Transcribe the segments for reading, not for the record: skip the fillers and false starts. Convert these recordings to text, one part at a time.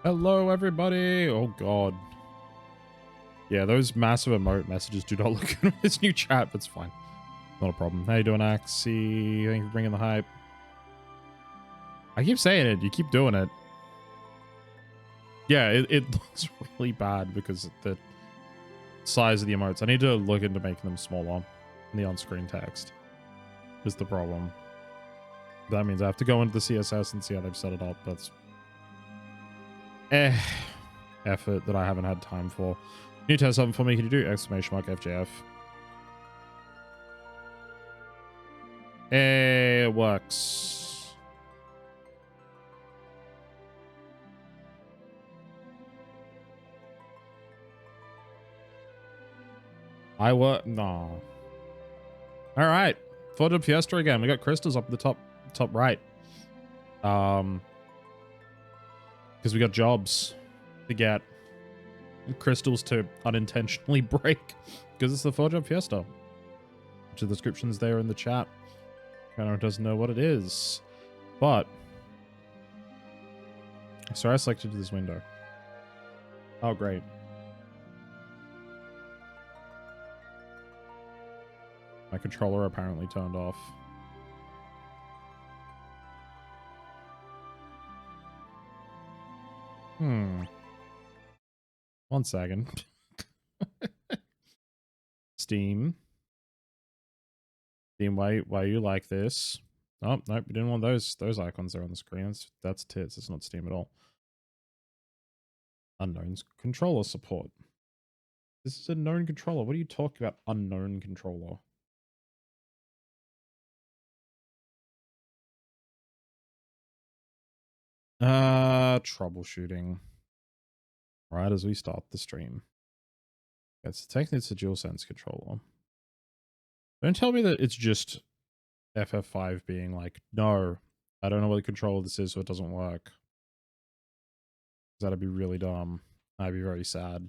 Hello, everybody. Oh, God. Yeah, those massive emote messages do not look good in this new chat, but it's fine. Not a problem. How you doing, Axie? Thank you for bringing the hype. I keep saying it. You keep doing it. Yeah, it looks really bad because of the size of the emotes. I need to look into making them smaller in the on-screen text is the problem. That means I have to go into the CSS and see how they've set it up. That's effort that I haven't had time for. Can you test something for me? Can you do exclamation mark FJF? Hey, it works. No. All right. Flood up Fiesta again. We got crystals up in the top right. Because we got jobs to get crystals to unintentionally break because it's the Forge Up Fiesta. Which the description's there in the chat. Anyone doesn't know what it is. But sorry, I selected this window. Oh, great. My controller apparently turned off. One second. Steam, why you like this? Oh, nope, you didn't want those icons there on the screen. That's tits. It's not Steam at all. Unknown's controller support. This is a known controller. What are you talking about, unknown controller? Troubleshooting. Right as we start the stream. It's technically it's a DualSense controller. Don't tell me that it's just FF5 being like, no, I don't know what the controller this is, so it doesn't work. That'd be really dumb. I'd be very sad.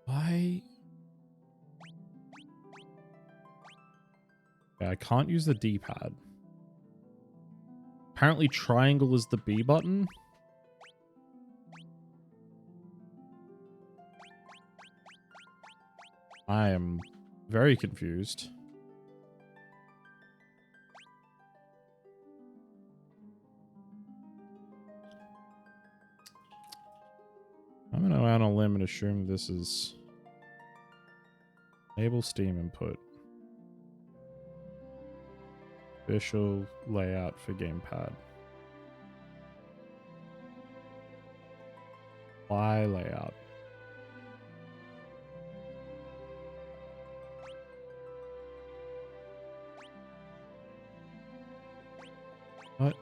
Why? Yeah, I can't use the D-pad. Apparently triangle is the B button. I am very confused. I'm going to go out on a limb and assume this is enable Steam input. Official layout for gamepad. Apply layout. What?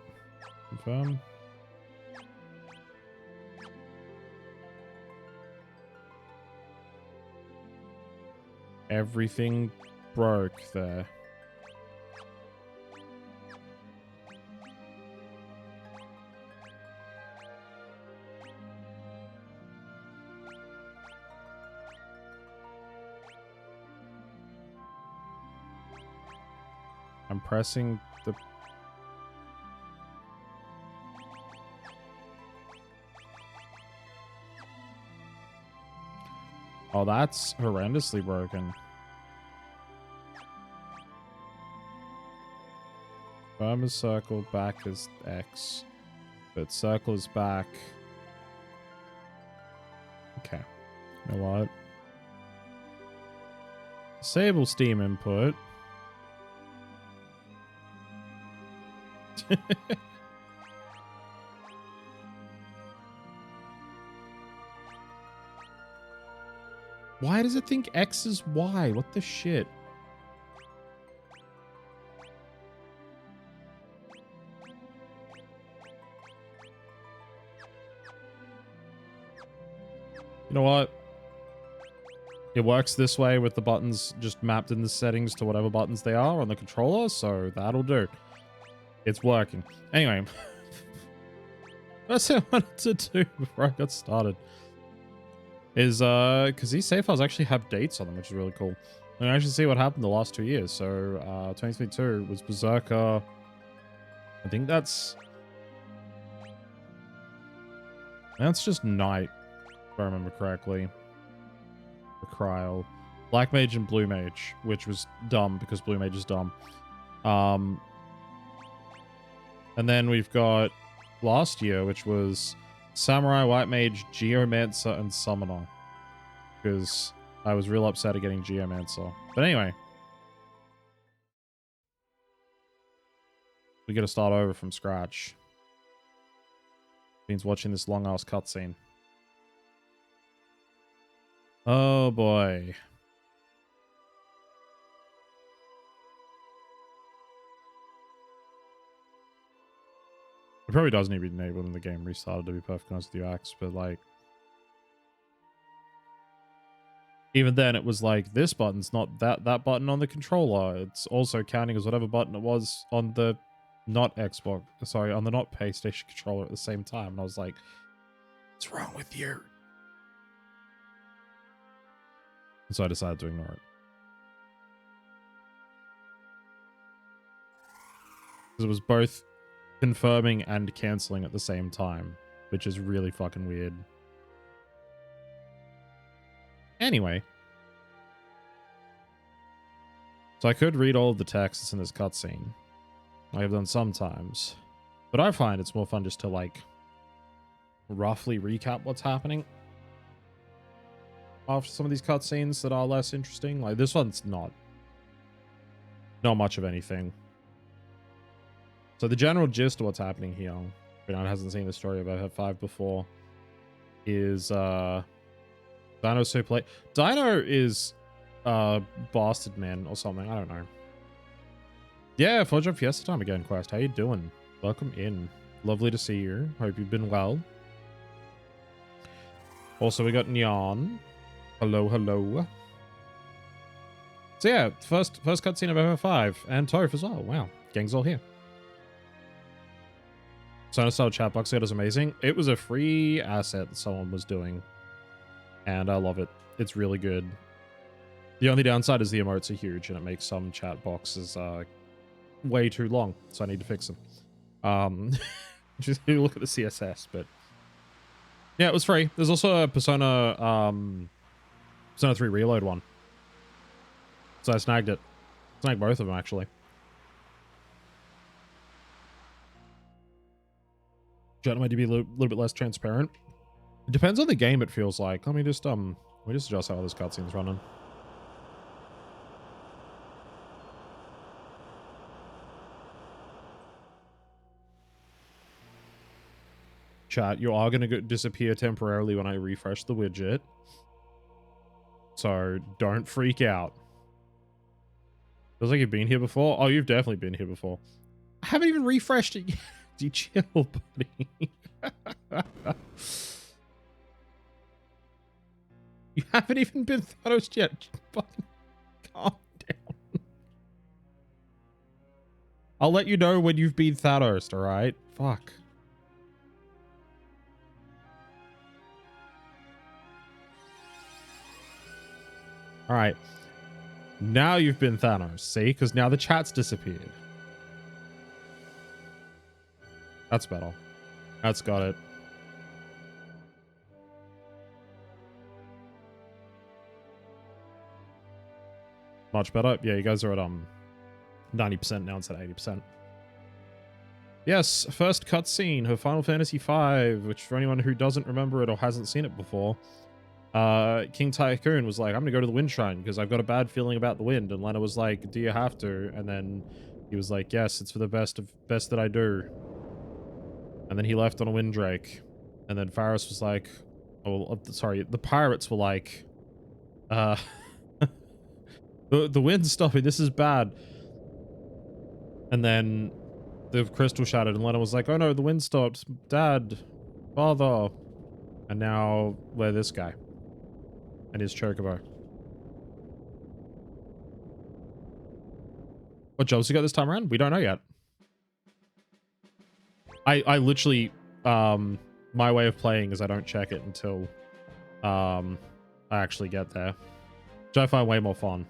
Confirm. Everything broke there. I'm pressing the... Oh, that's horrendously broken. Firm is circle, back is X. But circle is back. Okay. You know what? Disable Steam input. Why does it think X is Y? What the shit? You know what? It works this way with the buttons just mapped in the settings to whatever buttons they are on the controller, so that'll do. It's working. Anyway. That's what I wanted to do before I got started. is because these save files actually have dates on them, which is really cool. And I actually see what happened the last 2 years. So 2022 was Berserker. I think that's just night, if I remember correctly. The Kryl. Black Mage and Blue Mage, which was dumb because Blue Mage is dumb. And then we've got last year, which was Samurai, White Mage, Geomancer, and Summoner. Because I was real upset at getting Geomancer. But anyway. We gotta start over from scratch. Means watching this long-ass cutscene. Oh boy. It probably does need to be enabled when the game restarted, to be perfectly honest with you, Axe, but like... Even then, it was like, this button's not that button on the controller. It's also counting as whatever button it was on the not Xbox, sorry, on the not PlayStation controller at the same time. And I was like, what's wrong with you? And so I decided to ignore it. Because it was both confirming and cancelling at the same time, which is really fucking weird. Anyway. So I could read all of the text that's in this cutscene. I have done sometimes. But I find it's more fun just to, like, roughly recap what's happening after some of these cutscenes that are less interesting. Like, this one's not much of anything. So the general gist of what's happening here, if anyone hasn't seen the story of FF5 before, is Dino's super late. Dino is Bastard Man or something. I don't know. Yeah, Forge Up Fiesta time again, Quest. How you doing? Welcome in. Lovely to see you. Hope you've been well. Also, we got Nyan. Hello, hello. So yeah, first cutscene of FF5 and Toph as well. Wow, gang's all here. Sona style chat box is amazing. It was a free asset that someone was doing, and I love it. It's really good. The only downside is the emotes are huge, and it makes some chat boxes way too long, so I need to fix them. Just look at the CSS, but yeah, it was free. There's also a Persona 3 Reload one, so I snagged it. Snagged both of them actually. Trying to be a little bit less transparent. It depends on the game. It feels like. Let me just adjust how this cutscene's running. Chat, you are going to disappear temporarily when I refresh the widget. So don't freak out. Feels like you've been here before. Oh, you've definitely been here before. I haven't even refreshed it yet. You chill, buddy. You haven't even been Thanos yet. Fucking calm down. I'll let you know when you've been Thanos, alright? Fuck. Alright. Now you've been Thanos, see? Because now the chat's disappeared. That's better. That's got it. Much better. Yeah, you guys are at 90% now instead of 80%. Yes, first cutscene of Final Fantasy V, which for anyone who doesn't remember it or hasn't seen it before, King Tycoon was like, I'm gonna go to the Wind Shrine because I've got a bad feeling about the wind. And Lena was like, do you have to? And then he was like, yes, it's for the best that I do. And then he left on a Windrake. And then Faris was like, oh, sorry, the pirates were like, the wind's stopping, this is bad. And then the crystal shattered and Lena was like, oh no, the wind stopped. Dad, father. And now we're this guy. And his chocobo. What jobs you got this time around? We don't know yet. I literally, my way of playing is I don't check it until I actually get there, which I find way more fun.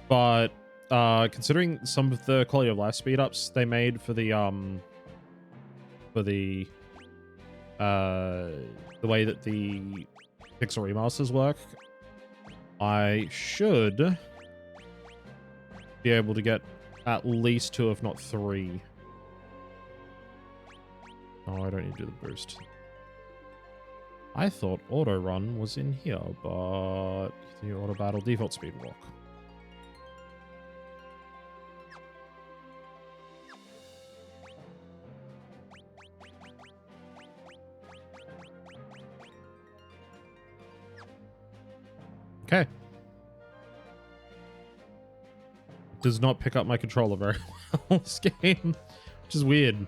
But considering some of the quality of life speed ups they made for the way that the pixel remasters work, I should be able to get at least 2, if not 3. Oh, I don't need to do the boost. I thought auto run was in here, but the auto battle default speed walk. Okay. Does not pick up my controller very well, this game, which is weird.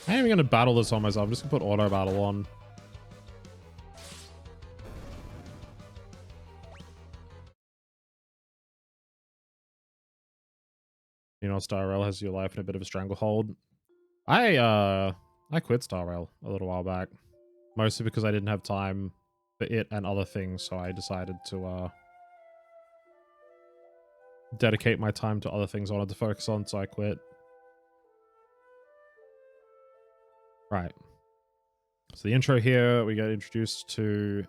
I ain't even going to battle this on myself. I'm just going to put auto battle on. You know, Star Rail has your life in a bit of a stranglehold. I quit Star Rail a little while back, mostly because I didn't have time for it and other things, so I decided to dedicate my time to other things I wanted to focus on, so I quit. Right. So the intro here, we get introduced to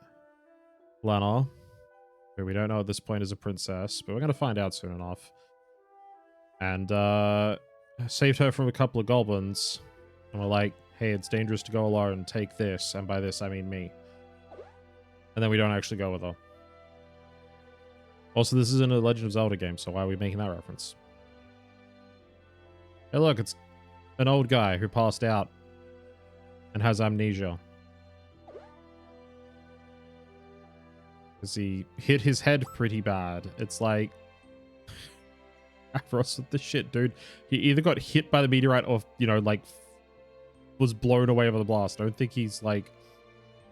Lana, who we don't know at this point is a princess, but we're going to find out soon enough. And saved her from a couple of goblins. And we're like, hey, it's dangerous to go alone. Take this. And by this, I mean me. And then we don't actually go with her. Also, this isn't a Legend of Zelda game, so why are we making that reference? Hey, look, it's an old guy who passed out and has amnesia. Because he hit his head pretty bad. It's like... Avros with the shit, dude. He either got hit by the meteorite or, you know, like, was blown away by the blast. I don't think he's, like,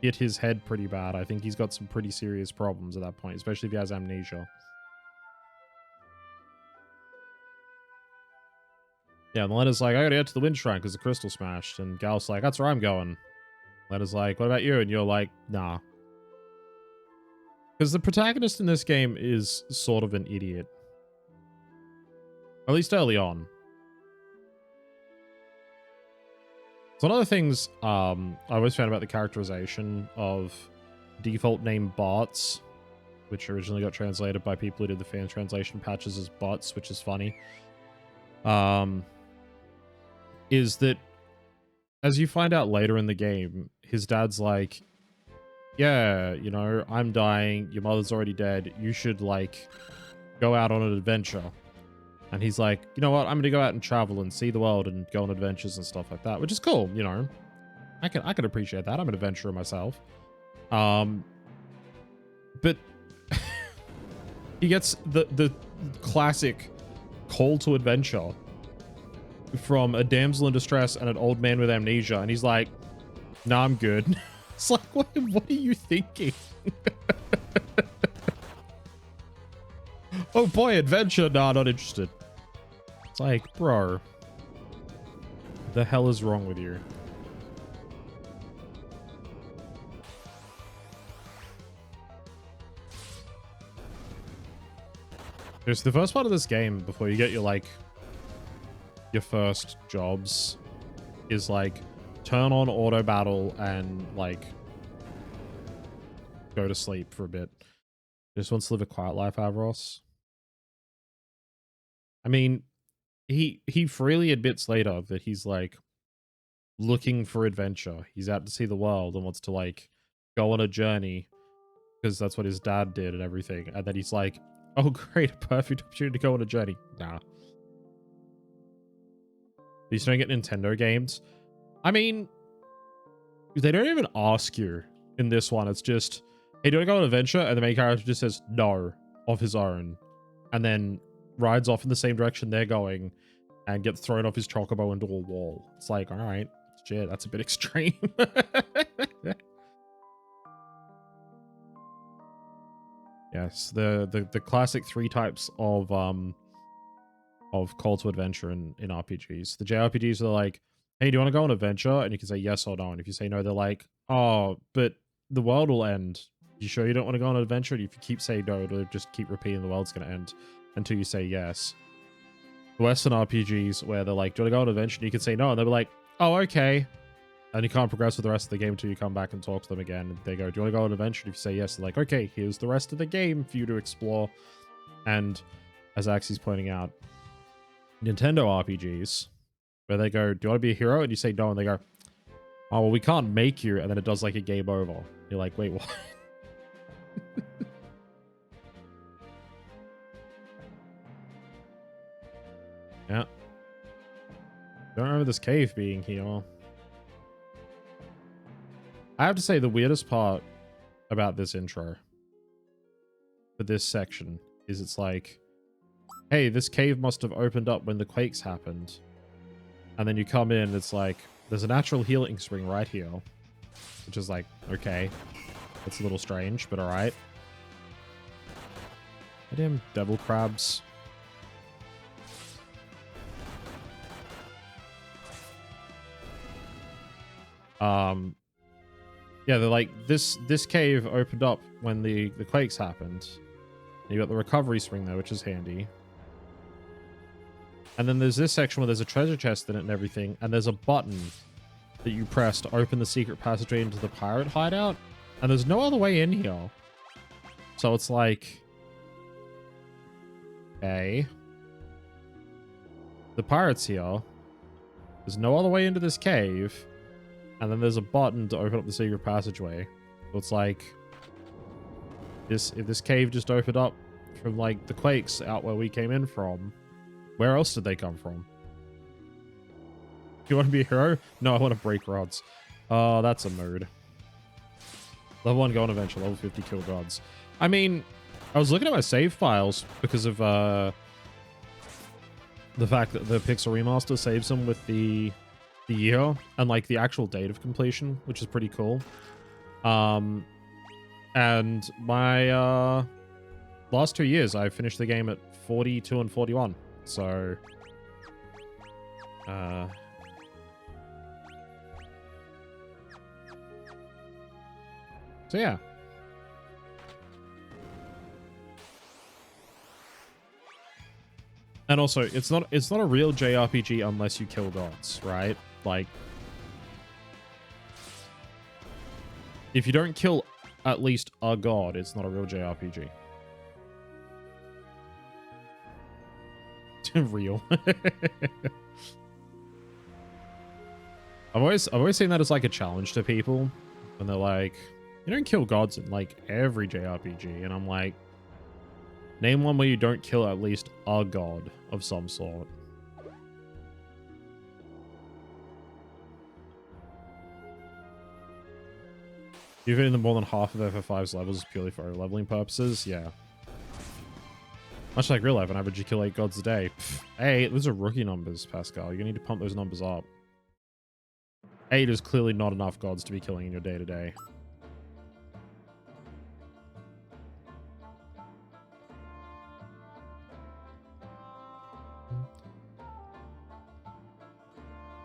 hit his head pretty bad. I think he's got some pretty serious problems at that point, especially if he has amnesia. Yeah, and Lena's like, I gotta get to the Wind Shrine because the crystal smashed. And Gal's like, that's where I'm going. Lena's like, what about you? And you're like, nah. Because the protagonist in this game is sort of an idiot. At least early on. So one of the things I always found about the characterization of default name bots, which originally got translated by people who did the fan translation patches as bots, which is funny, is that as you find out later in the game, his dad's like, yeah, you know, I'm dying, your mother's already dead, you should, like, go out on an adventure. And he's like, you know what? I'm going to go out and travel and see the world and go on adventures and stuff like that, which is cool, you know. I can appreciate that. I'm an adventurer myself. But he gets the classic call to adventure from a damsel in distress and an old man with amnesia, and he's like, nah, I'm good. It's like, what are you thinking? Oh boy, adventure? Nah, not interested. It's like, bro, the hell is wrong with you? There's the first part of this game before you get your, like, your first jobs is, like, turn on auto battle and, like, go to sleep for a bit. Just wants to live a quiet life, Avros. I mean, he freely admits later that he's, like, looking for adventure. He's out to see the world and wants to, like, go on a journey because that's what his dad did and everything. And then he's like, oh, great, a perfect opportunity to go on a journey. Nah. These don't get Nintendo games. I mean, they don't even ask you in this one. It's just, hey, do you want to go on an adventure? And the main character just says no of his own. And then rides off in the same direction they're going and gets thrown off his chocobo into a wall. It's like, all right, shit, that's a bit extreme. Yes, the classic 3 types of of call to adventure in RPGs. The JRPGs are like, hey, do you want to go on an adventure? And you can say yes or no. And if you say no, they're like, oh, but the world will end. You sure you don't want to go on an adventure? And if you keep saying no, it'll just keep repeating the world's going to end until you say yes. The Western RPGs where they're like, do you want to go on an adventure? And you can say no. And they'll be like, oh, okay. And you can't progress with the rest of the game until you come back and talk to them again. And they go, do you want to go on an adventure? And if you say yes, they're like, okay, here's the rest of the game for you to explore. And as Axie's pointing out, Nintendo RPGs, where they go, do you want to be a hero? And you say no, and they go, oh, well, we can't make you. And then it does like a game over. You're like, wait, what? Yeah. Don't remember this cave being here. I have to say the weirdest part about this intro for this section is it's like, hey, this cave must have opened up when the quakes happened. And then you come in, it's like, there's a natural healing spring right here. Which is like, okay. That's a little strange, but alright. Damn devil crabs. Yeah, they're like, this cave opened up when the quakes happened. And you got the recovery spring there, which is handy. And then there's this section where there's a treasure chest in it and everything, and there's a button that you press to open the secret passageway into the pirate hideout, and there's no other way in here. So it's like, okay, the pirate's here. There's no other way into this cave, and then there's a button to open up the secret passageway. So it's like, if this cave just opened up from like the quakes out where we came in from, where else did they come from? Do you want to be a hero? No, I want to break rods. Oh, that's a mood. Level 1 go on adventure, level 50 kill gods. I mean, I was looking at my save files because of the fact that the Pixel Remaster saves them with the year and like the actual date of completion, which is pretty cool. And my last 2 years, I finished the game at 42 and 41. So, yeah. And also, it's not a real JRPG unless you kill gods, right? Like, if you don't kill at least a god, it's not a real JRPG. Real. I've always seen that as like a challenge to people when they're like, you don't kill gods in like every JRPG, and I'm like, name one where you don't kill at least a god of some sort. You've hit in more than half of FF5's levels purely for leveling purposes, yeah. Much like real life, on average you kill 8 gods a day. Pfft, 8, those are rookie numbers, Pascal. You need to pump those numbers up. 8 is clearly not enough gods to be killing in your day-to-day.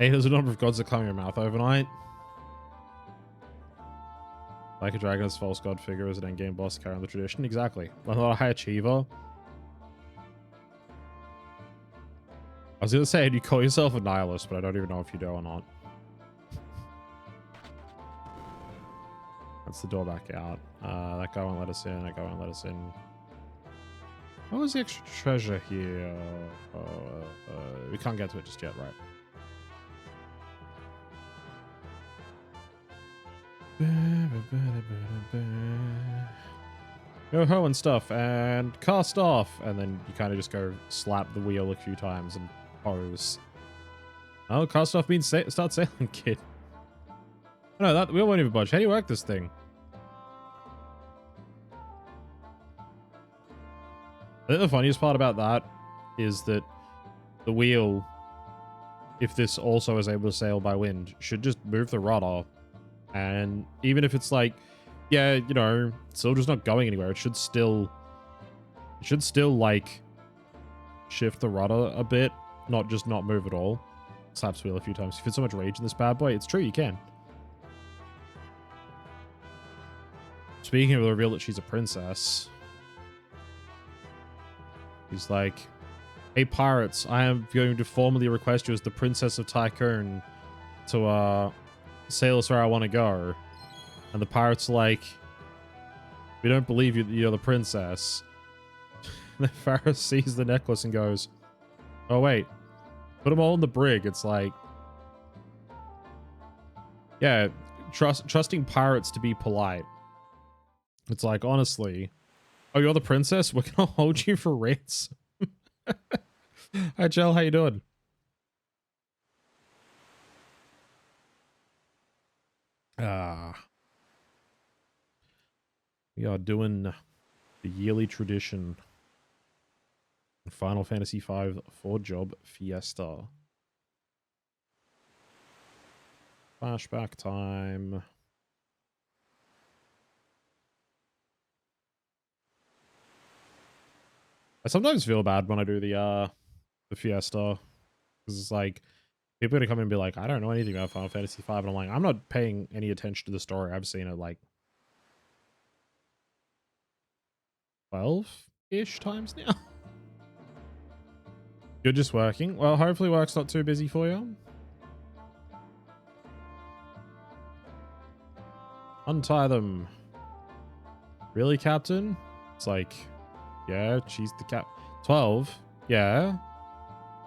Eight is a number of gods that climb your mouth overnight. Like a dragon's false god figure as an endgame boss carrying the tradition. Exactly. I'm not a high achiever. I was going to say, you call yourself a nihilist, but I don't even know if you do or not. That's the door back out. That guy won't let us in. That guy won't let us in. What was the extra treasure here? We can't get to it just yet, right? Yo ho and stuff, and cast off, and then you kind of just go slap the wheel a few times and pose. Oh, cast off means start sailing, kid. Oh, no, that wheel won't even budge. How do you work this thing? I think the funniest part about that is that the wheel, if this also is able to sail by wind, should just move the rudder. And even if it's like, yeah, you know, still just not going anywhere, it should still like shift the rudder a bit, not just not move at all. Slaps wheel a few times. You feel so much rage in this bad boy. It's true, you can. Speaking of the reveal that she's a princess, he's like, "Hey pirates, I am going to formally request you as the Princess of Tycoon to sail us where I want to go." And the pirates are like, "We don't believe you that you're the princess." And then Faris sees the necklace and goes, "Oh wait, put them all in the brig." It's like, yeah, trusting pirates to be polite. It's like, honestly, oh, you're the princess? We're gonna hold you for ransom. Hi, Jel, how you doing? We are doing the yearly tradition. Final Fantasy V 4-job Fiesta. Flashback time. I sometimes feel bad when I do the Fiesta, because it's like people are gonna come in and be like, "I don't know anything about Final Fantasy V," and I'm like, I'm not paying any attention to the story. I've seen it like 12-ish times now. You're just working. Well, hopefully work's not too busy for you. Untie them. Really, Captain? It's like, yeah, she's the cap. 12? Yeah.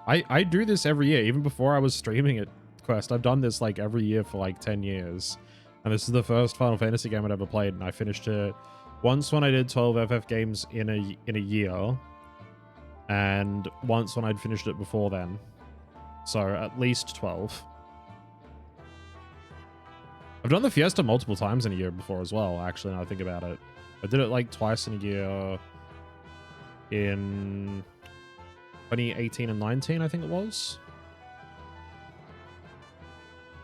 I do this every year, even before I was streaming at Quest. I've done this like every year for like 10 years. And this is the first Final Fantasy game I'd ever played, and I finished it once when I did 12 FF games in a year, and once when I'd finished it before then. So at least 12. I've done the Fiesta multiple times in a year before as well, actually, now I think about it. I did it like twice in a year in 2018 and 19, I think it was.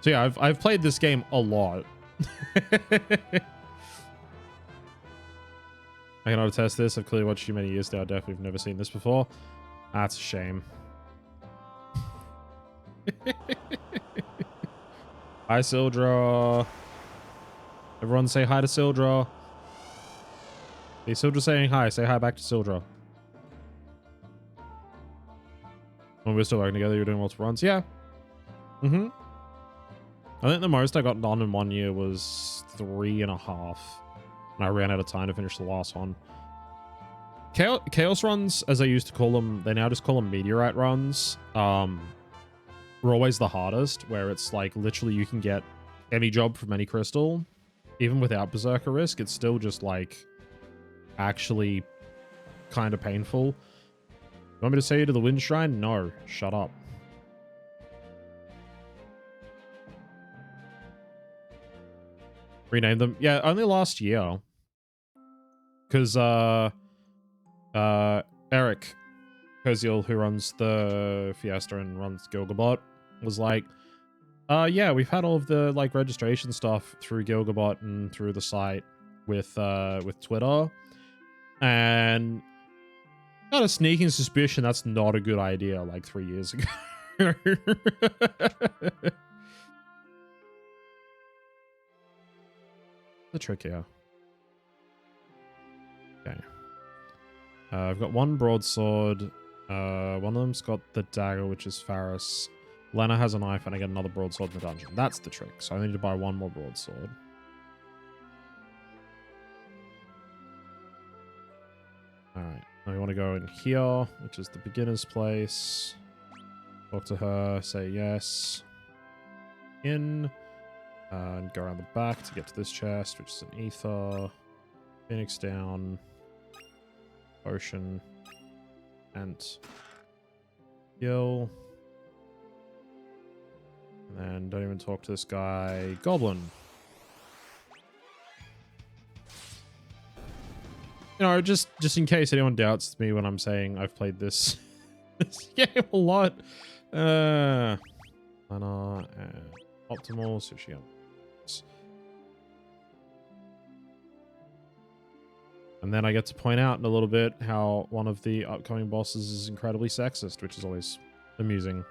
So yeah, I've played this game a lot. I cannot attest this. I've clearly watched you many years now. Definitely have never seen this before. That's a shame. Hi, Sildra. Everyone say hi to Sildra. Hey, Sildra saying hi. Say hi back to Sildra. When we're still working together, you're doing multiple runs? Yeah. Mm-hmm. I think the most I got done in 1 year was 3.5. And I ran out of time to finish the last one. Chaos runs, as I used to call them, they now just call them meteorite runs. Were always the hardest, where it's like literally you can get any job from any crystal. Even without Berserker Risk, it's still just like actually kind of painful. You want me to say you to the Wind Shrine? No, shut up. Rename them? Yeah, only last year. Because Eric Koziel, who runs the Fiesta and runs Gilgabot, was like, yeah, we've had all of the like registration stuff through Gilgabot and through the site with Twitter, and got a sneaking suspicion that's not a good idea like 3 years ago. The trick here. Okay. I've got one broadsword. One of them's got the dagger, which is Faris. Lena has a knife, and I get another broadsword in the dungeon. That's the trick. So I need to buy one more broadsword. Alright. Now we want to go in here, which is the beginner's place. Talk to her, say yes. In. And go around the back to get to this chest, which is an ether. Phoenix down. Potion. And heal. And then don't even talk to this guy. Goblin. You know, just in case anyone doubts me when I'm saying I've played this, this game a lot. Lana and Optimal, so she And then I get to point out in a little bit how one of the upcoming bosses is incredibly sexist, which is always amusing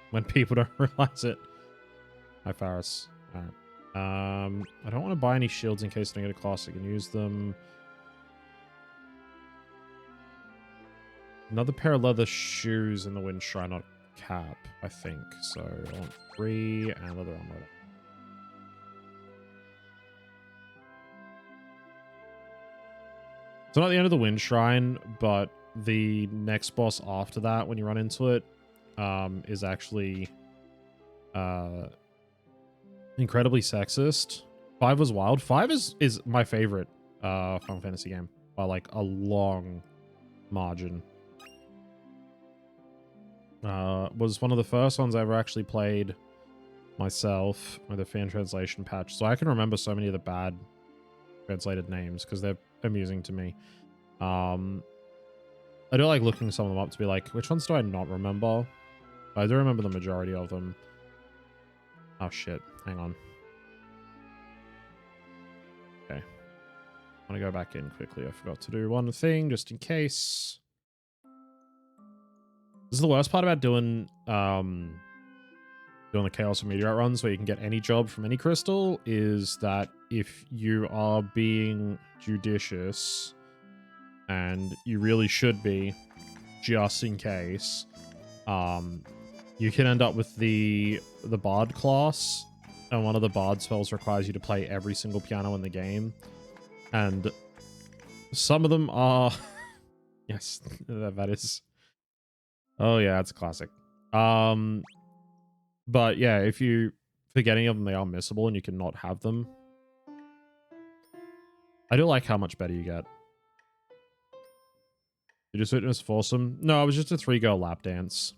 when people don't realize it. Hi, Faris. All right. I don't want to buy any shields in case I don't get a class. I can use them. Another pair of leather shoes in the wind shrine, not cap, I think. So I want 3 and leather armor. So not the end of the wind shrine, but the next boss after that, when you run into it, is actually incredibly sexist. 5 was wild. 5 is my favorite Final Fantasy game by like a long margin. Was one of the first ones I ever actually played myself with a fan translation patch, so I can remember so many of the bad translated names because they're amusing to me. I do like looking some of them up to be like, which ones do I not remember? I do remember the majority of them. Oh shit, hang on. Okay. I want to go back in quickly. I forgot to do one thing just in case. This is the worst part about doing the Chaos or Meteor runs where you can get any job from any crystal is that if you are being judicious, and you really should be, just in case, you can end up with the Bard class, and one of the Bard spells requires you to play every single piano in the game, and some of them are... yes, that is... oh yeah, it's a classic. But yeah, if you forget any of them, they are missable and you cannot have them. I do like how much better you get. You just witness foursome? No, it was just a 3-girl lap dance.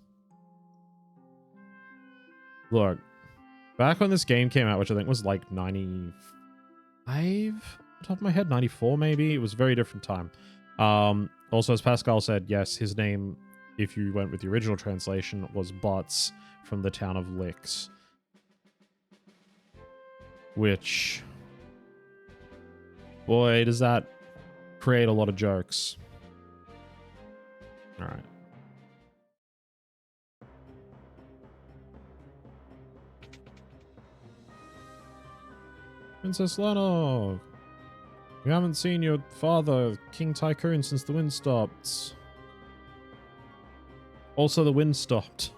Look, back when this game came out, which I think was like 95, top of my head, 94 maybe. It was a very different time. Also, as Pascal said, yes, his name, if you went with the original translation, was Butts from the town of Licks. Which, boy, does that create a lot of jokes. All right. Princess Lana, we haven't seen your father, King Tycoon, since the wind stopped. Also, the wind stopped.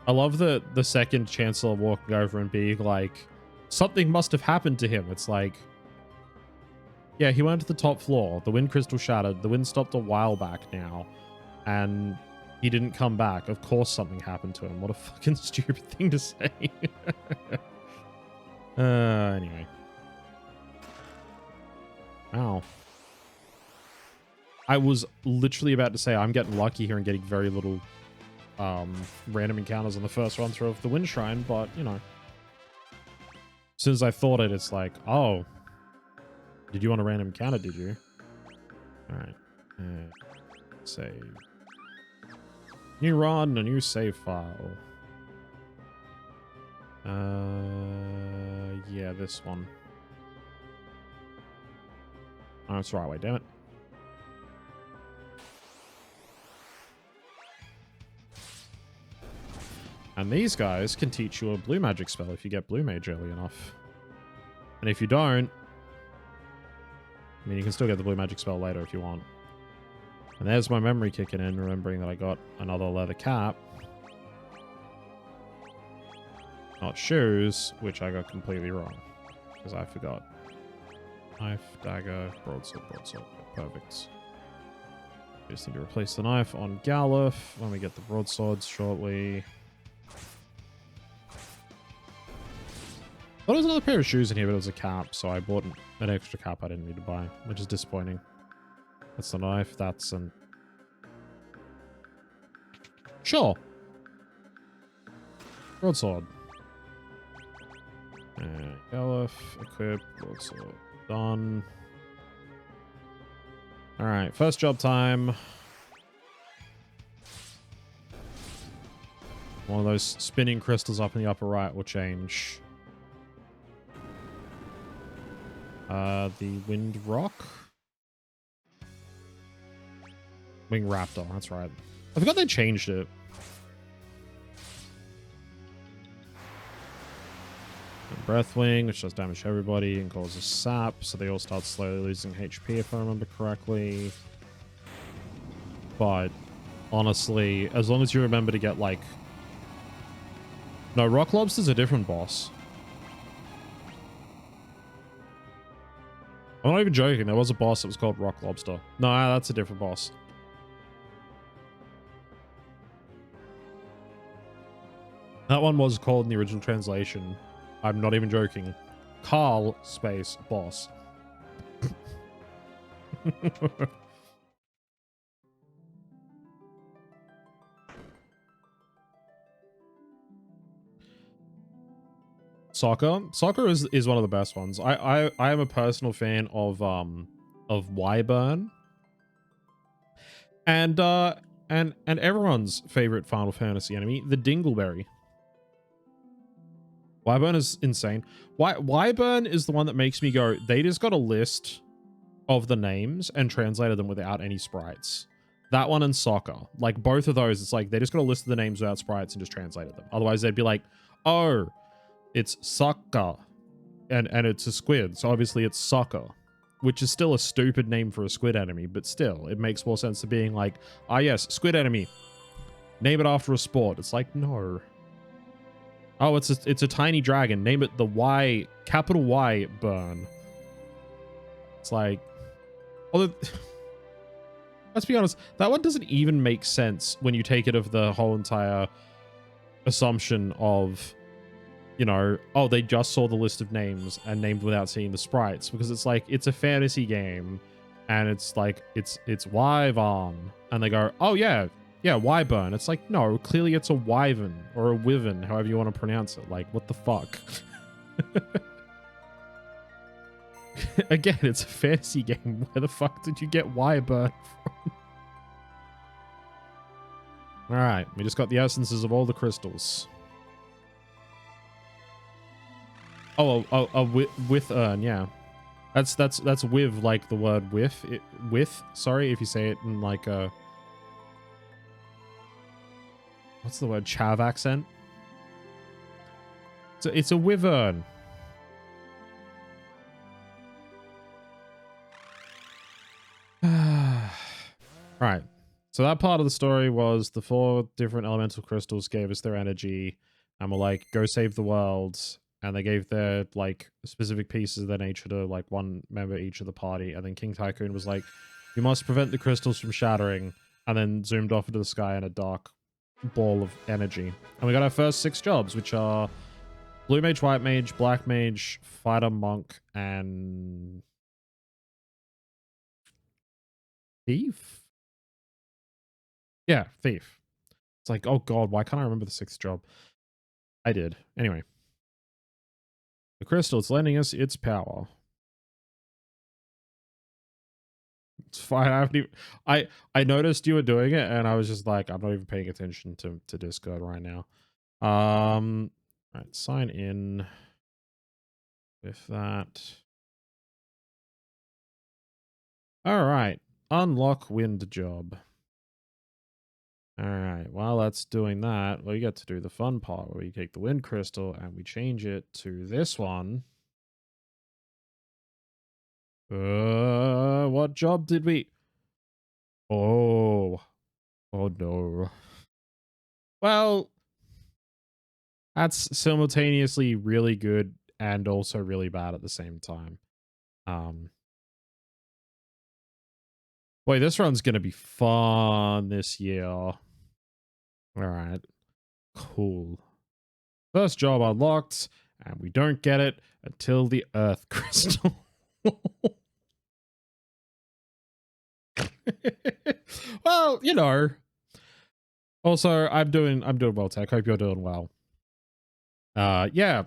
I love the second Chancellor walking over and being like, something must have happened to him. It's like, yeah, he went to the top floor. The wind crystal shattered. The wind stopped a while back now. And he didn't come back. Of course something happened to him. What a fucking stupid thing to say. Anyway. Wow. I was literally about to say I'm getting lucky here and getting very little random encounters on the first run through of the Wind Shrine, but, you know. As soon as I thought it, it's like, oh. Did you want a random encounter, did you? Alright. Save. New run, a new save file. Yeah, this one. Oh, it's the right way, damn it. And these guys can teach you a blue magic spell if you get blue mage early enough. And if you don't, I mean, you can still get the blue magic spell later if you want. And there's my memory kicking in, remembering that I got another leather cap. Not shoes, which I got completely wrong. Because I forgot. Knife, dagger, broadsword, broadsword. Perfect. We just need to replace the knife on Galuf when we get the broadswords shortly. Thought there was another pair of shoes in here, but it was a cap, so I bought an extra cap I didn't need to buy, which is disappointing. That's the knife, that's an... Sure! Broadsword. Galuf, equip, broadsword. Done. Alright, first job time. One of those spinning crystals up in the upper right will change. The Wind Rock. Wing Raptor, that's right. I forgot they changed it. Breathwing, which does damage to everybody and causes sap, so they all start slowly losing HP if I remember correctly. But honestly, as long as you remember to get like... No, Rock Lobster's a different boss. I'm not even joking, there was a boss that was called Rock Lobster. No, that's a different boss. That one was called in the original translation. I'm not even joking. Carl space boss. Soccer is one of the best ones. I am a personal fan of Wyvern. And everyone's favorite Final Fantasy enemy, the Dingleberry. Wyvern is insane. Wyvern is the one that makes me go, they just got a list of the names and translated them without any sprites. That one and Soccer. Like, both of those, it's like, they just got a list of the names without sprites and just translated them. Otherwise, they'd be like, oh, it's Soccer. And it's a squid, so obviously it's Soccer. Which is still a stupid name for a squid enemy, but still, it makes more sense to being like, ah yes, squid enemy. Name it after a sport. It's like, no. Oh, it's a tiny dragon. Name it the Y, capital Y burn. It's like, although, let's be honest, that one doesn't even make sense when you take it of the whole entire assumption of, you know, oh, they just saw the list of names and named without seeing the sprites, because it's like, it's a fantasy game and it's like, it's Wyvern, and they go, oh yeah, Wyvern. It's like, no, clearly it's a Wyvern or a Wyvern, however you want to pronounce it. Like, what the fuck? Again, it's a fantasy game. Where the fuck did you get Wyvern from? All right, we just got the essences of all the crystals. Oh, with urn, yeah. That's with, like the word with. Sorry, if you say it in like a, what's the word? Chav accent. So it's a wyvern. Right. So that part of the story was the 4 different elemental crystals gave us their energy, and were like, go save the world. And they gave their like specific pieces of their nature to like one member each of the party. And then King Tycoon was like, you must prevent the crystals from shattering. And then zoomed off into the sky in a dark ball of energy. And we got our first 6 jobs, which are Blue Mage, White Mage, Black Mage, Fighter, Monk, and Thief? Yeah, Thief. It's like, oh god, why can't I remember the 6th job? I did. Anyway. The crystal, it's lending us its power. It's fine. I haven't even, I noticed you were doing it, and I was just like, I'm not even paying attention to Discord right now. Right, sign in with that. All right, unlock wind job. All right, while that's doing that, we get to do the fun part where we take the wind crystal and we change it to this one. What job did we? Oh no. Well, that's simultaneously really good and also really bad at the same time. Boy, this run's gonna be fun this year. All right, cool. First job unlocked, and we don't get it until the Earth Crystal. Well, you know. Also, I'm doing well, Tech. Hope you're doing well. Yeah,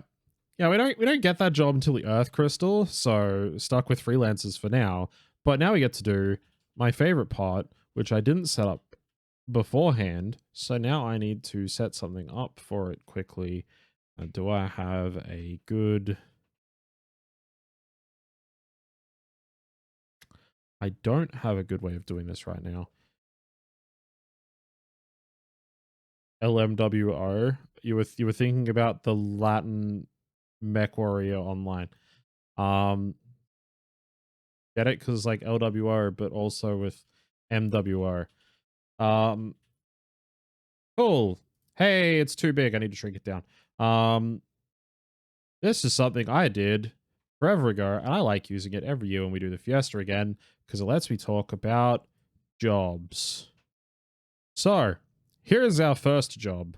we don't get that job until the Earth Crystal, so stuck with freelancers for now. But now we get to do my favorite part, which I didn't set up beforehand. So now I need to set something up for it quickly. Do I have a good I don't have a good way of doing this right now. LMWO. You were thinking about the Latin Mech Warrior Online. Get it? Because like LWO, but also with MWO. Cool. Hey, it's too big. I need to shrink it down. This is something I did forever ago, and I like using it every year when we do the Fiesta again, because it lets me talk about jobs. So, here's our first job.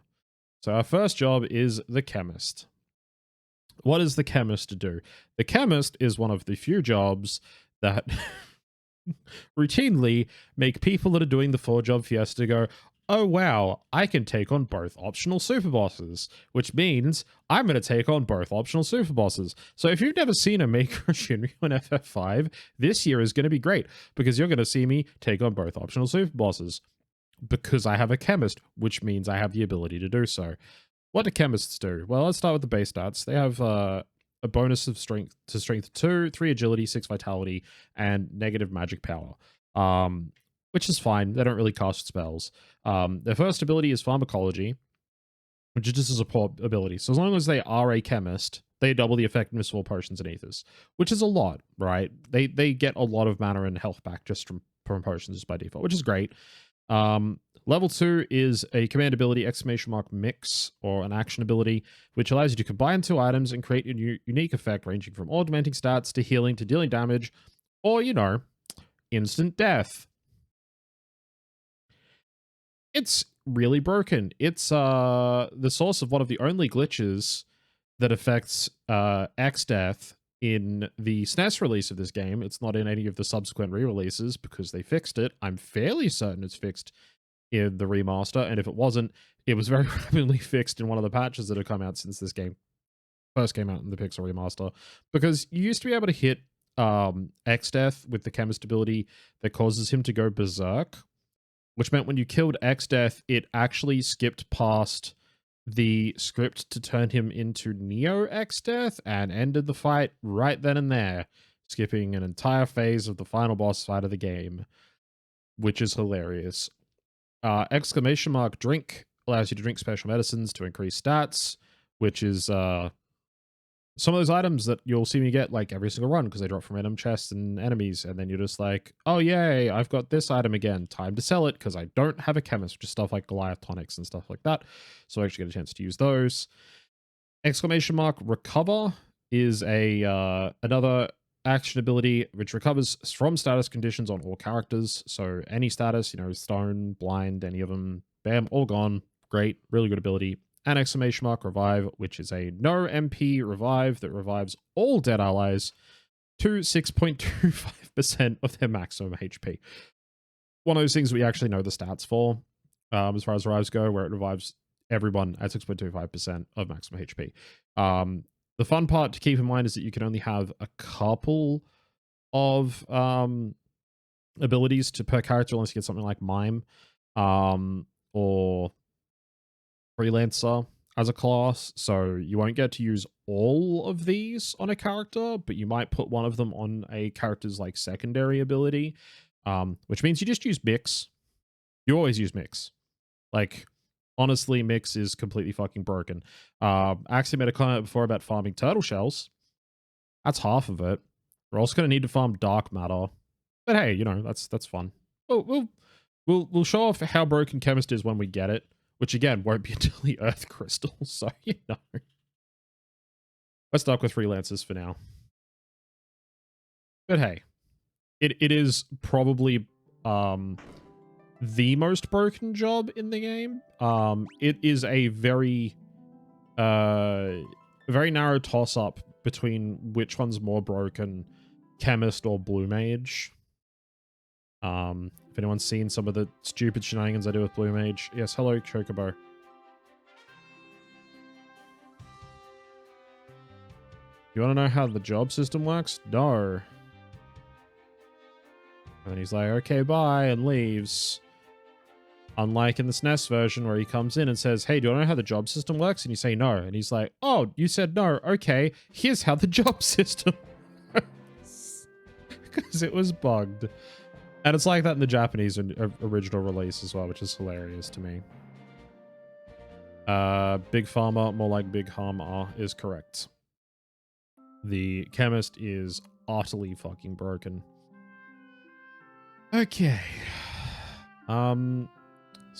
So our first job is the chemist. What does the chemist do? The chemist is one of the few jobs that routinely make people that are doing the 4-job Fiesta go, oh wow, I can take on both optional super bosses, which means I'm going to take on both optional super bosses. So if you've never seen a Maker Shinryu on FF5, this year is going to be great, because you're going to see me take on both optional super bosses, because I have a chemist, which means I have the ability to do so. What do chemists do? Well, let's start with the base stats. They have a bonus of strength to strength 2, 3 agility, 6 vitality, and negative magic power, which is fine. They don't really cast spells. Their first ability is pharmacology, which is just a support ability. So as long as they are a chemist, they double the effectiveness of all potions and ethers, which is a lot, right? They get a lot of mana and health back just from potions by default, which is great. Level 2 is a command ability !mix, or an action ability, which allows you to combine 2 items and create a unique effect ranging from augmenting stats to healing to dealing damage, or, you know, instant death. It's really broken. It's the source of one of the only glitches that affects X-Death in the SNES release of this game. It's not in any of the subsequent re-releases because they fixed it. I'm fairly certain it's fixed in the remaster, and if it wasn't, it was very rapidly fixed in one of the patches that have come out since this game first came out in the Pixel remaster, because you used to be able to hit X-Death with the chemist ability that causes him to go berserk, which meant when you killed X-Death, it actually skipped past the script to turn him into Neo X-Death and ended the fight right then and there, skipping an entire phase of the final boss fight of the game, which is hilarious. !drink allows you to drink special medicines to increase stats, which is some of those items that you'll see me get like every single run because they drop from random chests and enemies, and then you're just like, oh yay, I've got this item again, time to sell it because I don't have a chemist, just stuff like Goliath tonics and stuff like that, so I actually get a chance to use those. !recover is a another action ability which recovers from status conditions on all characters, so any status, you know, stone, blind, any of them, bam, all gone. Great, really good ability. And !revive, which is a no MP revive that revives all dead allies to 6.25% of their maximum HP. One of those things we actually know the stats for, as far as revives go, where it revives everyone at 6.25% of maximum HP. The fun part to keep in mind is that you can only have a couple of abilities per character unless you get something like Mime or Freelancer as a class, so you won't get to use all of these on a character, but you might put one of them on a character's like secondary ability, which means you just use Mix. You always use Mix. Like, honestly, Mix is completely fucking broken. I actually made a comment before about farming turtle shells. That's half of it. We're also going to need to farm dark matter, but hey, you know, that's fun. We'll show off how broken Chemist is when we get it, which again won't be until the Earth Crystal, so you know. We're stuck with freelancers for now. But hey, it is probably the most broken job in the game. It is a very narrow toss-up between which one's more broken, Chemist or Blue Mage. If anyone's seen some of the stupid shenanigans I do with Blue Mage. Yes, hello, Chocobo. You want to know how the job system works? No. And then he's like, okay, bye, and leaves. Unlike in the SNES version where he comes in and says, hey, do you want to know how the job system works? And you say no. And he's like, oh, you said no. Okay, here's how the job system works. because it was bugged. And it's like that in the Japanese original release as well, which is hilarious to me. Big Pharma, more like Big Harma, is correct. The chemist is utterly fucking broken. Okay. So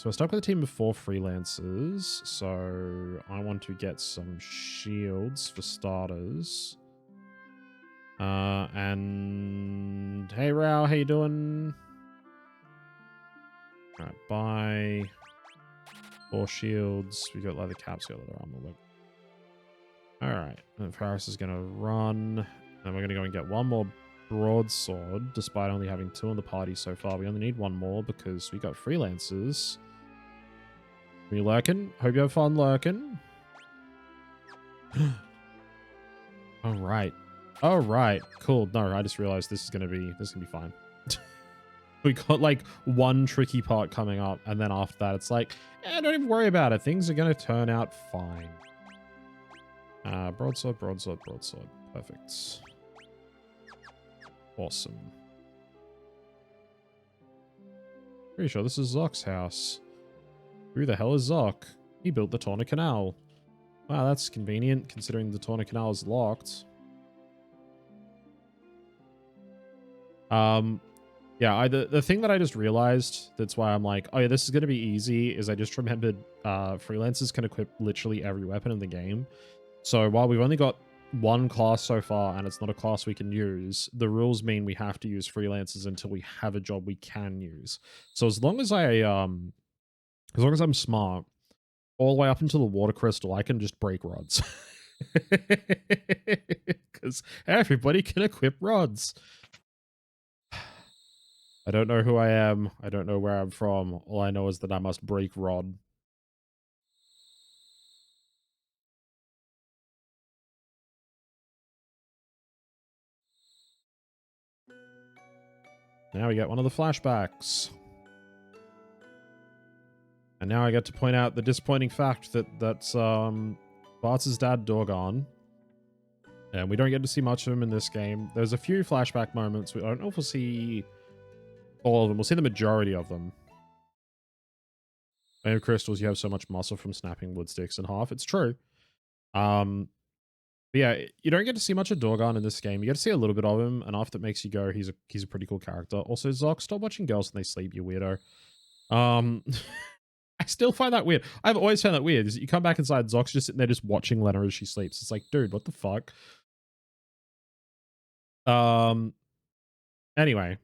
we're stuck with a team of 4 freelancers. So I want to get some shields for starters. And hey Rao, how you doing? Alright, bye. 4 shields. We got leather caps, got leather armor. Alright, and Paris is gonna run. And we're gonna go and get 1 more broadsword, despite only having 2 in the party so far. We only need 1 more because we got freelancers. Are you lurking? Hope you have fun lurking. Alright. Alright, cool. No, I just realized this is gonna be fine. We got like 1 tricky part coming up, and then after that it's like, don't even worry about it. Things are gonna turn out fine. Broadsword, broadsword, broadsword. Perfect. Awesome. Pretty sure this is Zock's house. Who the hell is Zock? He built the Torna Canal. Wow, that's convenient considering the Torna Canal is locked. Yeah, the thing that I just realized, that's why I'm like, oh yeah, this is going to be easy, is I just remembered freelancers can equip literally every weapon in the game. So while we've only got 1 class so far, and it's not a class we can use, the rules mean we have to use freelancers until we have a job we can use. So as long as I'm smart, all the way up until the water crystal, I can just break rods. Because everybody can equip rods. I don't know who I am. I don't know where I'm from. All I know is that I must break rod. Now we get one of the flashbacks. And now I get to point out the disappointing fact that's Bart's dad, Dorgon. And we don't get to see much of him in this game. There's a few flashback moments. I don't know if we'll see all of them. We'll see the majority of them. Maybe crystals, you have so much muscle from snapping wood sticks in half. It's true. But yeah, you don't get to see much of Dorgon in this game. You get to see a little bit of him, and after it makes you go, he's a pretty cool character. Also, Zock, stop watching girls when they sleep, you weirdo. I still find that weird. I've always found that weird. Is that you come back inside, Zock's just sitting there just watching Lena as she sleeps. It's like, dude, what the fuck? Anyway.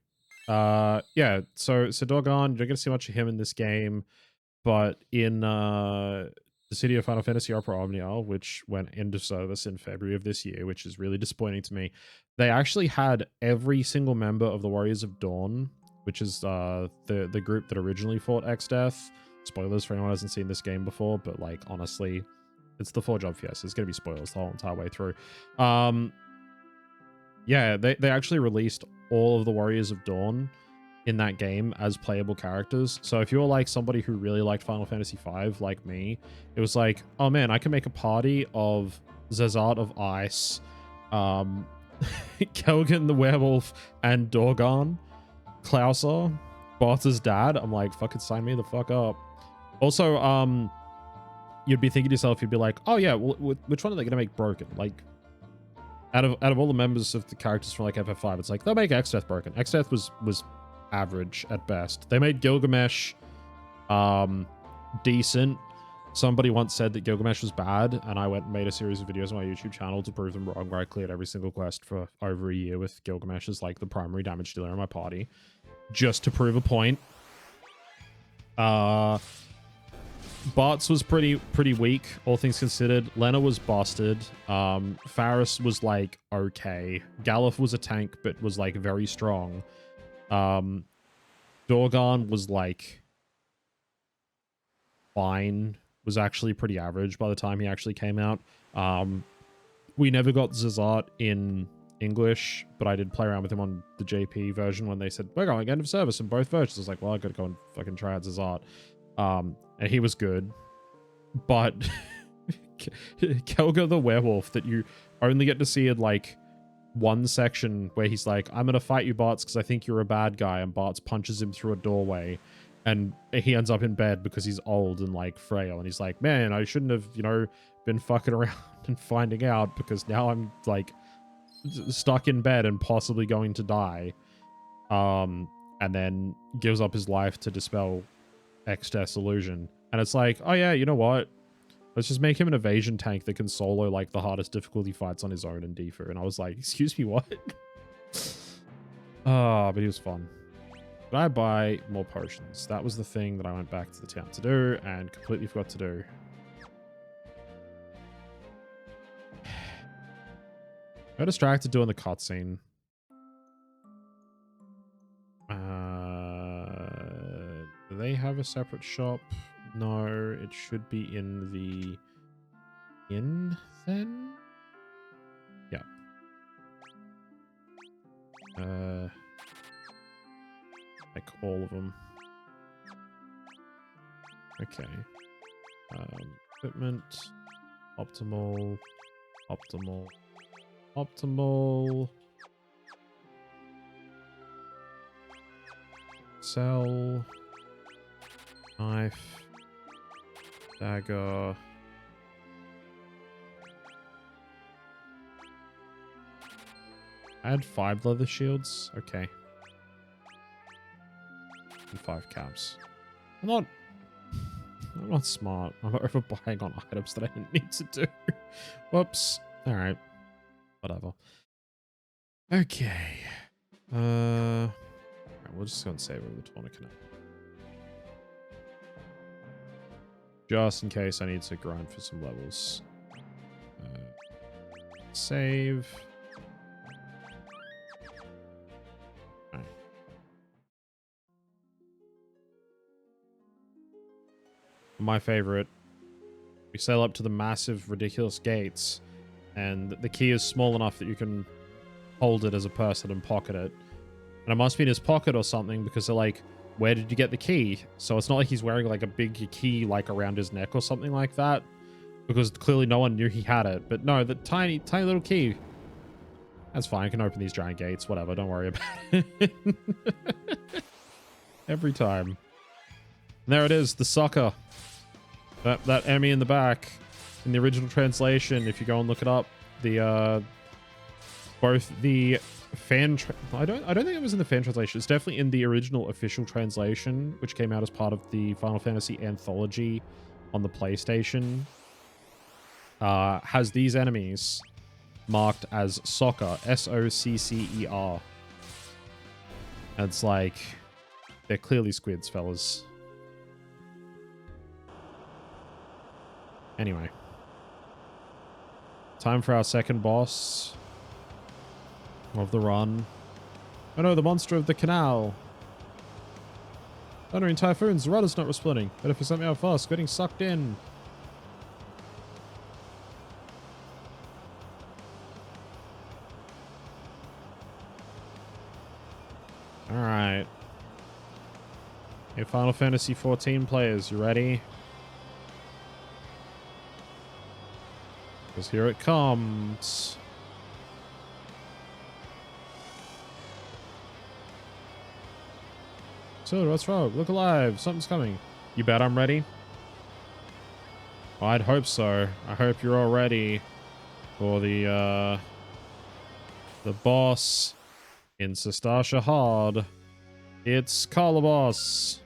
Yeah, so Dorgon, you don't get to see much of him in this game, but in the City of Final Fantasy Opera Omnia, which went into service in February of this year, which is really disappointing to me, they actually had every single member of the Warriors of Dawn, which is the group that originally fought Exdeath. Spoilers for anyone who hasn't seen this game before, but like honestly, it's the 4-job Fiesta. It's gonna be spoilers the whole entire way through. Yeah, they actually released all of the Warriors of Dawn in that game as playable characters. So if you're like somebody who really liked Final Fantasy V, like me, it was like, oh man, I can make a party of Zazat of Ice, Kelgan the Werewolf, and Dorgon, Klauser, Bart's dad. I'm like, fucking sign me the fuck up. Also, you'd be thinking to yourself, you'd be like, oh yeah, well, which one are they going to make broken? Like, out of all the members of the characters from like FF5, it's like, they'll make Exdeath broken. Exdeath was average at best. They made Gilgamesh decent. Somebody once said that Gilgamesh was bad, and I went and made a series of videos on my YouTube channel to prove them wrong, where I cleared every single quest for over a year with Gilgamesh as like the primary damage dealer in my party, just to prove a point. Bart's was pretty weak, all things considered. Lena was busted. Faris was like okay. Galuf was a tank, but was like very strong. Dorgon was like fine. Was actually pretty average by the time he actually came out. We never got Zazat in English, but I did play around with him on the JP version when they said, we're going end of service in both versions. I was like, well, I gotta go and fucking try out Zazat. And he was good. But Kelga the werewolf that you only get to see in like one section where he's like, I'm gonna fight you, Bartz, because I think you're a bad guy, and Bartz punches him through a doorway, and he ends up in bed because he's old and like frail, and he's like, man, I shouldn't have, you know, been fucking around and finding out, because now I'm like stuck in bed and possibly going to die. And then gives up his life to dispel X-Death's illusion. And it's like, oh yeah, you know what? Let's just make him an evasion tank that can solo like the hardest difficulty fights on his own in Defu. And I was like, excuse me, what? But he was fun. But I buy more potions. That was the thing that I went back to the town to do and completely forgot to do. I got distracted doing the cutscene. Do they have a separate shop? No, it should be in the inn then? Yeah. Like all of them. Okay. Equipment. Optimal. Optimal. Optimal. Sell. Knife. Dagger. Add 5 leather shields. Okay. And 5 caps. I'm not smart. I'm overbuying on items that I didn't need to do. Whoops. Alright. Whatever. Okay. Right, we'll just go and save over the tourniquet. Just in case I need to grind for some levels. Save. Right. My favorite. We sail up to the massive, ridiculous gates, and the key is small enough that you can hold it as a person and pocket it. And it must be in his pocket or something, because they're like, where did you get the key? So it's not like he's wearing like a big key like around his neck or something like that, because clearly no one knew he had it. But no, the tiny little key. That's fine. I can open these giant gates. Whatever. Don't worry about it. Every time. And there it is. The sucker. That enemy in the back. In the original translation, if you go and look it up, the both the fan I don't think it was in the fan translation. It's definitely in the original official translation, which came out as part of the Final Fantasy anthology on the PlayStation. Has these enemies marked as soccer, S-O-C-C-E-R. And it's like, they're clearly squids, fellas. Anyway, time for our second boss of the run. Oh no, the monster of the canal. Thundering typhoons, the rudder's not responding. Better for something out fast, getting sucked in. Alright. Hey, Final Fantasy 14 players, you ready? Because here it comes. So, what's wrong? Look alive. Something's coming. You bet I'm ready? Well, I'd hope so. I hope you're all ready for the boss in Sistar Shahad. It's Calabas.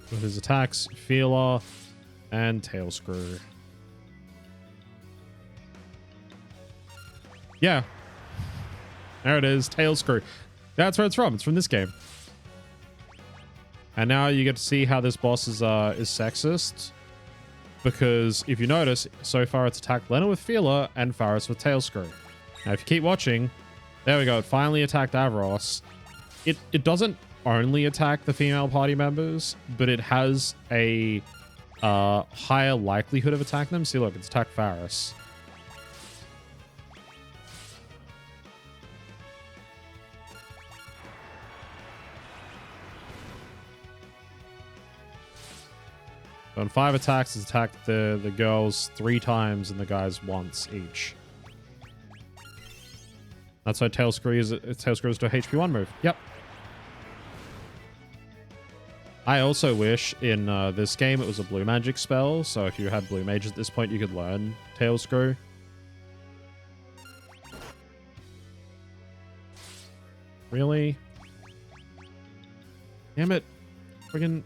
With his attacks, Feeler, and Tail Screw. Yeah. There it is, Tail Screw. That's where it's from. It's from this game. And now you get to see how this boss is sexist. Because if you notice, so far it's attacked Lena with Feeler and Faris with Tail Screw. Now if you keep watching, there we go. It finally attacked Avaros. It doesn't only attack the female party members, but it has a higher likelihood of attacking them. See, look, it's attacked Faris. On 5 attacks, it's attacked the girls 3 times and the guys once each. That's why Tail Screw is to a HP1 move. Yep. I also wish in this game it was a blue magic spell, so if you had blue mage at this point, you could learn Tail Screw. Really? Damn it. Friggin'...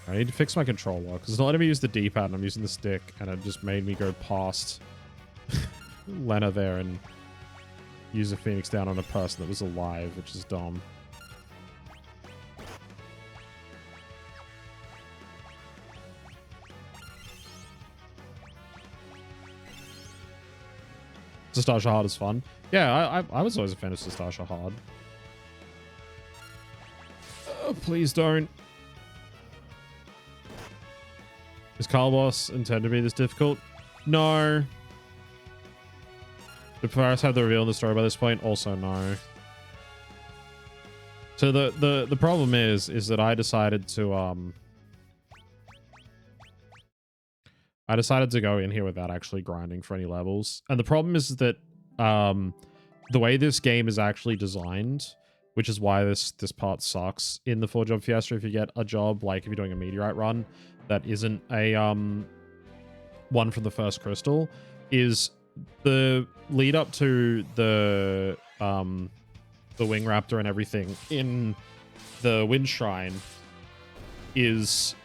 I need to fix my controller, because it's not letting me use the D-pad, and I'm using the stick, and it just made me go past Lena there and use a Phoenix down on a person that was alive, which is dumb. Stasha Hard is fun. Yeah, I was always a fan of Stasha Hard. Oh, please don't. Is Carl Boss intended to be this difficult? No. Did Polaris have the reveal in the story by this point? Also no. So the problem is that I decided to go in here without actually grinding for any levels. And the problem is that the way this game is actually designed, which is why this part sucks in the 4-job Fiesta if you get a job, like if you're doing a meteorite run that isn't a one from the first crystal, is the lead up to the Wing Raptor and everything in the Wind Shrine is,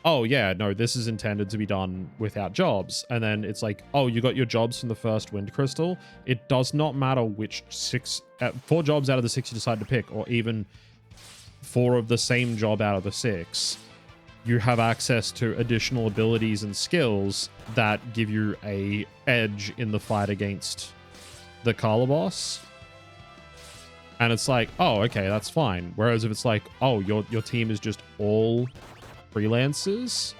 oh yeah, no, this is intended to be done without jobs. And then it's like, oh, you got your jobs from the first Wind Crystal. It does not matter which 4 jobs out of the 6 you decide to pick, or even 4 of the same job out of the 6. You have access to additional abilities and skills that give you a edge in the fight against the Kala boss. And it's like, oh, okay, that's fine. Whereas if it's like, oh, your team is just all freelancers,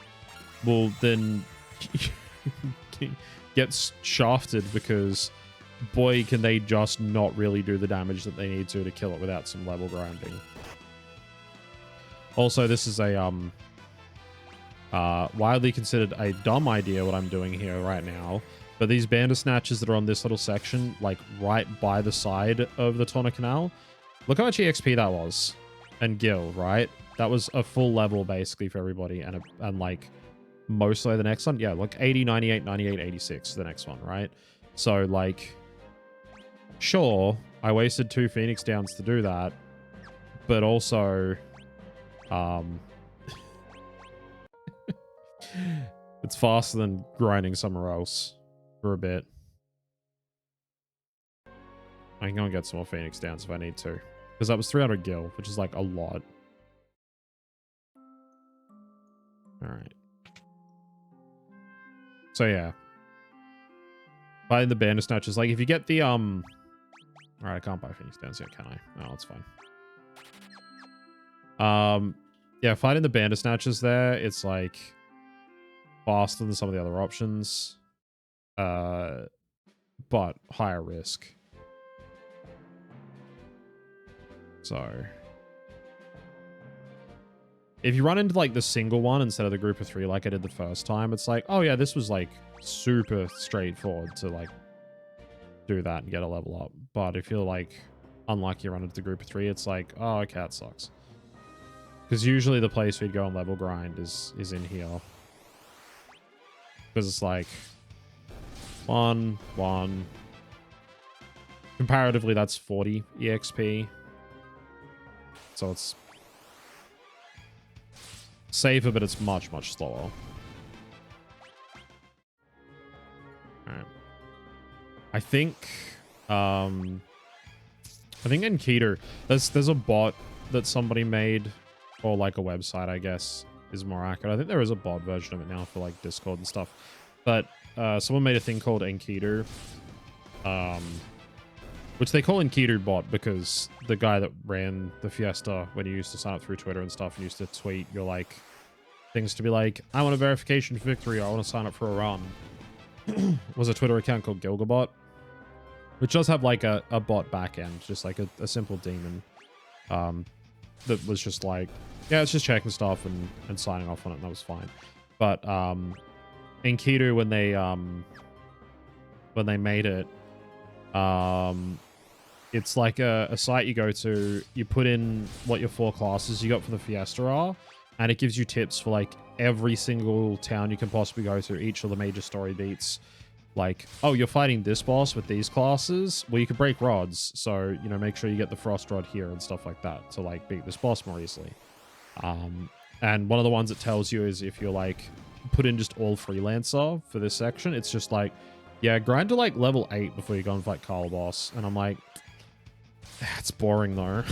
well, then gets shafted because, boy, can they just not really do the damage that they need to kill it without some level grinding. Also, this is a widely considered a dumb idea what I'm doing here right now, but these Bandersnatches that are on this little section, like right by the side of the Tawna Canal, look how much EXP that was. And Gil, right? That was a full level basically for everybody, and like mostly the next one, yeah, like 80, 98, 98, 86 the next one, right? So like, sure, I wasted 2 Phoenix Downs to do that, but also it's faster than grinding somewhere else for a bit. I can go and get some more Phoenix Downs if I need to, because that was 300 gil, which is like a lot. All right. So yeah, buying the Bandersnatches, like if you get the all right, I can't buy Phoenix Downs yet, can I? No, that's fine. Yeah, fighting the Bandersnatches there, it's like faster than some of the other options, but higher risk. So if you run into like the single one instead of the group of 3 like I did the first time, it's like, oh yeah, this was like super straightforward to like do that and get a level up. But if you're like unlucky you run into the group of 3, it's like, oh, okay, that sucks. Because usually the place we'd go on level grind is in here. Because it's like 1, 1. Comparatively, that's 40 EXP. So it's safer, but it's much, much slower. Alright. I think in Keter, there's a bot that somebody made, or like a website, I guess, is more accurate. I think there is a bot version of it now for like Discord and stuff. But someone made a thing called Enketer, which they call Enketer bot because the guy that ran the Fiesta, when he used to sign up through Twitter and stuff, and used to tweet your like things to be like, I want a verification for victory, I want to sign up for a run, was a Twitter account called Gilgabot, which does have like a bot backend, just like a simple daemon that was just like, yeah, it's just checking stuff and signing off on it, and that was fine. But Enketer, when they when they made it. It's like a site you go to, you put in what your 4 classes you got for the Fiesta are, and it gives you tips for like every single town you can possibly go to, each of the major story beats. Like, oh, you're fighting this boss with these classes? Well, you can break rods, so, you know, make sure you get the frost rod here and stuff like that to like beat this boss more easily. And one of the ones it tells you is if you're like, put in just all freelancer for this section, it's just like, yeah, grind to like level 8 before you go and fight Carl Boss. And I'm like, it's boring though.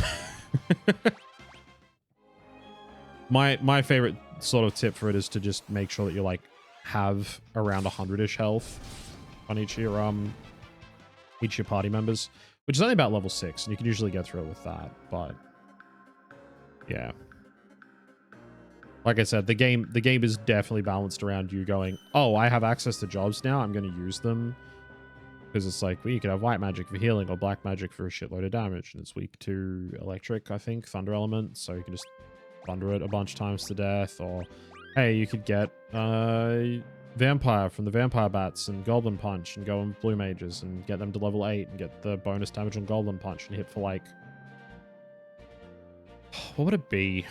My favorite sort of tip for it is to just make sure that you like have around 100-ish health on each of your party members, which is only about level 6, and you can usually get through it with that. But yeah, like I said, the game is definitely balanced around you going, oh, I have access to jobs now, I'm going to use them. Because it's like, well, you could have white magic for healing or black magic for a shitload of damage. And it's weak to electric, I think, thunder element. So you can just thunder it a bunch of times to death. Or, hey, you could get vampire from the vampire bats and goblin punch and go on blue mages and get them to level 8 and get the bonus damage on goblin punch and hit for like, what would it be?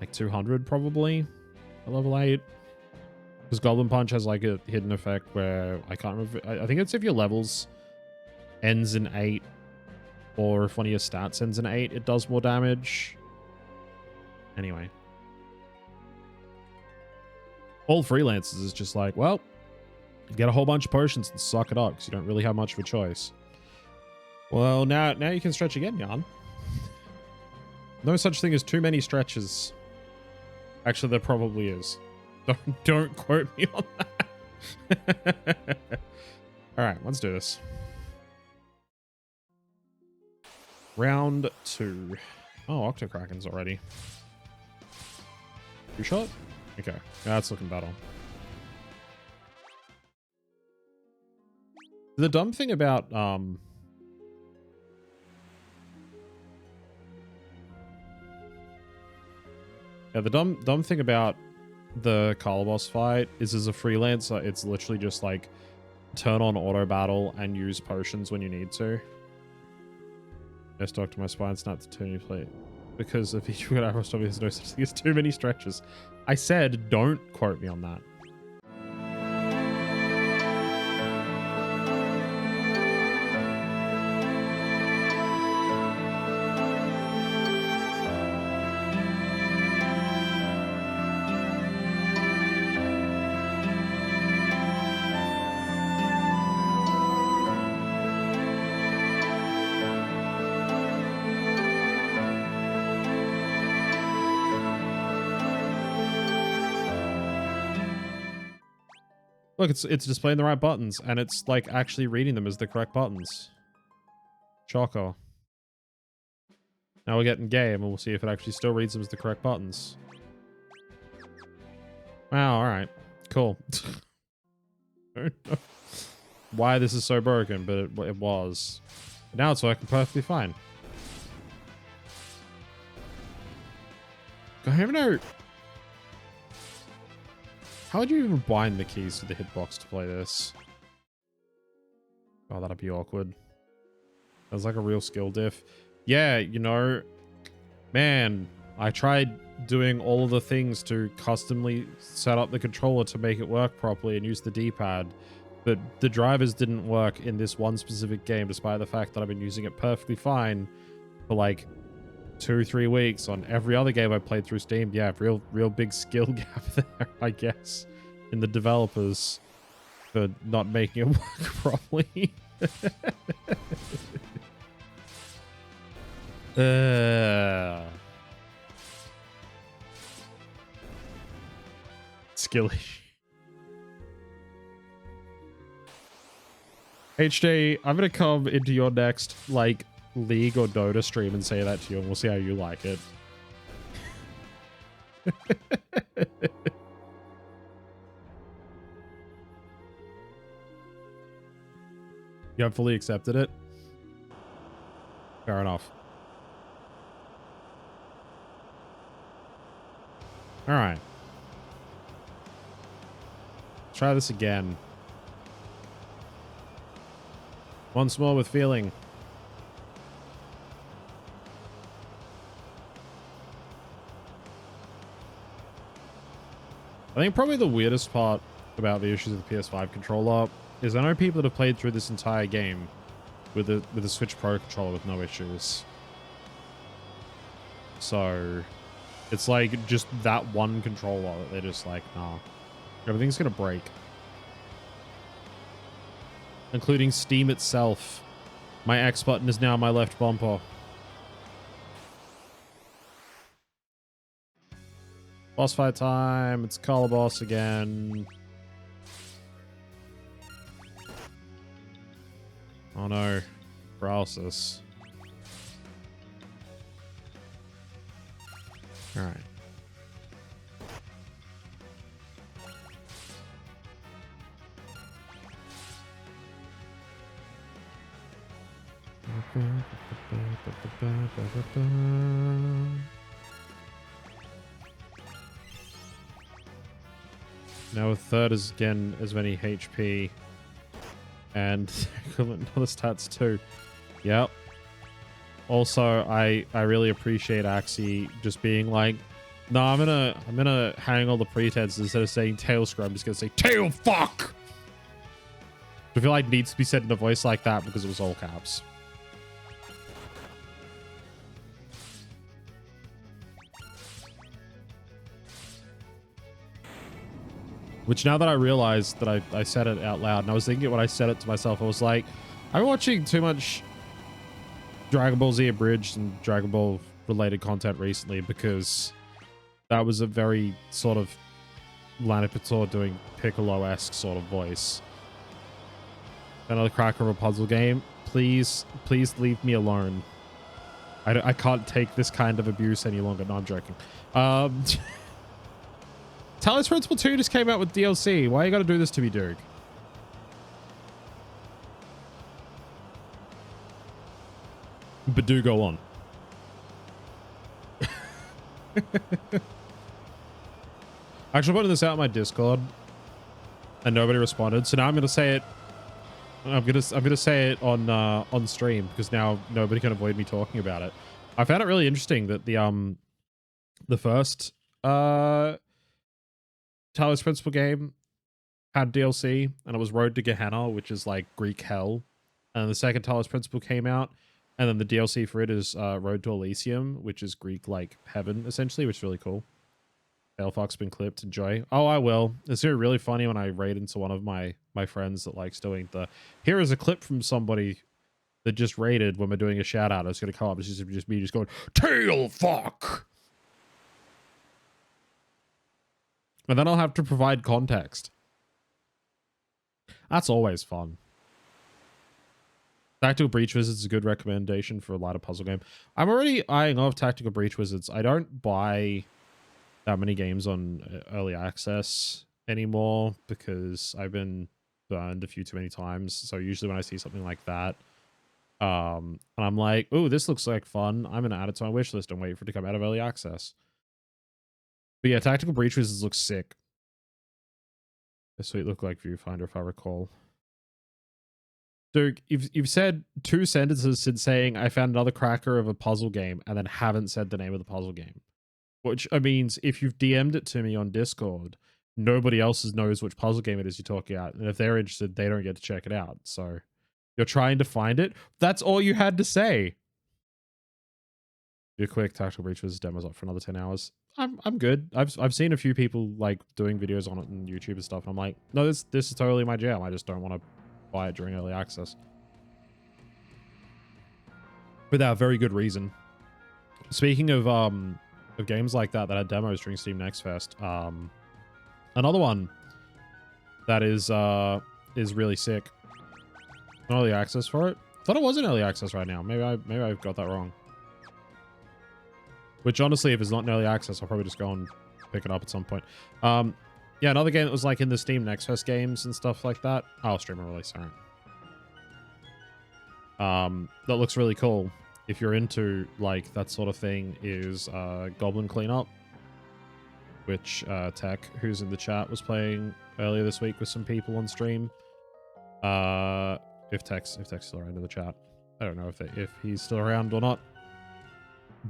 Like 200 probably at level 8. Because Goblin Punch has like a hidden effect where I can't remember. I think it's if your levels ends in 8 or if one of your stats ends in 8, it does more damage. Anyway. All freelancers is just like, well, get a whole bunch of potions and suck it up because you don't really have much of a choice. Well, now you can stretch again, Jan. No such thing as too many stretches. Actually, there probably is. Don't quote me on that. All right, let's do this. Round 2. Oh, Octokrakens already. 2-shot? Okay, that's looking better. The dumb thing about the dumb thing about the Carl Boss fight is as a freelancer, it's literally just like turn on auto battle and use potions when you need to. Just talk to my spine, snap the turn you play. Because if each good arrow stop, there's no such thing as too many stretches. I said don't quote me on that. Look, it's displaying the right buttons, and it's like actually reading them as the correct buttons. Choco. Now we're getting game, and we'll see if it actually still reads them as the correct buttons. Wow, alright. Cool. I don't know why this is so broken, but it was. But now it's working perfectly fine. I don't even know. How would you even bind the keys to the hitbox to play this? Oh, that'd be awkward. That's like a real skill diff. Yeah, you know, man, I tried doing all of the things to customly set up the controller to make it work properly and use the D-pad, but the drivers didn't work in this one specific game, despite the fact that I've been using it perfectly fine for like 2-3 weeks on every other game I played through Steam. Yeah, real big skill gap there, I guess, in the developers for not making it work properly. Skill issue. HD, I'm gonna come into your next like League or Dota stream and say that to you, and we'll see how you like it. You have fully accepted it? Fair enough. Alright. Try this again. Once more with feeling. I think probably the weirdest part about the issues of the PS5 controller is I know people that have played through this entire game with the Switch Pro controller with no issues. So it's like just that one controller that they're just like, nah, everything's gonna break. Including Steam itself. My X button is now my left bumper. Boss fight time. It's Color Boss again. Oh no. Paralysis. Alright. Now a third is again as many HP and equivalent other stats too. Yep. Also, I really appreciate Axie just being like, no, I'm gonna hang all the pretense instead of saying tail scrub, I'm just gonna say tail fuck. I feel like it needs to be said in a voice like that because it was all caps. Which now that I realized that I said it out loud, and I was thinking it when I said it to myself, I was like, I'm watching too much Dragon Ball Z Abridged and Dragon Ball related content recently because that was a very sort of Lanipator doing Piccolo-esque sort of voice. Another cracker of a puzzle game. Please leave me alone. I can't take this kind of abuse any longer. No, I'm joking. Talos Principle 2 just came out with DLC. Why you gotta do this to me, Duke? But do go on. Actually, putting this out on my Discord, and nobody responded. So now I'm gonna say it. I'm gonna say it on stream because now nobody can avoid me talking about it. I found it really interesting that the first Talos Principle game had DLC, and it was Road to Gehenna, which is like Greek hell. And the second Talos Principle came out, and then the DLC for it is Road to Elysium, which is Greek like heaven, essentially, which is really cool. Tailfox been clipped. Enjoy. Oh, I will. It's really funny when I raid into one of my friends that likes doing the. Here is a clip from somebody that just raided when we're doing a shout out. It's gonna come up. It's just me just going Tailfuck. And then I'll have to provide context. That's always fun. Tactical Breach Wizards is a good recommendation for a lighter puzzle game. I'm already eyeing off Tactical Breach Wizards. I don't buy that many games on early access anymore because I've been burned a few too many times. So usually when I see something like that, and I'm like, oh, this looks like fun, I'm gonna add it to my wish list and wait for it to come out of early access. But yeah, Tactical Breach Wizards looks sick. A sweet look like viewfinder, if I recall. Duke, you've said 2 sentences since saying I found another cracker of a puzzle game and then haven't said the name of the puzzle game. Which means if you've DM'd it to me on Discord, nobody else knows which puzzle game it is you're talking about. And if they're interested, they don't get to check it out. So you're trying to find it. That's all you had to say. Do a quick Tactical Breach Wizards demos up for another 10 hours. I'm good. I've seen a few people like doing videos on it on YouTube and stuff. And I'm like, no, this is totally my jam. I just don't want to buy it during early access. Without very good reason. Speaking of games like that had demos during Steam Next Fest, another one that is really sick. Early access for it. Thought it was in early access right now. Maybe I've got that wrong. Which honestly, if it's not in early access, I'll probably just go and pick it up at some point. Yeah, another game that was like in the Steam Next Fest games and stuff like that. Oh, streamer release, alright. That looks really cool. If you're into like that sort of thing, is Goblin Cleanup, which Tech, who's in the chat, was playing earlier this week with some people on stream. if Tech's still around in the chat. I don't know if he's still around or not.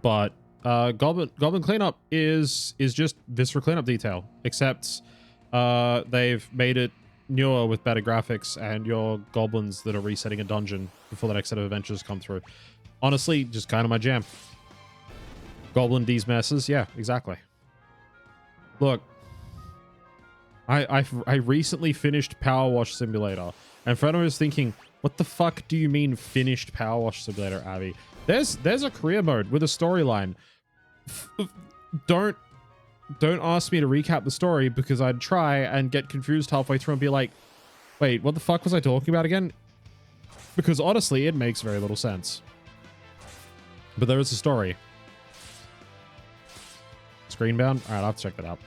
But Goblin cleanup is just Viscera cleanup detail, except they've made it newer with better graphics and your goblins that are resetting a dungeon before the next set of adventures come through. Honestly, just kind of my jam. Goblin D's messes, yeah, exactly. Look, I recently finished Power Wash Simulator, and for anyone who's thinking, what the fuck do you mean finished Power Wash Simulator, Abby? There's a career mode with a storyline. Don't ask me to recap the story, because I'd try and get confused halfway through and be like, wait, what the fuck was I talking about again? Because honestly, it makes very little sense. But there is a story. Screenbound? Alright, I'll have to check that out.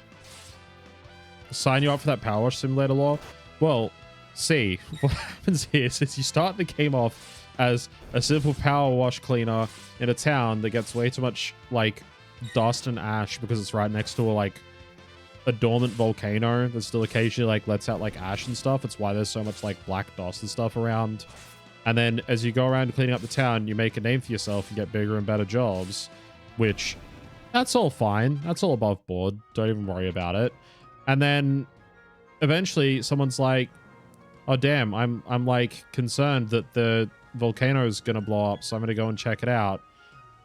Sign you up for that Power Wash Simulator lore? Well, see, what happens here is you start the game off as a simple power wash cleaner in a town that gets way too much, like, dust and ash because it's right next to a dormant volcano that still occasionally, like, lets out, like, ash and stuff. It's why there's so much, like, black dust and stuff around. And then as you go around cleaning up the town, you make a name for yourself and get bigger and better jobs, which, that's all fine. That's all above board. Don't even worry about it. And then eventually someone's like, oh damn, I'm like concerned that the volcano is gonna blow up, so I'm gonna go and check it out.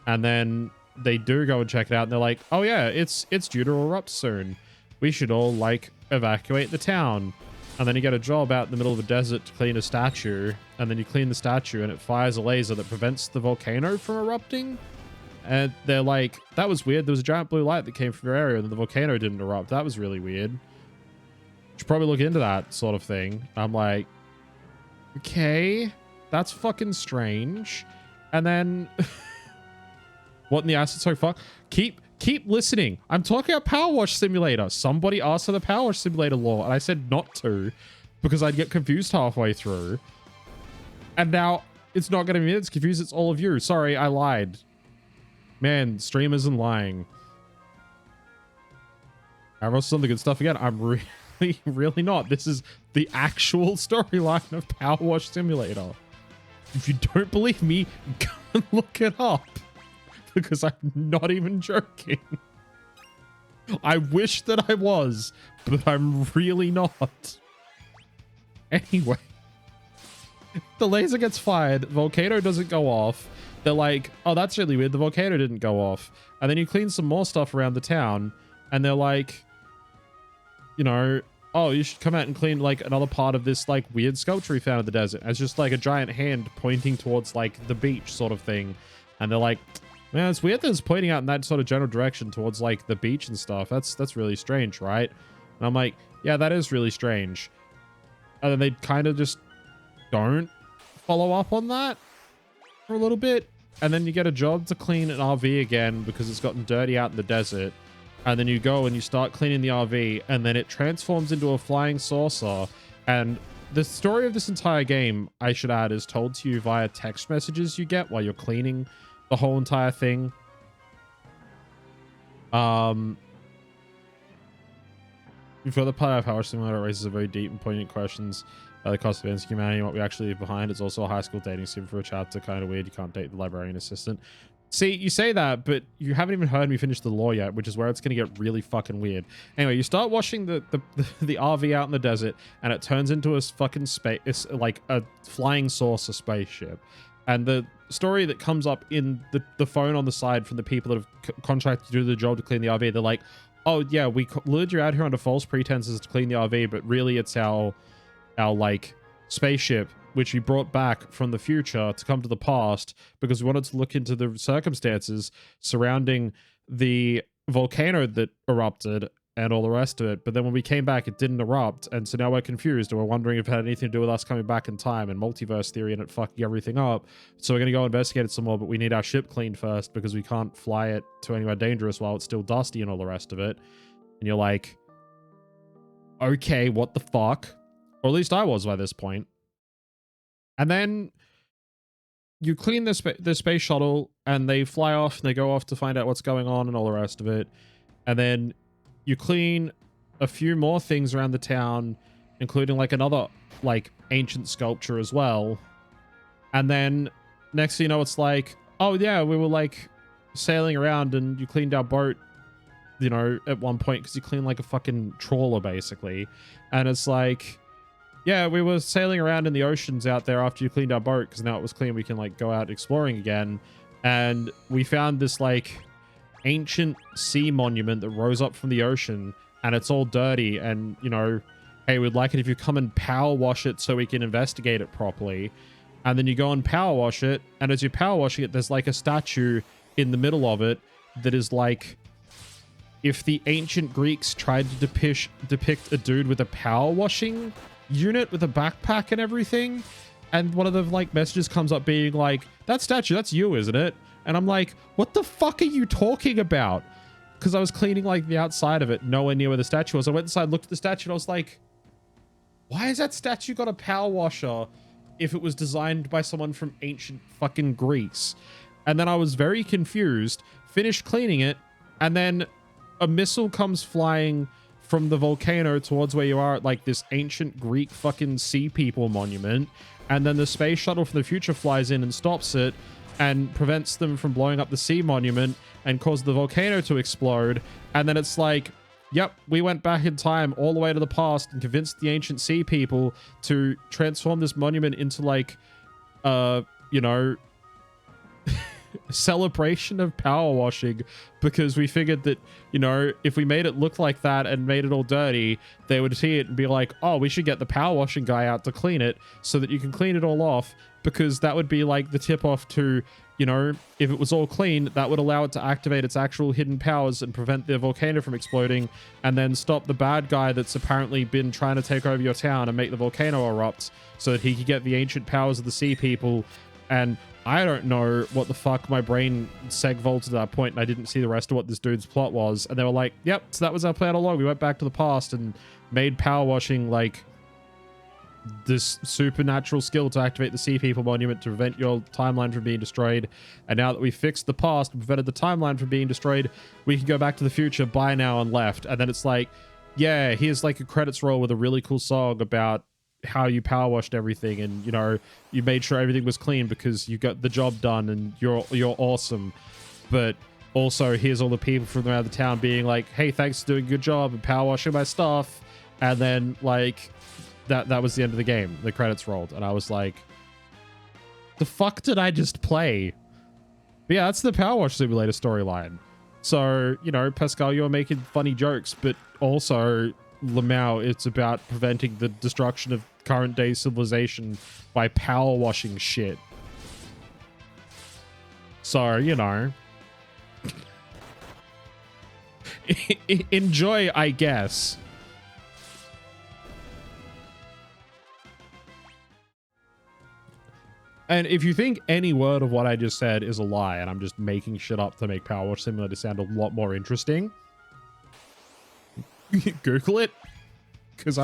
And then they do go and check it out, and they're like, oh yeah, it's due to erupt soon. We should all like evacuate the town. And then you get a job out in the middle of the desert to clean a statue, and then you clean the statue and it fires a laser that prevents the volcano from erupting. And they're like, that was weird. There was a giant blue light that came from your area and the volcano didn't erupt. That was really weird. Should probably look into that sort of thing. I'm like, okay, that's fucking strange. And then what in the ass? So fuck. Keep listening. I'm talking about Power Wash Simulator. Somebody asked for the Power Wash Simulator lore, and I said not to because I'd get confused halfway through. And now it's not going to be me that's confused. It's all of you. Sorry, I lied. Man, stream isn't lying. I wrote some of the good stuff again. I'm really not. This is the actual storyline of Power Wash Simulator. If you don't believe me, go and look it up. Because I'm not even joking. I wish that I was, but I'm really not. Anyway. The laser gets fired. Volcano doesn't go off. They're like, oh, that's really weird. The volcano didn't go off. And then you clean some more stuff around the town. And they're like, you know, oh, you should come out and clean like another part of this like weird sculpture we found in the desert. It's just like a giant hand pointing towards like the beach sort of thing. And they're like, man, it's weird that it's pointing out in that sort of general direction towards like the beach and stuff. That's really strange, right? And I'm like, yeah, that is really strange. And then they kind of just don't follow up on that for a little bit. And then you get a job to clean an RV again because it's gotten dirty out in the desert. And then you go and you start cleaning the RV, and then it transforms into a flying saucer. And the story of this entire game, I should add, is told to you via text messages you get while you're cleaning the whole entire thing. Before the part of Power Simulator raises a very deep and poignant questions about the cost of advancing humanity and what we actually leave behind. It's also a high school dating sim for a chapter. Kind of weird. You can't date the librarian assistant. See, you say that, but you haven't even heard me finish the lore yet, which is where it's going to get really fucking weird. Anyway, you start washing the RV out in the desert, and it turns into a fucking space, like a flying saucer spaceship. And the story that comes up in the phone on the side from the people that have contracted to do the job to clean the RV, they're like, oh yeah, we lured you out here under false pretenses to clean the RV, but really it's our like spaceship, which we brought back from the future to come to the past because we wanted to look into the circumstances surrounding the volcano that erupted and all the rest of it. But then when we came back, it didn't erupt. And so now we're confused and we're wondering if it had anything to do with us coming back in time and multiverse theory and it fucking everything up. So we're going to go investigate it some more, but we need our ship cleaned first because we can't fly it to anywhere dangerous while it's still dusty and all the rest of it. And you're like, okay, what the fuck? Or at least I was by this point. And then you clean the space shuttle and they fly off and they go off to find out what's going on and all the rest of it. And then you clean a few more things around the town, including like another like ancient sculpture as well. And then next thing you know, it's like, oh yeah, we were like sailing around and you cleaned our boat, you know, at one point because you cleaned like a fucking trawler basically. And it's like, yeah, we were sailing around in the oceans out there after you cleaned our boat because now it was clean. We can like go out exploring again. And we found this like ancient sea monument that rose up from the ocean and it's all dirty. And, you know, hey, we'd like it if you come and power wash it so we can investigate it properly. And then you go and power wash it. And as you're power washing it, there's like a statue in the middle of it that is like, if the ancient Greeks tried to depict a dude with a power washing unit with a backpack and everything. And one of the like messages comes up being like, that statue, that's you, isn't it? And I'm like, what the fuck are you talking about? Because I was cleaning like the outside of it, nowhere near where the statue was. I went inside, looked at the statue, and I was like, why has that statue got a power washer if it was designed by someone from ancient fucking Greece? And then I was very confused, finished cleaning it, and then a missile comes flying from the volcano towards where you are at like this ancient Greek fucking sea people monument. And then the space shuttle from the future flies in and stops it and prevents them from blowing up the sea monument and cause the volcano to explode. And then it's like, yep, we went back in time all the way to the past and convinced the ancient sea people to transform this monument into like, you know, celebration of power washing, because we figured that, you know, if we made it look like that and made it all dirty, they would see it and be like, oh, we should get the power washing guy out to clean it so that you can clean it all off, because that would be like the tip off to, you know, if it was all clean, that would allow it to activate its actual hidden powers and prevent the volcano from exploding, and then stop the bad guy that's apparently been trying to take over your town and make the volcano erupt so that he could get the ancient powers of the sea people. And I don't know what the fuck, my brain seg-volted to that point and I didn't see the rest of what this dude's plot was. And they were like, yep, so that was our plan all along. We went back to the past and made power washing like this supernatural skill to activate the Sea People Monument to prevent your timeline from being destroyed. And now that we fixed the past and prevented the timeline from being destroyed, we can go back to the future, bye now, and left. And then it's like, yeah, here's like a credits roll with a really cool song about how you power washed everything, and you know, you made sure everything was clean because you got the job done and you're awesome. But also here's all the people from around the town being like, hey, thanks for doing a good job and power washing my stuff. And then like that was the end of the game. The credits rolled and I was like, the fuck did I just play? But yeah, that's the Power Wash Simulator storyline. So, you know, Pascal, you're making funny jokes, but also Lamau, it's about preventing the destruction of current day civilization by power washing shit. So, you know, enjoy, I guess. And if you think any word of what I just said is a lie and I'm just making shit up to make Power Wash Simulator sound a lot more interesting, Google it, because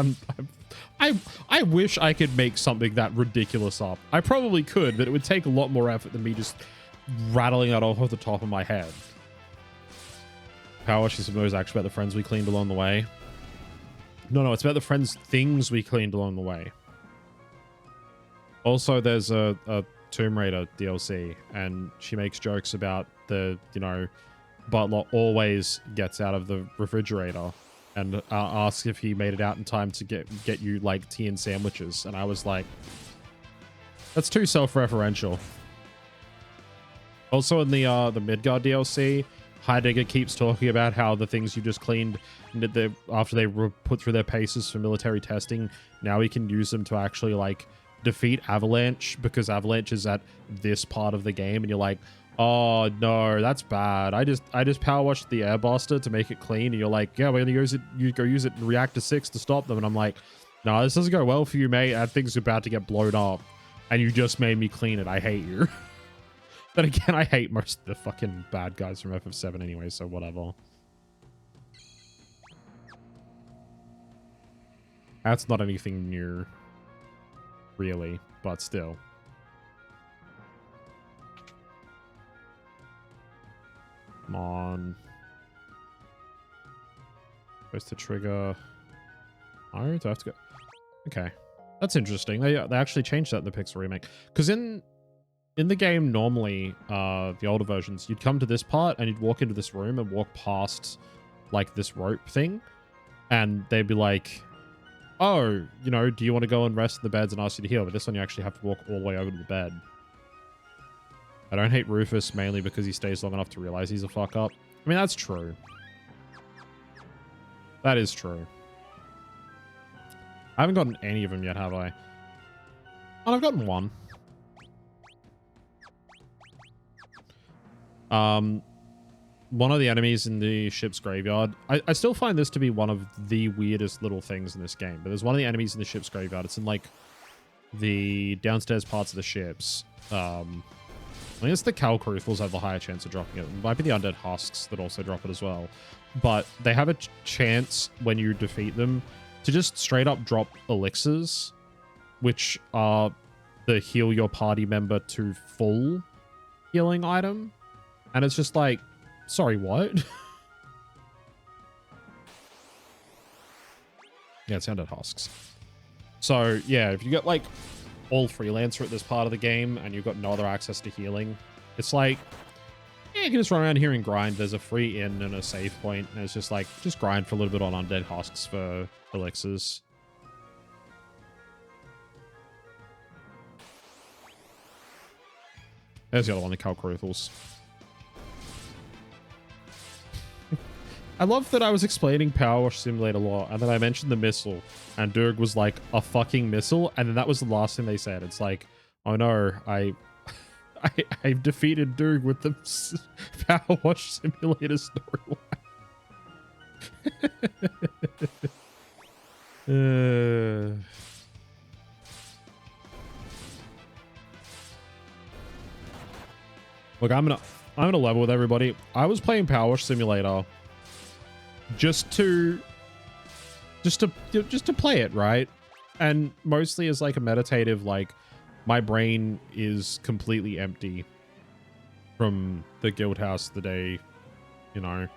I wish I could make something that ridiculous up. I probably could, but it would take a lot more effort than me just rattling that off the top of my head. Power Wash Simulator is actually about the friends we cleaned along the way. No, it's about the things we cleaned along the way. Also, there's a Tomb Raider DLC, and she makes jokes about the, you know, butler always gets out of the refrigerator and asks if he made it out in time to get you like tea and sandwiches. And I was like, that's too self-referential. Also in the Midgard DLC, Heidegger keeps talking about how the things you just cleaned after they were put through their paces for military testing, now we can use them to actually like defeat Avalanche, because Avalanche is at this part of the game. And you're like, oh no, that's bad. I just power washed the airbuster to make it clean, and you're like, yeah, we're gonna use it. You go use it in Reactor 6 to stop them, and I'm like, no, this doesn't go well for you, mate. That thing's about to get blown up, and you just made me clean it. I hate you. But again, I hate most of the fucking bad guys from FF7 anyway, so whatever. That's not anything new, really, but still. Come on. Supposed to trigger. Oh, do I have to go? Okay. That's interesting. They actually changed that in the Pixel remake. Because in in the game, normally, the older versions, you'd come to this part and you'd walk into this room and walk past like this rope thing. And they'd be like, oh, you know, do you want to go and rest in the beds and ask you to heal? But this one, you actually have to walk all the way over to the bed. I don't hate Rufus mainly because he stays long enough to realize he's a fuck up. I mean, that's true. That is true. I haven't gotten any of them yet, have I? Oh, I've gotten one. One of the enemies in the ship's graveyard. I still find this to be one of the weirdest little things in this game. But there's one of the enemies in the ship's graveyard. It's in like the downstairs parts of the ships. I think it's the Calcruthals have the higher chance of dropping it. It might be the undead husks that also drop it as well. But they have a chance when you defeat them to just straight up drop elixirs, which are the heal your party member to full healing item. And it's just like, sorry, what? Yeah, it's undead husks. So yeah, if you get like all freelancer at this part of the game and you've got no other access to healing, it's like, yeah, you can just run around here and grind. There's a free inn and a save point, and it's just like, just grind for a little bit on undead husks for elixirs. There's the other one, the Calcruthals. I love that I was explaining Power Wash Simulator lore, and then I mentioned the missile, and Durg was like, a fucking missile? And then that was the last thing they said. It's like, oh no, I've defeated Durg with the Power Wash Simulator storyline. Look, I'm gonna level with everybody. I was playing Power Wash Simulator just to play it, right? And mostly as like a meditative, like my brain is completely empty from the guild house the day, you know,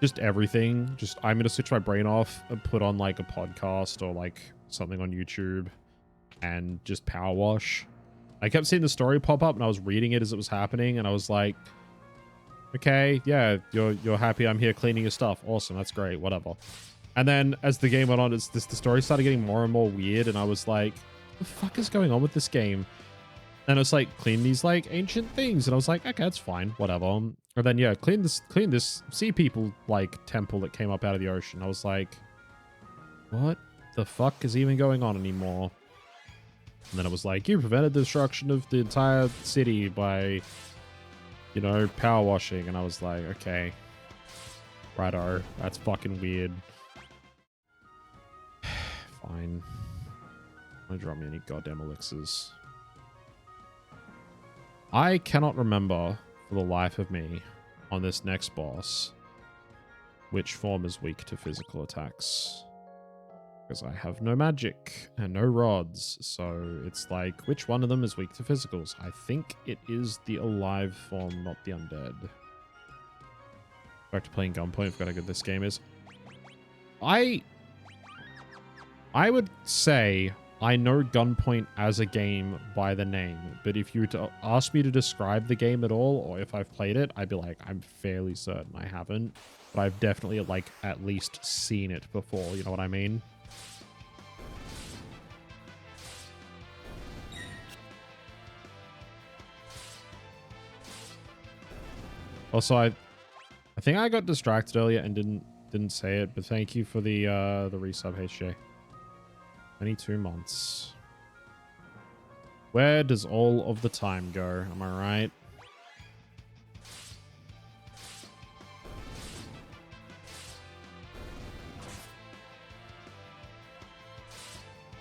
just everything. Just, I'm gonna switch my brain off and put on like a podcast or like something on YouTube and just power wash. I kept seeing the story pop up and I was reading it as it was happening, and I was like, okay, yeah, you're happy I'm here cleaning your stuff. Awesome, that's great, whatever. And then as the game went on, the story started getting more and more weird, and I was like, what the fuck is going on with this game? And it's like, clean these like ancient things, and I was like, okay, that's fine, whatever. And then yeah, clean this sea people like temple that came up out of the ocean. I was like, what the fuck is even going on anymore? And then it was like, you prevented the destruction of the entire city by, you know, power washing. And I was like, okay, righto, that's fucking weird. Fine. Don't drop me any goddamn elixirs. I cannot remember for the life of me on this next boss which form is weak to physical attacks. Because I have no magic and no rods, so it's like, which one of them is weak to physicals? I think it is the alive form, not the undead. Back to playing Gunpoint, forgot how good this game is. I would say I know Gunpoint as a game by the name, but if you were to ask me to describe the game at all, or if I've played it, I'd be like, I'm fairly certain I haven't, but I've definitely like at least seen it before, you know what I mean? Also, I think I got distracted earlier and didn't say it, but thank you for the resub, HJ. 22 months. Where does all of the time go? Am I right?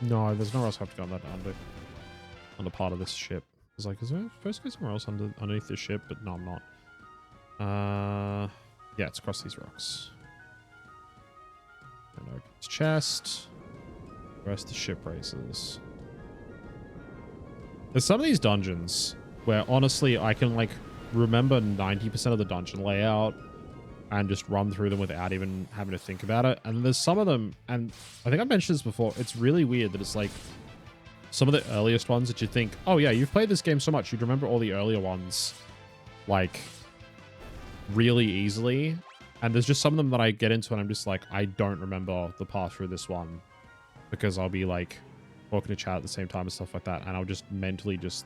No, there's nowhere else I have to go on that under part of this ship. I was like, is there supposed to be somewhere else underneath this ship? But no, I'm not. Yeah, it's across these rocks. And open his chest. The rest of the ship races. There's some of these dungeons where honestly I can like remember 90% of the dungeon layout and just run through them without even having to think about it. And there's some of them, and I think I mentioned this before, it's really weird that it's like some of the earliest ones that you think, oh yeah, you've played this game so much, you'd remember all the earlier ones, like, really easily. And there's just some of them that I get into and I'm just like, I don't remember the path through this one. Because I'll be like, talking to chat at the same time and stuff like that. And I'll just mentally just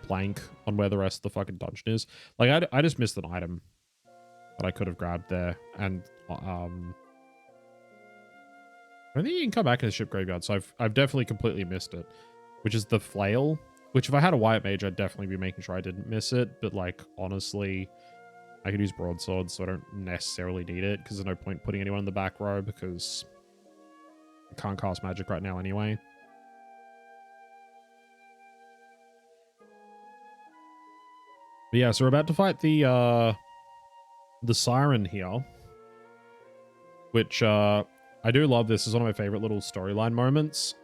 blank on where the rest of the fucking dungeon is. Like, I just missed an item that I could have grabbed there. And, I think you can come back in the ship graveyard, so I've definitely completely missed it. Which is the flail, which if I had a Wyatt Mage, I'd definitely be making sure I didn't miss it. But, like, honestly, I could use broadswords, so I don't necessarily need it, because there's no point putting anyone in the back row, because I can't cast magic right now anyway. But yeah, so we're about to fight the Siren here, which, I do love. This is one of my favorite little storyline moments.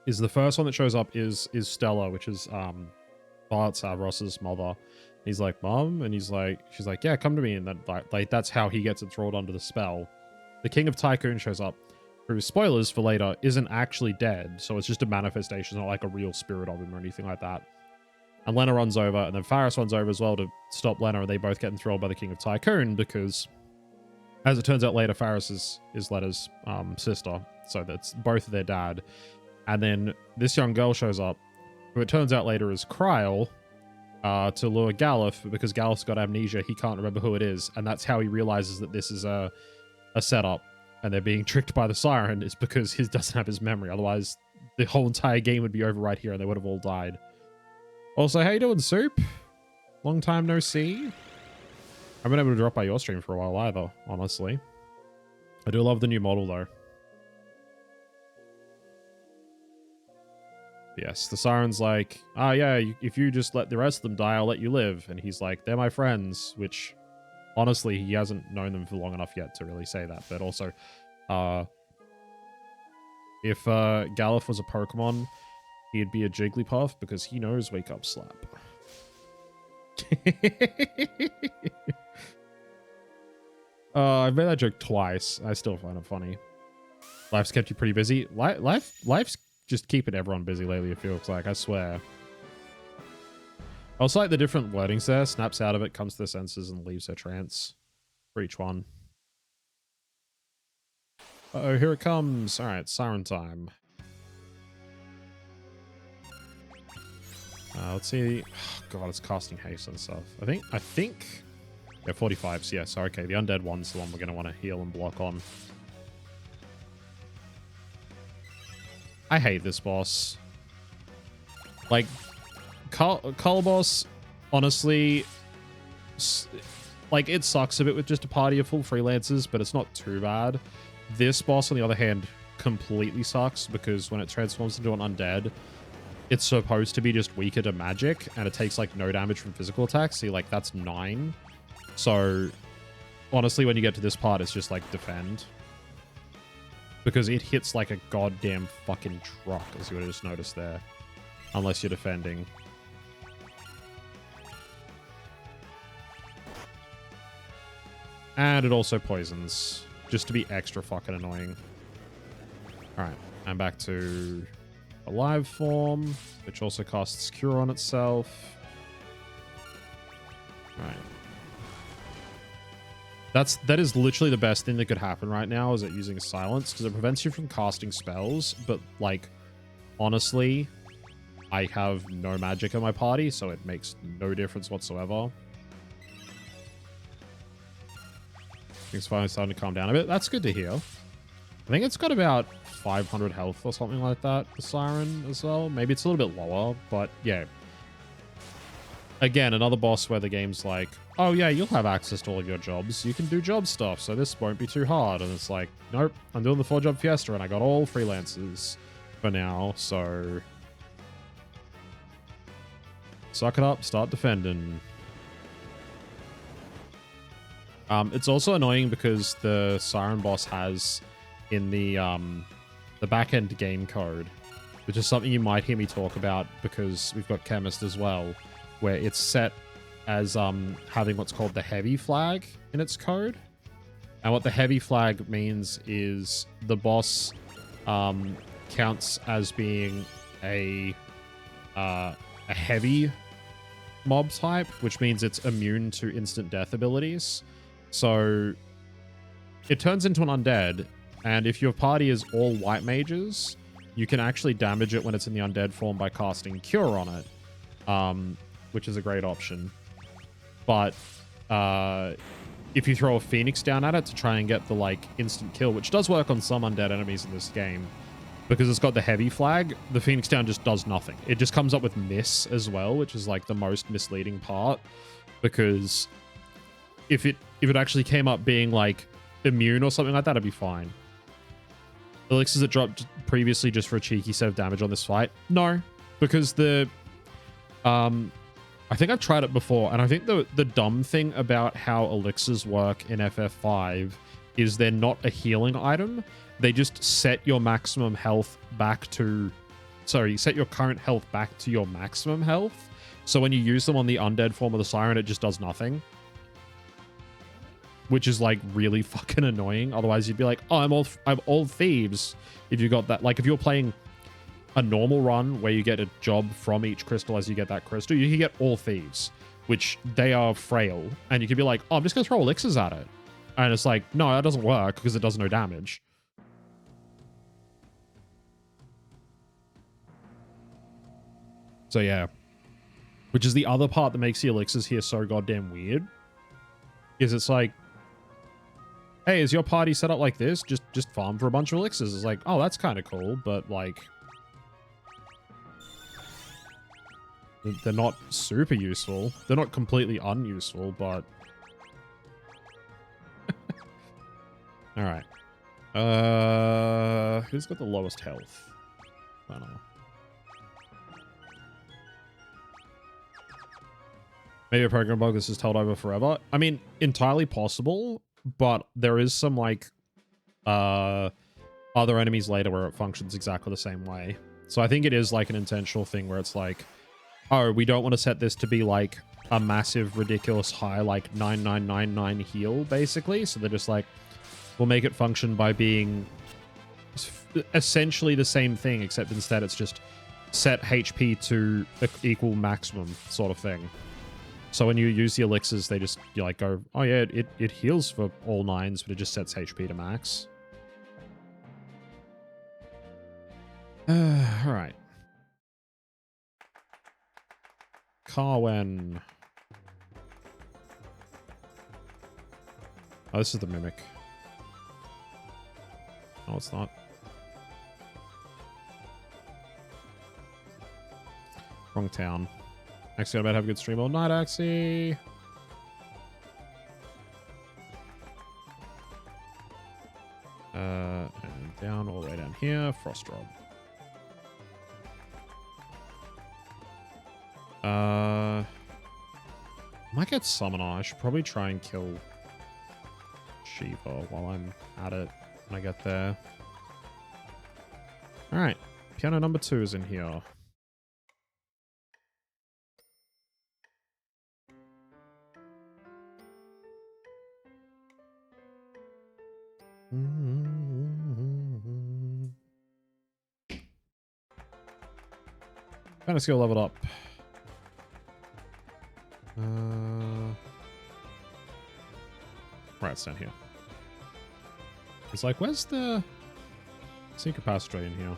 Is the first one that shows up is Stella, which is Bart Savros's mother. He's like, Mom, and she's like, yeah, come to me, and then like that's how he gets enthralled under the spell. The King of Tycoon shows up, who, spoilers for later, isn't actually dead, so it's just a manifestation, not like a real spirit of him or anything like that. And Lena runs over, and then Faris runs over as well to stop Lena, and they both get enthralled by the King of Tycoon because, as it turns out later, Faris is Lena's sister, so that's both their dad. And then this young girl shows up, who it turns out later is Kryl, to lure Galuf, because Galuf's got amnesia, he can't remember who it is, and that's how he realizes that this is a setup, and they're being tricked by the Siren, is because he doesn't have his memory. Otherwise, the whole entire game would be over right here, and they would have all died. Also, how you doing, Soup? Long time no see. I haven't been able to drop by your stream for a while either, honestly. I do love the new model, though. Yes, the Siren's like, ah, yeah, if you just let the rest of them die, I'll let you live. And he's like, they're my friends, which, honestly, he hasn't known them for long enough yet to really say that. But also, if Galuf was a Pokemon, he'd be a Jigglypuff because he knows Wake Up Slap. I've made that joke twice. I still find it funny. Life's kept you pretty busy. Life's just keeping everyone busy lately, it feels like, I swear. I also like the different wordings there. Snaps out of it, comes to their senses, and leaves their trance. For each one. Uh-oh, here it comes. Alright, Siren time. Let's see. Oh, God, it's casting haste and stuff. I think... Yeah, 45s, yeah, so okay, the undead one's the one we're going to want to heal and block on. I hate this boss. Like, Cull boss, honestly, like, it sucks a bit with just a party of full freelancers, but it's not too bad. This boss, on the other hand, completely sucks, because when it transforms into an undead, it's supposed to be just weaker to magic, and it takes, like, no damage from physical attacks. See, like, that's 9. So, honestly, when you get to this part, it's just, like, defend. Because it hits like a goddamn fucking truck, as you would have just noticed there. Unless you're defending. And it also poisons, just to be extra fucking annoying. Alright, and back to a live form, which also casts Cure on itself. Alright. That is literally the best thing that could happen right now, is it using silence, because it prevents you from casting spells, but, like, honestly, I have no magic in my party, so it makes no difference whatsoever. Things finally starting to calm down a bit. That's good to hear. I think it's got about 500 health or something like that, the Siren, as well. Maybe it's a little bit lower, but yeah. Again, another boss where the game's like, oh yeah, you'll have access to all of your jobs. You can do job stuff, so this won't be too hard. And it's like, nope, I'm doing the 4-job Fiesta, and I got all freelancers for now, so... Suck it up, start defending. It's also annoying because the Siren boss has in the back-end game code, which is something you might hear me talk about because we've got Chemist as well, where it's set as having what's called the heavy flag in its code. And what the heavy flag means is the boss counts as being a heavy mob type, which means it's immune to instant death abilities. So it turns into an undead, and if your party is all white mages, you can actually damage it when it's in the undead form by casting Cure on it, which is a great option. But if you throw a Phoenix down at it to try and get the like instant kill, which does work on some undead enemies in this game, because it's got the heavy flag, the Phoenix down just does nothing. It just comes up with miss as well, which is like the most misleading part, because if it actually came up being like immune or something like that, it'd be fine. Elixirs that dropped previously just for a cheeky set of damage on this fight? No, because the I think I've tried it before, and I think the dumb thing about how elixirs work in FF5 is they're not a healing item. They just set your maximum health back to... Sorry, set your current health back to your maximum health. So when you use them on the undead form of the Siren, it just does nothing. Which is like really fucking annoying. Otherwise you'd be like, oh, I'm all thieves. If you got that, like if you're playing a normal run where you get a job from each crystal as you get that crystal, you can get all thieves, which they are frail. And you could be like, oh, I'm just gonna throw elixirs at it. And it's like, no, that doesn't work because it does no damage. So yeah, which is the other part that makes the elixirs here so goddamn weird, is it's like, hey, is your party set up like this? Just farm for a bunch of elixirs. It's like, oh, that's kind of cool, but like, they're not super useful. They're not completely unuseful, but all right. Who's got the lowest health? I don't know. Maybe a program bug this is held over forever. I mean, entirely possible, but there is some like other enemies later where it functions exactly the same way. So I think it is like an intentional thing where it's like, oh, we don't want to set this to be like a massive, ridiculous high, like 9999 heal, basically. So they're just like, we'll make it function by being essentially the same thing, except instead it's just set HP to equal maximum sort of thing. So when you use the elixirs, they just, you like go, oh yeah, it heals for all 9s, but it just sets HP to max. All right. Carwen. Oh, this is the Mimic. No, it's not. Wrong town. Axie, I better have a good stream all night, Axie. And down, all the way down here, Frost Rob. Might get Summoner. I should probably try and kill Shiva while I'm at it when I get there. Alright, piano number 2 is in here. Piano skill leveled up. Right, it's down here. It's like, where's the secret passageway in here?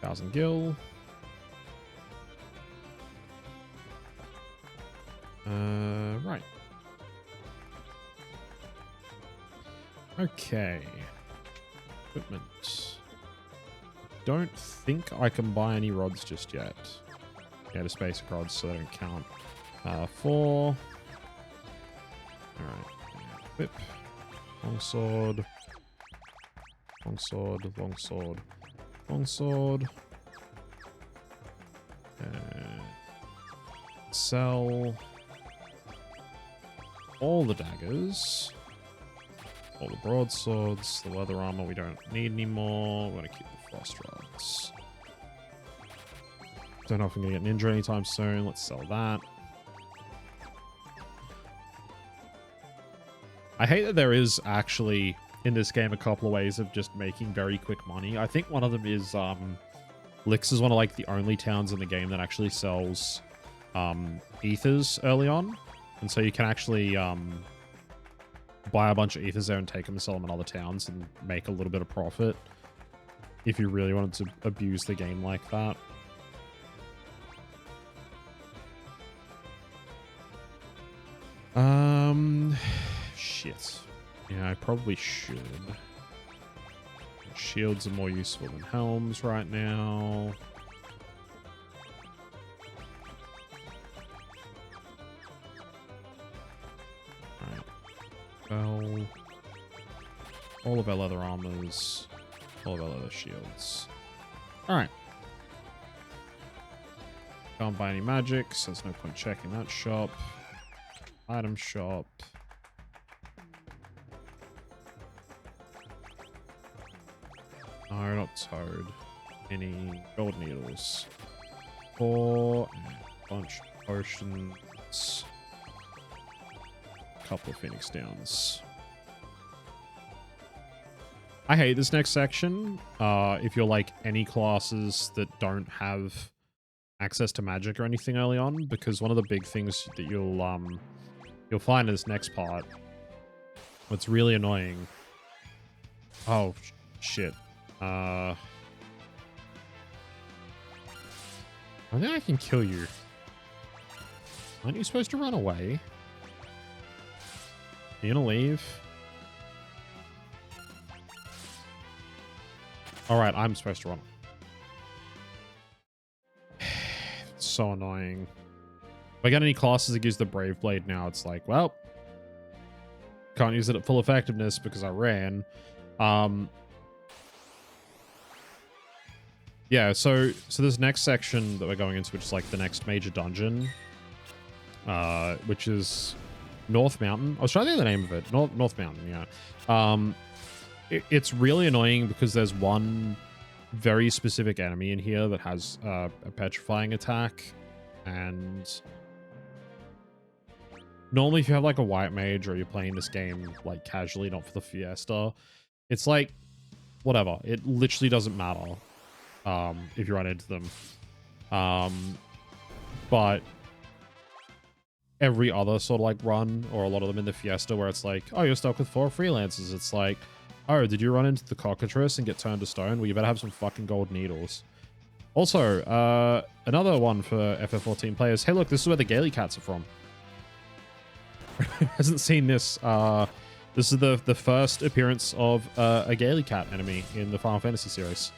1000 gil. Right. Okay. Equipment. Don't think I can buy any rods just yet. Yeah, the space rods, so they don't count. 4. Alright. Whip. Longsword. Longsword. Longsword. Longsword. Sell all the daggers. All the broadswords. The leather armor we don't need anymore. We're going to keep the frost rods. Don't know if I'm going to get ninja anytime soon. Let's sell that. I hate that there is actually in this game a couple of ways of just making very quick money. I think one of them is Lix is one of like the only towns in the game that actually sells ethers early on, and so you can actually buy a bunch of ethers there and take them and sell them in other towns and make a little bit of profit if you really wanted to abuse the game like that. Shit. Yeah, I probably should. Shields are more useful than helms right now. Alright. Well, all of our leather armors, all of our leather shields. Alright. Can't buy any magic, so there's no point checking that shop. Item shop. No, not toad. Any gold needles. 4. Bunch of potions. Couple of phoenix downs. I hate this next section. If you're like any classes that don't have access to magic or anything early on, because one of the big things that you'll find in this next part, what's really annoying. Oh shit. I think I can kill you. Aren't you supposed to run away? Are you gonna leave? Alright, I'm supposed to run. It's so annoying. If I get any classes that use the Brave Blade now, it's like, well, can't use it at full effectiveness because I ran. Yeah, so this next section that we're going into, which is like the next major dungeon, which is North Mountain. I was trying to think of the name of it. North Mountain, yeah. It's really annoying because there's one very specific enemy in here that has a petrifying attack, and normally if you have like a white mage or you're playing this game like casually, not for the Fiesta, it's like, whatever. It literally doesn't matter. If you run into them. But every other sort of like run, or a lot of them in the Fiesta, where it's like, oh, you're stuck with 4 freelancers. It's like, oh, did you run into the cockatrice and get turned to stone? Well, you better have some fucking gold needles. Also, another one for FF14 players. Hey, look, this is where the Gaily cats are from. Hasn't seen this. This is the first appearance of a Gaily cat enemy in the Final Fantasy series.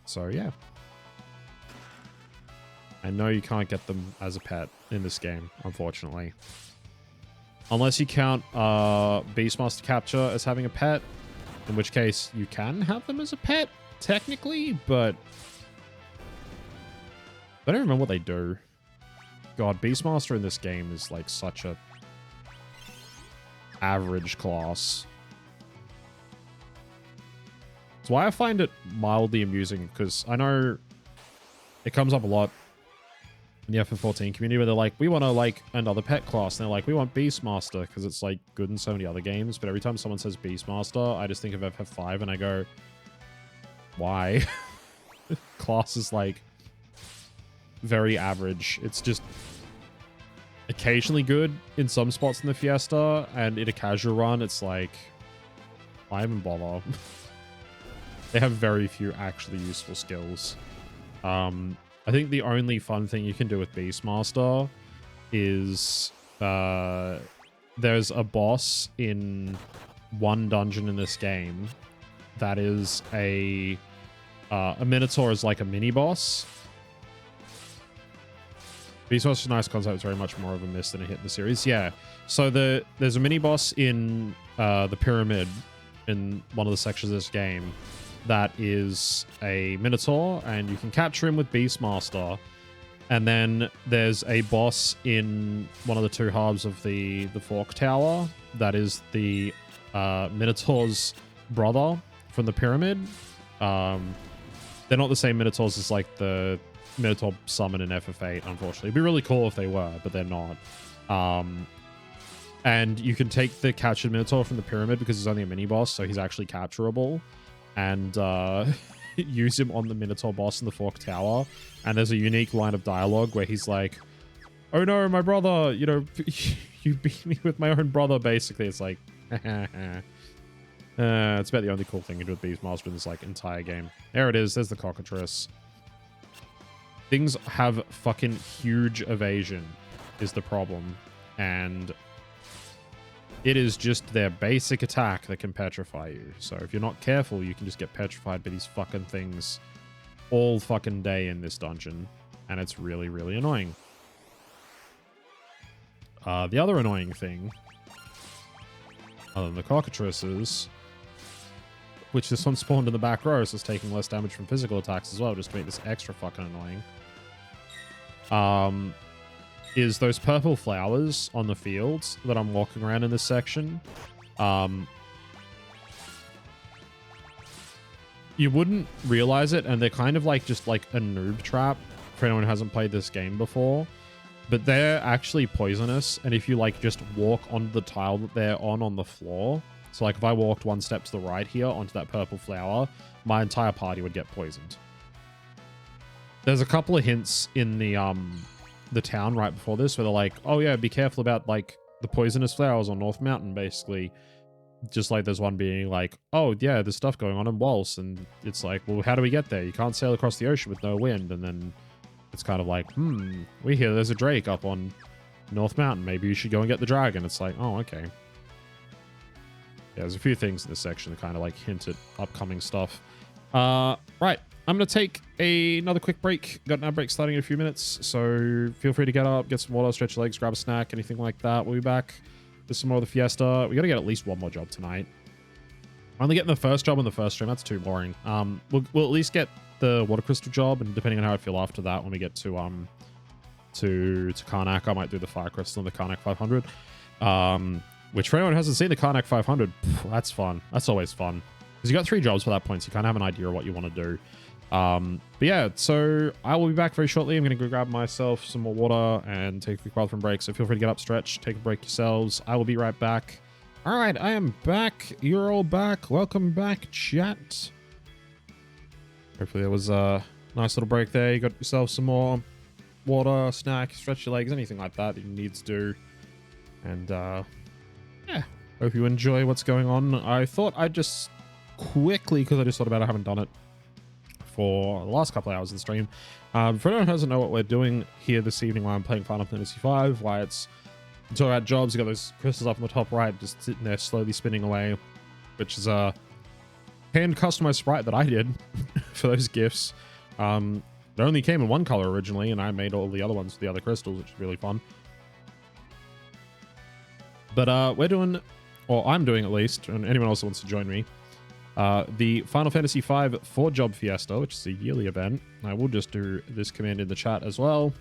So yeah. I know you can't get them as a pet in this game, unfortunately. Unless you count Beastmaster Capture as having a pet, in which case you can have them as a pet, technically, but I don't remember what they do. God, Beastmaster in this game is like such a average class. That's why I find it mildly amusing, because I know it comes up a lot in the FF14 community where they're like, we want to like another pet class, and they're like, we want Beastmaster because it's like good in so many other games. But every time someone says Beastmaster, I just think of FF5 and I go, why? Class is like very average. It's just occasionally good in some spots in the Fiesta, and in a casual run it's like, why even bother? They have very few actually useful skills. I think the only fun thing you can do with Beastmaster is there's a boss in one dungeon in this game that is a Minotaur is like a mini boss. Beastmaster is a nice concept. It's very much more of a miss than a hit in the series. Yeah. So there's a mini boss in the pyramid in one of the sections of this game that is a Minotaur, and you can capture him with Beastmaster. And then there's a boss in one of the 2 halves of the Fork Tower that is the Minotaur's brother from the pyramid. They're not the same Minotaurs as like the Minotaur summon in FF8, unfortunately. It'd be really cool if they were, but they're not. And you can take the captured Minotaur from the pyramid because he's only a mini boss, so he's actually capturable. And use him on the Minotaur boss in the Fork Tower. And there's a unique line of dialogue where he's like, "Oh no, my brother, you know, you beat me with my own brother," basically. It's like, it's about the only cool thing you do with Beastmaster in this like entire game. There it is. There's the cockatrice. Things have fucking huge evasion is the problem. And it is just their basic attack that can petrify you. So if you're not careful, you can just get petrified by these fucking things all fucking day in this dungeon. And it's really, really annoying. The other annoying thing, other than the cockatrices, which this one spawned in the back row, so it's taking less damage from physical attacks as well, just to make this extra fucking annoying, is those purple flowers on the fields that I'm walking around in this section. You wouldn't realize it, and they're kind of like just like a noob trap for anyone who hasn't played this game before. But they're actually poisonous, and if you like just walk onto the tile that they're on the floor, so like if I walked one step to the right here onto that purple flower, my entire party would get poisoned. There's a couple of hints in the town right before this where they're like, "Oh yeah, be careful about like the poisonous flowers on North Mountain," basically. Just like there's one being like, "Oh yeah, there's stuff going on in Waltz," and it's like, well, how do we get there? You can't sail across the ocean with no wind. And then it's kind of like, we hear there's a drake up on North Mountain. Maybe you should go and get the dragon. It's like, oh, okay. Yeah, there's a few things in this section that kind of like hint at upcoming stuff. Right. I'm going to take another quick break. Got an ad break starting in a few minutes. So feel free to get up, get some water, stretch your legs, grab a snack, anything like that. We'll be back with some more of the Fiesta. We got to get at least one more job tonight. I'm only getting the first job on the first stream. That's too boring. We'll at least get the water crystal job, and depending on how I feel after that, when we get to Karnak, I might do the fire crystal and the Karnak 500. Which for anyone who hasn't seen the Karnak 500, that's fun. That's always fun. Because you got 3 jobs for that point, so you kind of have an idea of what you want to do. But yeah, so I will be back very shortly. I'm going to go grab myself some more water and take a quick bathroom break. So feel free to get up, stretch, take a break yourselves. I will be right back. All right, I am back. You're all back. Welcome back, chat. Hopefully there was a nice little break there. You got yourself some more water, snack, stretch your legs, anything like that you need to do. And yeah, hope you enjoy what's going on. I thought I'd just quickly, because I just thought about it, I haven't done it for the last couple of hours of the stream. For anyone who doesn't know what we're doing here this evening while I'm playing Final Fantasy V, why it's talking about jobs, you got those crystals up on the top right, just sitting there slowly spinning away, which is a hand customized sprite that I did for those gifts. It only came in one color originally, and I made all the other ones for the other crystals, which is really fun. But we're doing, or I'm doing at least, and anyone else who wants to join me, the Final Fantasy V 4-job Fiesta, which is a yearly event. I will just do this command in the chat as well.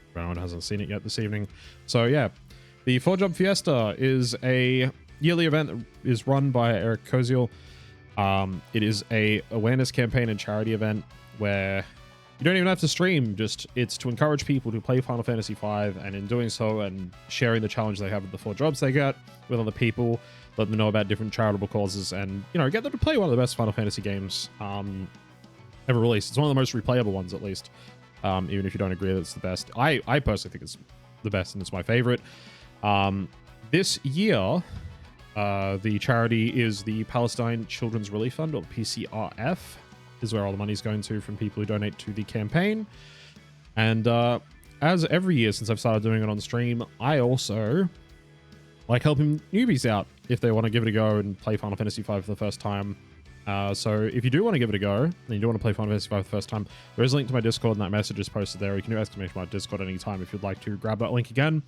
If anyone hasn't seen it yet this evening. So yeah, the 4-job Fiesta is a yearly event that is run by Eric Koziel. It is a awareness campaign and charity event where you don't even have to stream, just it's to encourage people to play Final Fantasy V, and in doing so and sharing the challenge they have with the 4 jobs they get with other people, let them know about different charitable causes, and you know, get them to play one of the best Final Fantasy games ever released. It's one of the most replayable ones, at least, even if you don't agree that it's the best. I personally think it's the best and it's my favorite. This year, the charity is the Palestine Children's Relief Fund, or the PCRF, is where all the money is going to from people who donate to the campaign. And as every year since I've started doing it on stream, I also like helping newbies out if they want to give it a go and play Final Fantasy V for the first time. So if you do want to give it a go, and you do want to play Final Fantasy V for the first time, there is a link to my Discord, and that message is posted there. You can do exclamation mark Discord at any time if you'd like to grab that link again.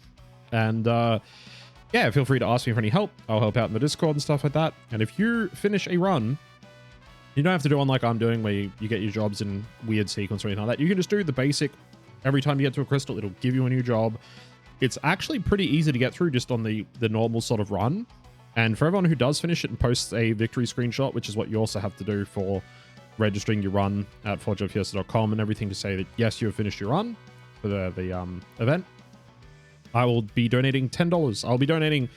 And yeah, feel free to ask me for any help. I'll help out in the Discord and stuff like that. And if you finish a run, you don't have to do one like I'm doing, where you get your jobs in weird sequence or anything like that. You can just do the basic. Every time you get to a crystal, it'll give you a new job. It's actually pretty easy to get through just on the normal sort of run. And for everyone who does finish it and posts a victory screenshot, which is what you also have to do for registering your run at 4jobfiesta.com and everything, to say that yes, you have finished your run for the event. I will be donating $10. I'll be donating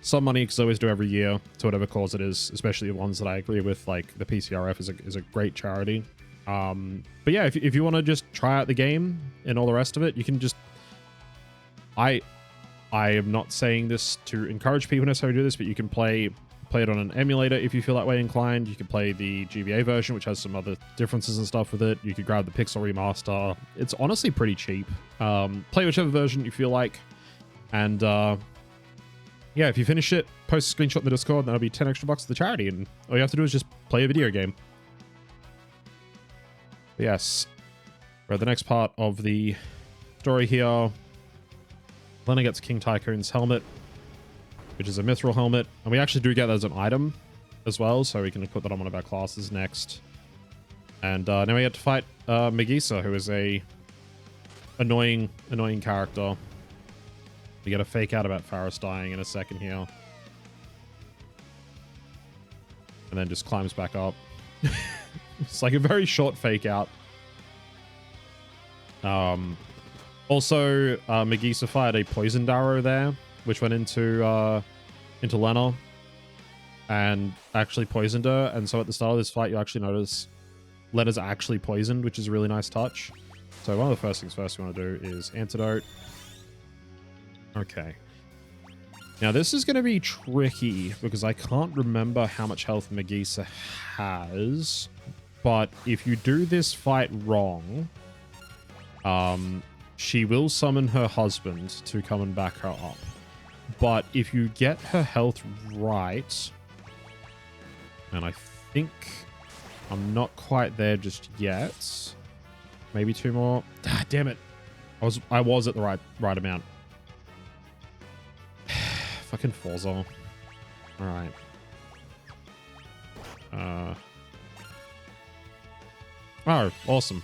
some money, because I always do every year, to whatever cause it is, especially the ones that I agree with, like the PCRF is a great charity. But yeah, if you want to just try out the game and all the rest of it, you can just... I am not saying this to encourage people necessarily to do this, but you can play it on an emulator if you feel that way inclined. You can play the GBA version, which has some other differences and stuff with it. You could grab the Pixel Remaster. It's honestly pretty cheap. Play whichever version you feel like. And yeah, if you finish it, post a screenshot in the Discord, and that'll be 10 extra bucks to the charity. And all you have to do is just play a video game. But yes, we're at the next part of the story here. Lena gets King Tycoon's helmet, which is a mithril helmet. And we actually do get that as an item as well, so we can put that on one of our classes next. And now we get to fight Meteor, who is a annoying character. We get a fake out about Faris dying in a second here. And then just climbs back up. It's like a very short fake out. Also, Meteor fired a poisoned arrow there, which went into Lena and actually poisoned her. And so at the start of this fight, you actually notice Lena's actually poisoned, which is a really nice touch. So one of the first things first we want to do is antidote. Okay. Now this is going to be tricky because I can't remember how much health Meteor has. But if you do this fight wrong, she will summon her husband to come and back her up. But if you get her health right, and I think I'm not quite there just yet. Maybe 2 more. Ah, damn it. I was at the right amount. Fucking Forza. Alright. Oh, awesome.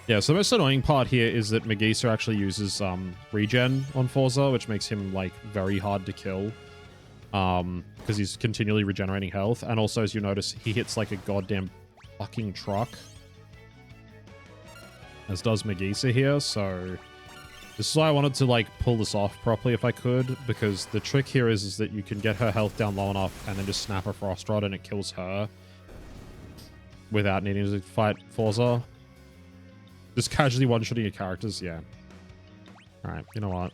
Yeah, so the most annoying part here is that Meteor actually uses regen on Forza, which makes him like very hard to kill. Because he's continually regenerating health. And also, as you notice, he hits like a goddamn fucking truck. As does Meteor here, so... This is why I wanted to like pull this off properly if I could, because the trick here is that you can get her health down low enough and then just snap a Frost Rod and it kills her without needing to fight Forza. Just casually one-shotting your characters, yeah. Alright, you know what?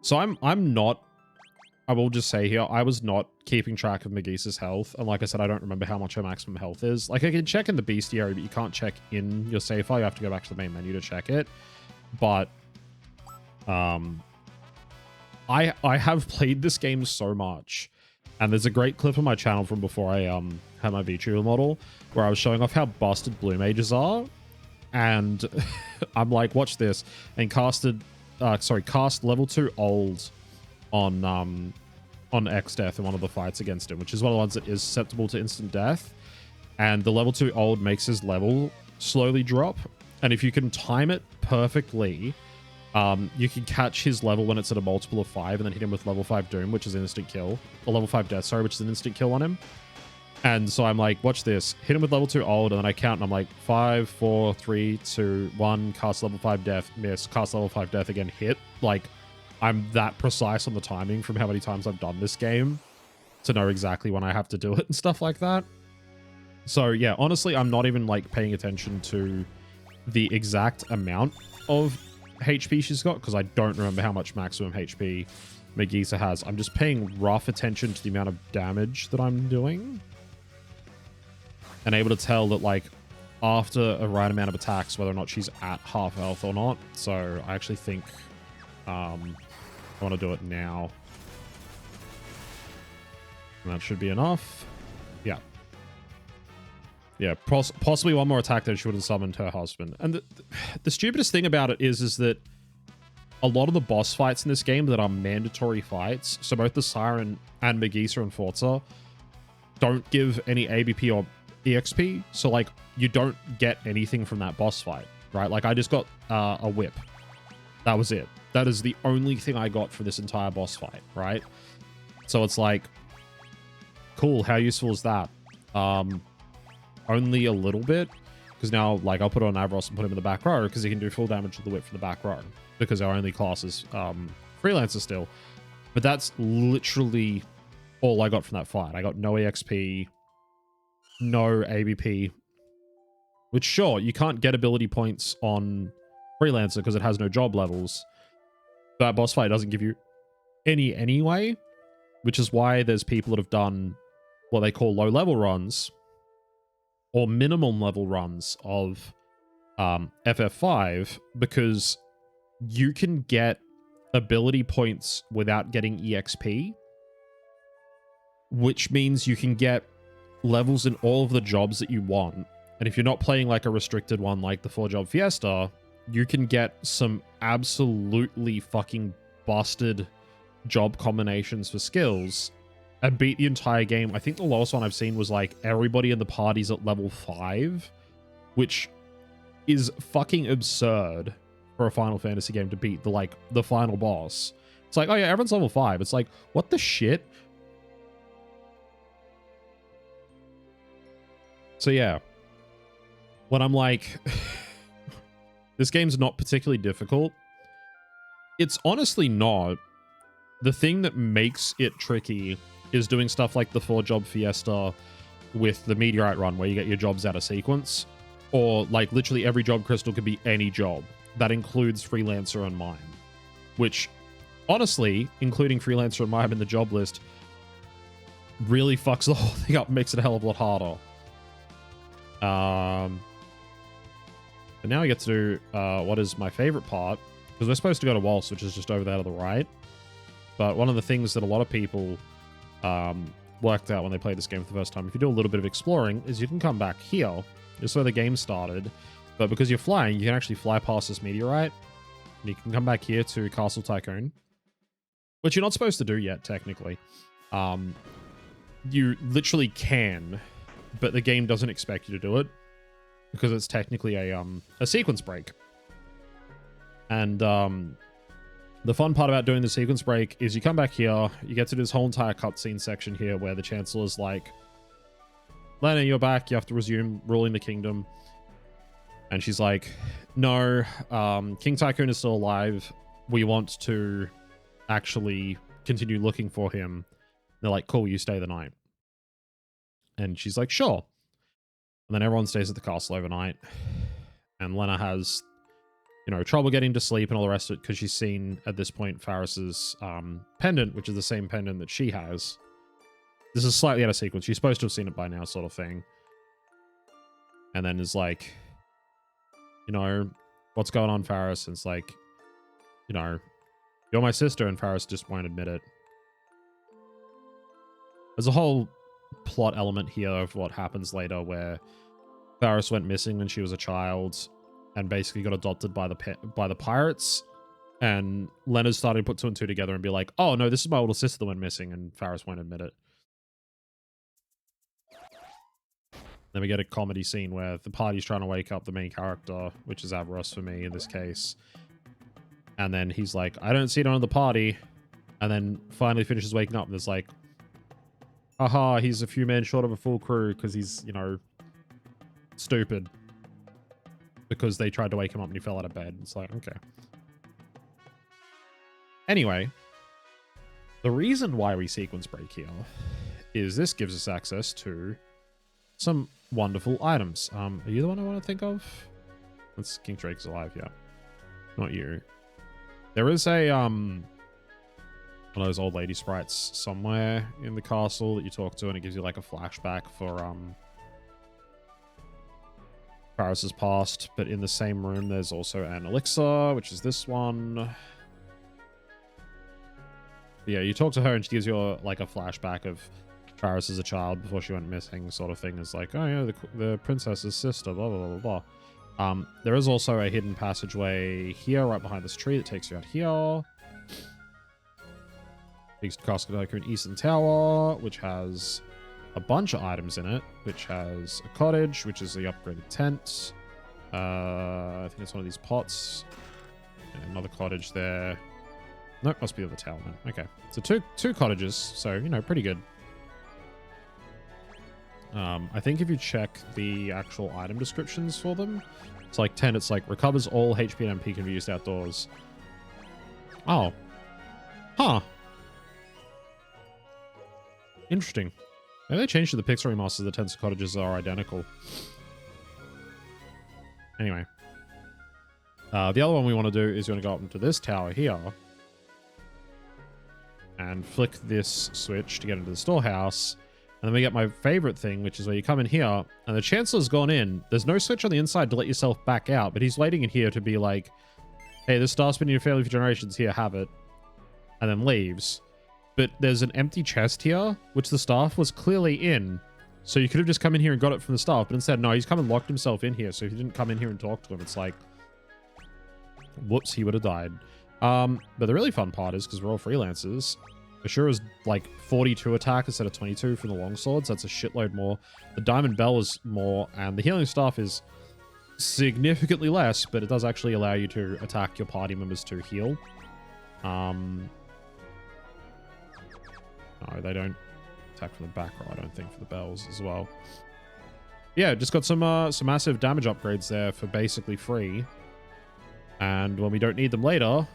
So I'm not... I will just say here, I was not keeping track of Meteor's health. And like I said, I don't remember how much her maximum health is. Like, I can check in the bestiary, but you can't check in your save file. You have to go back to the main menu to check it. But... I have played this game so much. And there's a great clip on my channel from before I had my VTuber model, where I was showing off how busted blue mages are. And I'm like, watch this. And cast level 2 old on X-Death in one of the fights against him, which is one of the ones that is susceptible to instant death. And the level 2 old makes his level slowly drop. And if you can time it perfectly, you can catch his level when it's at a multiple of 5 and then hit him with level 5 Doom, which is an instant kill. Or level 5 Death, sorry, which is an instant kill on him. And so I'm like, watch this. Hit him with level 2 old, and then I count, and I'm like, 5, 4, 3, 2, 1, cast level 5 Death, miss, cast level 5 Death again, hit. Like, I'm that precise on the timing from how many times I've done this game to know exactly when I have to do it and stuff like that. So yeah, honestly, I'm not even like paying attention to the exact amount of HP she's got, because I don't remember how much maximum HP Meteor has. I'm just paying rough attention to the amount of damage that I'm doing. And able to tell that, like, after a right amount of attacks, whether or not she's at half health or not. So I actually think I want to do it now. And that should be enough. Yeah. Yeah, possibly one more attack that she would have summoned her husband. And the stupidest thing about it is that a lot of the boss fights in this game that are mandatory fights, so both the Siren and Meteor and Forza, don't give any ABP or EXP. So, like, you don't get anything from that boss fight, right? Like, I just got a whip. That was it. That is the only thing I got for this entire boss fight, right? So it's like, cool, how useful is that? only a little bit. Because now, like, I'll put on Avros and put him in the back row because he can do full damage to the whip from the back row. Because our only class is Freelancer still. But that's literally all I got from that fight. I got no EXP, no ABP. Which, sure, you can't get ability points on Freelancer because it has no job levels. That boss fight doesn't give you any anyway. Which is why there's people that have done what they call low-level runs. Or minimum level runs of FF5. Because you can get ability points without getting EXP. Which means you can get levels in all of the jobs that you want. And if you're not playing like a restricted one like the 4-job Fiesta, you can get some absolutely fucking busted job combinations for skills and beat the entire game. I think the lowest one I've seen was like everybody in the party's at level 5, which is fucking absurd for a Final Fantasy game to beat the final boss. It's like, oh yeah, everyone's level 5. It's like, what the shit? So yeah. When I'm like, this game's not particularly difficult, it's honestly not. The thing that makes it tricky is doing stuff like the 4-job Fiesta with the Meteorite run, where you get your jobs out of sequence. Or, like, literally every job crystal could be any job. That includes Freelancer and Mime. Which, honestly, including Freelancer and Mime in the job list, really fucks the whole thing up, makes it a hell of a lot harder. But now we get to do what is my favorite part, because we're supposed to go to Waltz, which is just over there to the right. But one of the things that a lot of people worked out when they played this game for the first time, if you do a little bit of exploring, is you can come back here. This is where the game started. But because you're flying, you can actually fly past this meteorite. And you can come back here to Castle Tycoon, which you're not supposed to do yet, technically. You literally can, but the game doesn't expect you to do it, because it's technically a sequence break. And the fun part about doing the sequence break is you come back here, you get to this whole entire cutscene section here where the Chancellor's like, Lena, you're back, you have to resume ruling the kingdom. And she's like, no, King Tycoon is still alive. We want to actually continue looking for him. And they're like, cool, you stay the night. And she's like, sure. And then everyone stays at the castle overnight. And Lena has, you know, trouble getting to sleep and all the rest of it because she's seen, at this point, Faris's pendant, which is the same pendant that she has. This is slightly out of sequence. She's supposed to have seen it by now, sort of thing. And then is like, you know, what's going on, Faris? And it's like, you know, you're my sister, and Faris just won't admit it. There's a whole plot element here of what happens later where Faris went missing when she was a child and basically got adopted by the pirates, and Leonard started to put 2 and 2 together and be like, oh no, this is my older sister that went missing, and Faris won't admit it. Then we get a comedy scene where the party's trying to wake up the main character, which is Avros for me in this case, and then he's like, I don't see it on the party, and then finally finishes waking up and there's like, haha, he's a few men short of a full crew because he's, you know, stupid. Because they tried to wake him up and he fell out of bed. It's like, okay. Anyway, the reason why we sequence break here is this gives us access to some wonderful items. Are you the one I want to think of? That's King Drake's alive, yeah. Not you. There is a one of those old lady sprites somewhere in the castle that you talk to, and it gives you like a flashback for Faris's past. But in the same room, there's also an elixir, which is this one. But yeah, you talk to her, and she gives you like a flashback of Faris as a child before she went missing, sort of thing. It's like, oh yeah, the princess's sister, blah blah blah blah blah. There is also a hidden passageway here, right behind this tree, that takes you out here. Takes to Castle Tycoon Eastern Tower, which has a bunch of items in it, which has a cottage, which is the upgraded tent. I think it's one of these pots. And another cottage there. Nope, must be the tower then. Okay, so two cottages, so, you know, pretty good. I think if you check the actual item descriptions for them, it's like 10. It's like recovers all HP and MP can be used outdoors. Oh. Huh. Interesting. Maybe they changed to the Pixar remasters. The Tensor cottages are identical. Anyway. The other one we want to do is you want to go up into this tower here. And flick this switch to get into the storehouse. And then we get my favorite thing, which is where you come in here, and the Chancellor's gone in. There's no switch on the inside to let yourself back out, but he's waiting in here to be like, hey, this staff's been in your family for generations, here, have it. And then leaves. But there's an empty chest here, which the staff was clearly in. So you could have just come in here and got it from the staff, but instead, no, he's come and locked himself in here. So if you didn't come in here and talk to him, it's like, whoops, he would have died. But the really fun part is, because we're all freelancers, Ashura's like 42 attack instead of 22 from the longswords. That's a shitload more. The diamond bell is more, and the healing staff is significantly less, but it does actually allow you to attack your party members to heal. No, they don't attack from the back row, I don't think, for the bells as well. Yeah, just got some massive damage upgrades there for basically free. And when we don't need them later,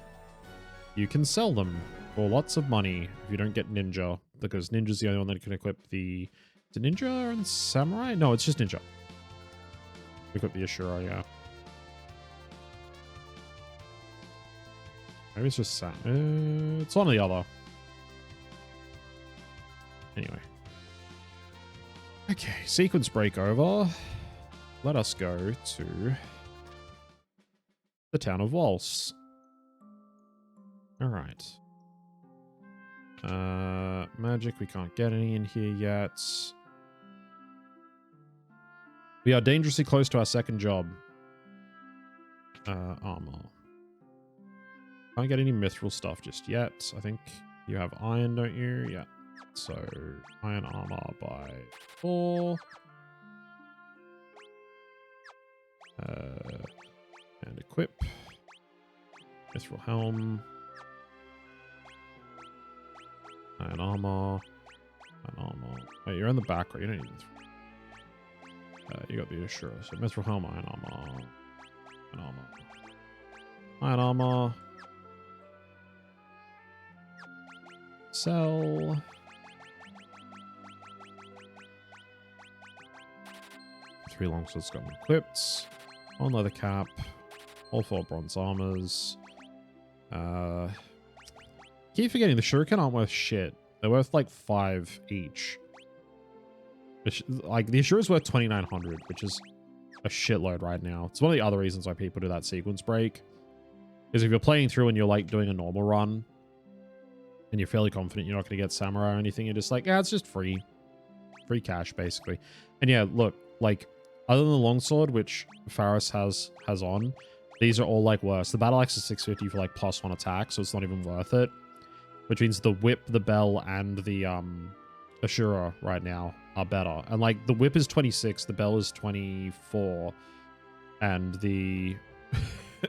you can sell them for lots of money if you don't get Ninja, because Ninja's the only one that can equip the... Is it Ninja and Samurai? No, it's just Ninja. Equip the Ashura, yeah. Maybe it's just Sam. It's one or the other. Anyway. Okay, sequence break over. Let us go to the town of Waltz. Alright. Magic, we can't get any in here yet. We are dangerously close to our second job. Armor. Can't get any mithril stuff just yet. I think you have iron, don't you? Yeah. So, iron armor by 4. And equip. Mithril helm. Iron armor. Iron armor. Wait, you're in the back, right? You don't need mithril. You got the Ashura. So, mithril helm, iron armor. Iron armor. Iron armor. Sell. Three longswords got equipped. One leather cap. All 4 bronze armors. Keep forgetting the shuriken aren't worth shit. They're worth like 5 each. Like the Ashura's worth 2,900, which is a shitload right now. It's one of the other reasons why people do that sequence break. Is if you're playing through and you're like doing a normal run, and you're fairly confident you're not going to get samurai or anything, you're just like, yeah, it's just free cash basically. And yeah, look, like other than the longsword, which Faris has on, these are all like worse. The battle axe is 650 for like +1 attack, so it's not even worth it. Which means the whip, the bell, and the Ashura right now are better. And like the whip is 26, the bell is 24, and the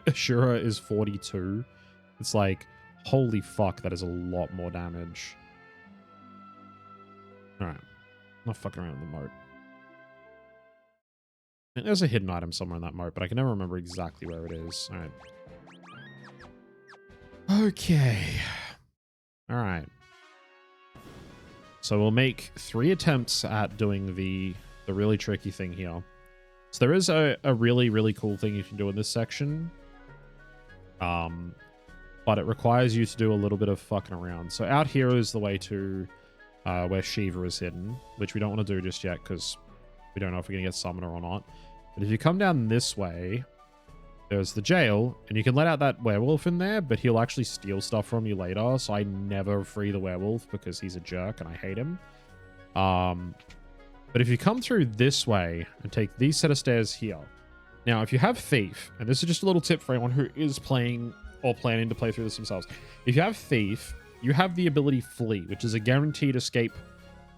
Ashura is 42. It's like, holy fuck, that is a lot more damage. Alright. I'm not fucking around with the moat. There's a hidden item somewhere in that moat, but I can never remember exactly where it is. Alright. Okay. Alright. So we'll make 3 attempts at doing the really tricky thing here. So there is a really, really cool thing you can do in this section. But it requires you to do a little bit of fucking around. So out here is the way to where Shiva is hidden, which we don't want to do just yet because we don't know if we're going to get Summoner or not. But if you come down this way, there's the jail, and you can let out that werewolf in there, but he'll actually steal stuff from you later, so I never free the werewolf because he's a jerk and I hate him. But if you come through this way and take these set of stairs here, now if you have Thief, and this is just a little tip for anyone who is playing or planning to play through this themselves, if you have Thief, you have the ability Flee, which is a guaranteed escape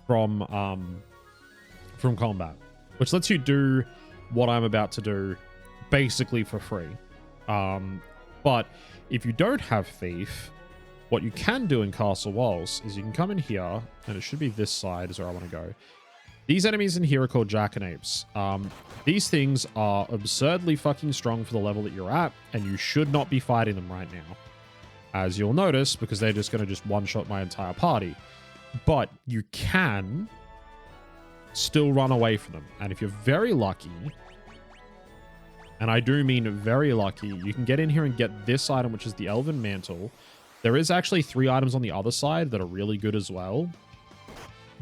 from combat, which lets you do what I'm about to do basically for free. But if you don't have Thief, what you can do in Castle Walls is you can come in here, and it should be this side is where I want to go. These enemies in here are called Jackanapes. These things are absurdly fucking strong for the level that you're at, and you should not be fighting them right now. As you'll notice, because they're just going to just one-shot my entire party. But you can still run away from them. And if you're very lucky, and I do mean very lucky, you can get in here and get this item, which is the Elven Mantle. There is actually 3 items on the other side that are really good as well.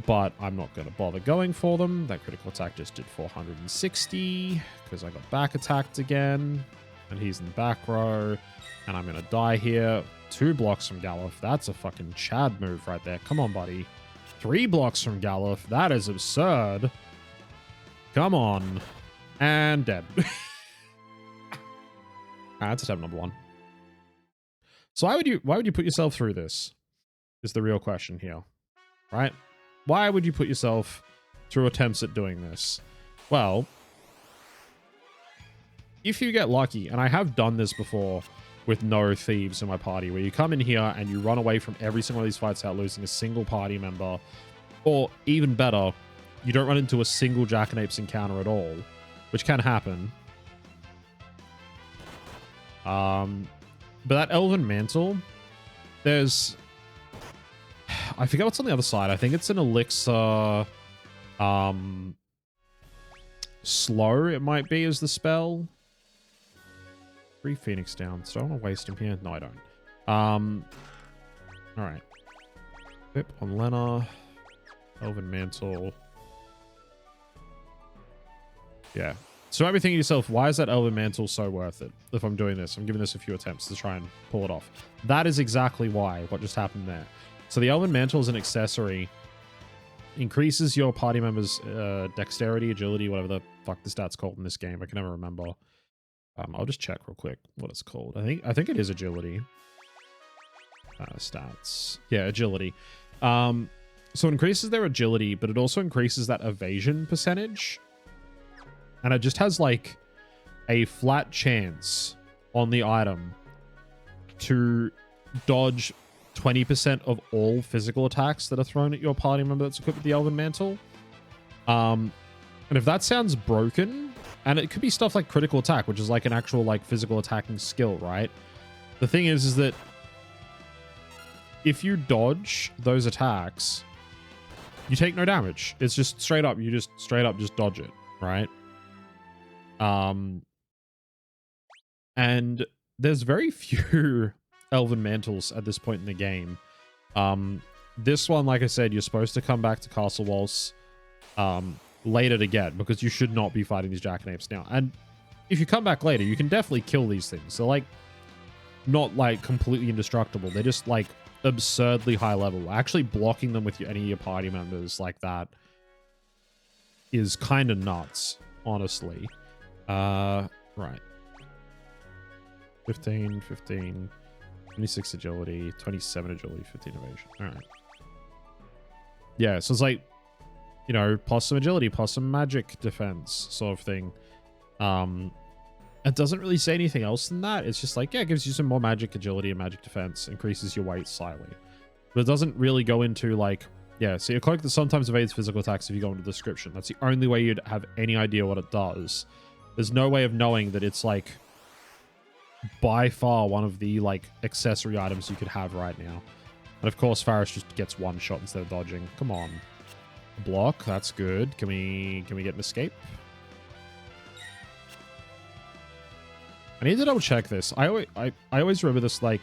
But I'm not going to bother going for them. That critical attack just did 460 because I got back attacked again. And he's in the back row. And I'm going to die here. 2 blocks from Galuf. That's a fucking Chad move right there. Come on, buddy. 3 blocks from Galuf. That is absurd. Come on. And dead. That's attempt number 1. So why would you put yourself through this? Is the real question here. Right? Why would you put yourself through attempts at doing this? Well, if you get lucky, and I have done this before with no thieves in my party, where you come in here and you run away from every single one of these fights without losing a single party member, or even better, you don't run into a single Jackanapes encounter at all, which can happen. But that Elven Mantle, there's... I forget what's on the other side. I think it's an elixir. Slow, it might be, is the spell. 3 Phoenix down. So I don't want to waste him here. No, I don't. Alright. Pip on Lena. Elven Mantle. Yeah. So you might be thinking to yourself, why is that Elven Mantle so worth it? If I'm doing this, I'm giving this a few attempts to try and pull it off. That is exactly why, what just happened there. So the Elven Mantle is an accessory. Increases your party members' dexterity, agility, whatever the fuck the stat's called in this game. I can never remember. I'll just check real quick what it's called. I think it is agility. Stats. Yeah, agility. So it increases their agility, but it also increases that evasion percentage. And it just has like a flat chance on the item to dodge 20% of all physical attacks that are thrown at your party member that's equipped with the Elven Mantle. And if that sounds broken, and it could be stuff like critical attack, which is like an actual like physical attacking skill, right? The thing is that if you dodge those attacks, you take no damage. It's just straight up, you just straight up just dodge it, right? And there's very few Elven Mantles at this point in the game. This one, like I said, you're supposed to come back to Castle Waltz later to get, because you should not be fighting these Jackanapes now. And if you come back later, you can definitely kill these things. They're like not like completely indestructible. They're just like absurdly high level. Actually blocking them with any of your party members like that is kind of nuts, honestly. Right. 15, 26 agility, 27 agility, 15 evasion. All right. Yeah, so it's like, you know, plus some agility, plus some magic defense sort of thing. It doesn't really say anything else than that. It's just like, yeah, it gives you some more magic agility and magic defense, increases your weight slightly. But it doesn't really go into like, yeah, so your cloak that sometimes evades physical attacks if you go into the description. That's the only way you'd have any idea what it does. There's no way of knowing that it's like by far one of the like accessory items you could have right now. And of course, Faris just gets one shot instead of dodging. Come on. Block, that's good. Can we get an escape? I need to double check this. I always remember this like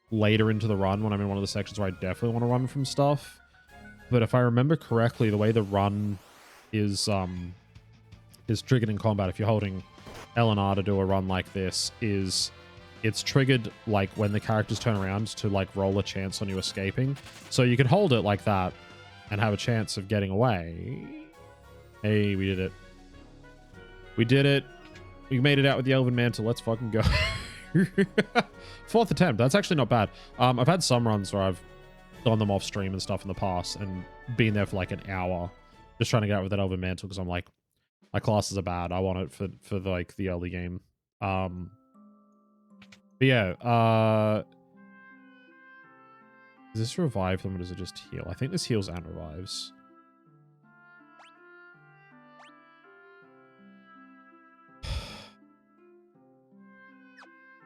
later into the run when I'm in one of the sections where I definitely want to run from stuff. But if I remember correctly, the way the run is triggered in combat, if you're holding L and R to do a run like this, is it's triggered like when the characters turn around to like roll a chance on you escaping. So you can hold it like that and have a chance of getting away. Hey, we did it. We did it. We made it out with the Elven Mantle. Let's fucking go. 4th attempt. That's actually not bad. I've had some runs where I've done them off stream and stuff in the past and been there for like an hour just trying to get out with that Elven Mantle because I'm like, my classes are bad. I want it for like the early game. But yeah, does this revive them or does it just heal? I think this heals and revives.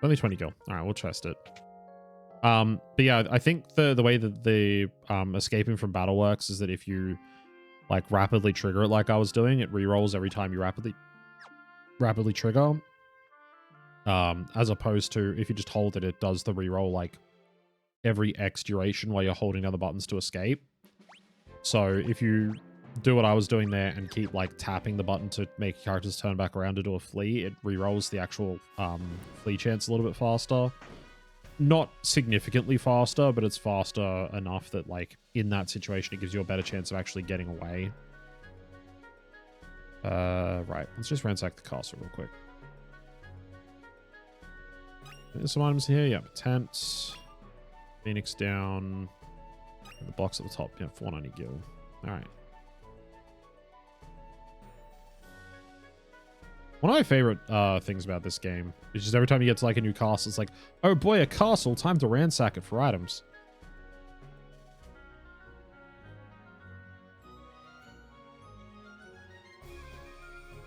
Only 20 gil. All right, we'll test it. But yeah, I think the way that the escaping from battle works is that if you like rapidly trigger it like I was doing, it rerolls every time you rapidly trigger. As opposed to if you just hold it, it does the reroll like every X duration while you're holding down the buttons to escape. So if you do what I was doing there and keep like tapping the button to make characters turn back around to do a flee, it rerolls the actual flee chance a little bit faster. Not significantly faster, but it's faster enough that like in that situation it gives you a better chance of actually getting away. Right, let's just ransack the castle real quick. There's some items here. Yeah, tent, Phoenix down, and the box at the top. Yeah, 490 gil. All right. One of my favorite things about this game is just every time you get to like a new castle, it's like, oh boy, a castle, time to ransack it for items.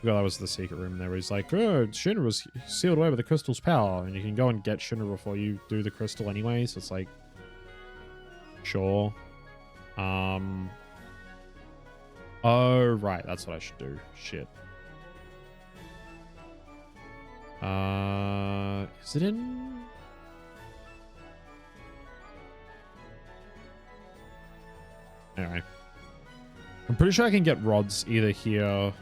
Oh, that was the secret room there where he's like, oh, Shinra was sealed away with the crystal's power, and you can go and get Shinra before you do the crystal anyway, so it's like, sure. Oh, right, that's what I should do. Shit. Is it in? Anyway. I'm pretty sure I can get rods either here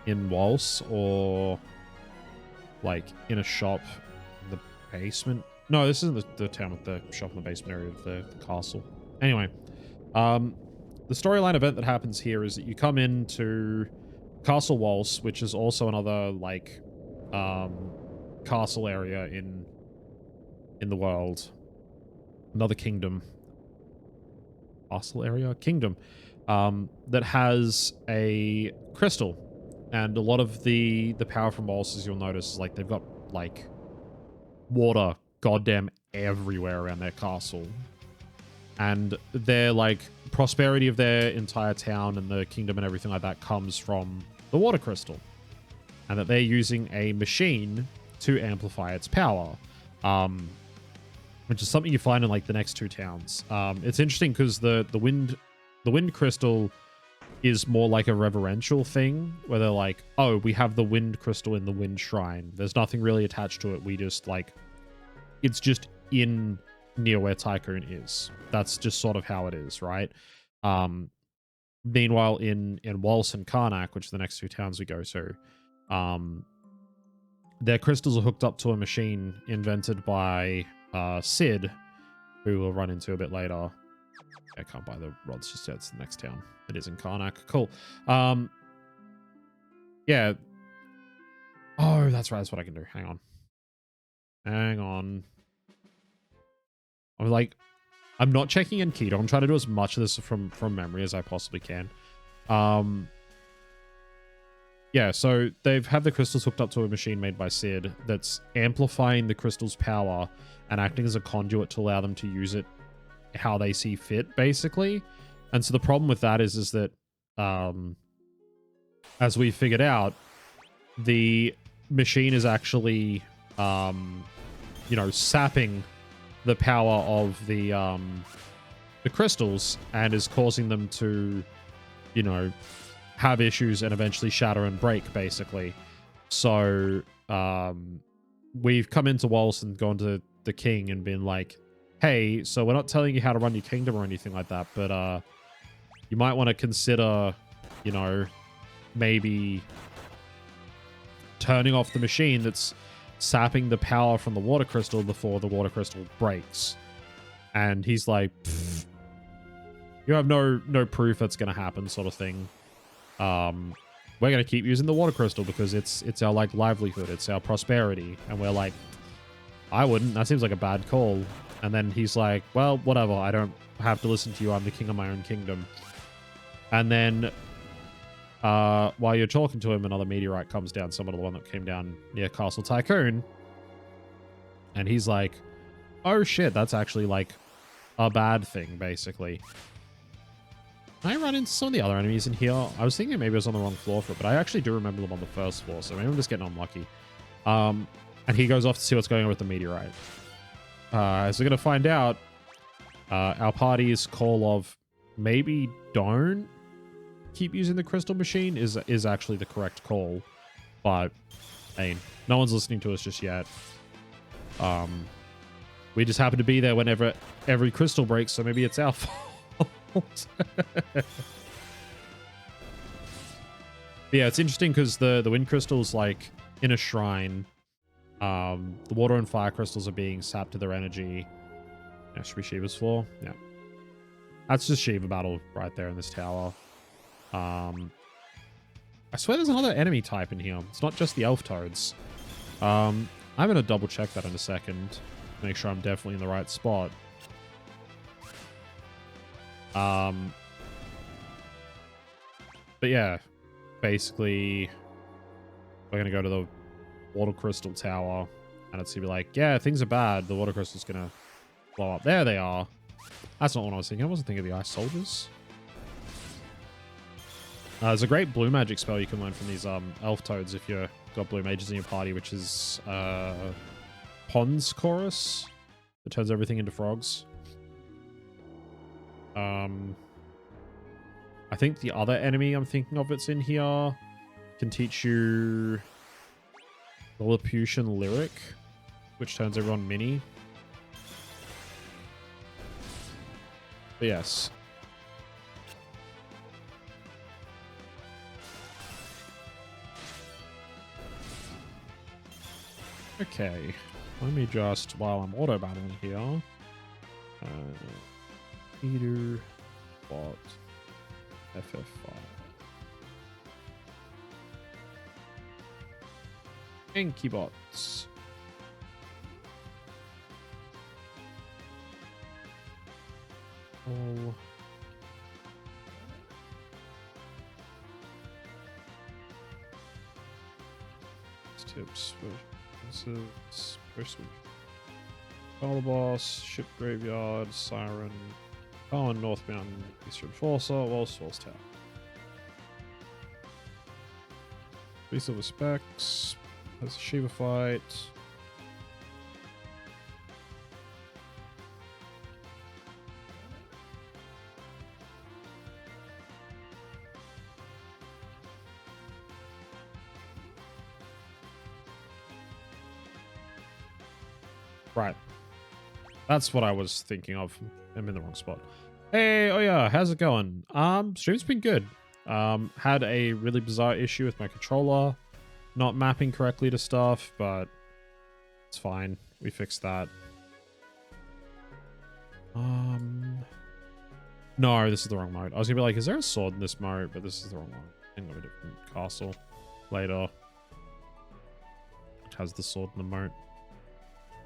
in Waltz or like in a shop in the basement. No, this isn't the town with the shop in the basement area of the castle. Anyway, the storyline event that happens here is that you come into Castle Waltz, which is also another like castle area in the world, another kingdom, castle area, kingdom, that has a crystal, and a lot of the power from Waltz, as you'll notice, is like they've got like water goddamn everywhere around their castle, and their like prosperity of their entire town and the kingdom and everything like that comes from the water crystal, and that they're using a machine to amplify its power, which is something you find in like the next two towns. It's interesting because the wind crystal is more like a reverential thing where they're like, oh, we have the wind crystal in the wind shrine. There's nothing really attached to it. We just like, it's just in near where Tycoon is. That's just sort of how it is, right? Meanwhile, in Waltz and Karnak, which are the next two towns we go to, their crystals are hooked up to a machine invented by Sid, who we'll run into a bit later. I can't buy the rods just yet. It's the next town. It is in Karnak. Cool. Yeah. Oh, that's right. That's what I can do. Hang on. I'm not checking in keto. I'm trying to do as much of this from memory as I possibly can. Yeah, so they've had the crystals hooked up to a machine made by Sid that's amplifying the crystal's power and acting as a conduit to allow them to use it how they see fit, basically. And so the problem with that is that, as we figured out, the machine is actually, sapping the power of the crystals and is causing them to, have issues and eventually shatter and break, basically. So we've come into Waltz and gone to the king and been like, hey, so we're not telling you how to run your kingdom or anything like that, but you might want to consider, maybe turning off the machine that's sapping the power from the water crystal before the water crystal breaks. And he's like, you have no proof that's going to happen, sort of thing. We're going to keep using the water crystal because it's our like livelihood, it's our prosperity. And we're like, I wouldn't, that seems like a bad call. And then he's like, well, whatever, I don't have to listen to you, I'm the king of my own kingdom. And then while you're talking to him, another meteorite comes down, similar to the one that came down near Castle Tycoon. And he's like, oh shit, that's actually like a bad thing, basically. Can I run into some of the other enemies in here? I was thinking maybe I was on the wrong floor for it, but I actually do remember them on the first floor, so maybe I'm just getting unlucky. And he goes off to see what's going on with the meteorite. As we're going to find out, our party's call of maybe don't keep using the crystal machine is actually the correct call. But, I mean, no one's listening to us just yet. We just happen to be there whenever every crystal breaks, so maybe it's our fault. Yeah, it's interesting because the wind crystal's like in a shrine. The water and fire crystals are being sapped to their energy. Yeah, should be Shiva's floor. Yeah. That's just Shiva battle right there in this tower. I swear there's another enemy type in here. It's not just the elf toads. I'm going to double check that in a second. Make sure I'm definitely in the right spot. But yeah, basically, we're going to go to the water crystal tower, and it's going to be like, yeah, things are bad. The water crystal's going to blow up. There they are. That's not what I was thinking. I wasn't thinking of the ice soldiers. There's a great blue magic spell you can learn from these elf toads if you've got blue mages in your party, which is Pond's Chorus. It turns everything into frogs. I think the other enemy I'm thinking of that's in here can teach you Lilliputian Lyric, which turns everyone mini. But yes. Okay. Let me just, while I'm auto battling here, Peter, bot, FF5. Inky bots. Oh. Tips for person. Call the boss, ship graveyard, siren, Cohen, North Mountain, Eastern Forcer, Walls Tower. Beast of the Specs, has a Shiva fight. Right. That's what I was thinking of. I'm in the wrong spot. Hey, oh yeah, how's it going? Stream's been good. Had a really bizarre issue with my controller not mapping correctly to stuff, but it's fine. We fixed that. No, this is the wrong mode. I was gonna be like, is there a sword in this mode? But this is the wrong one. I think of a different castle later. It has the sword in the moat.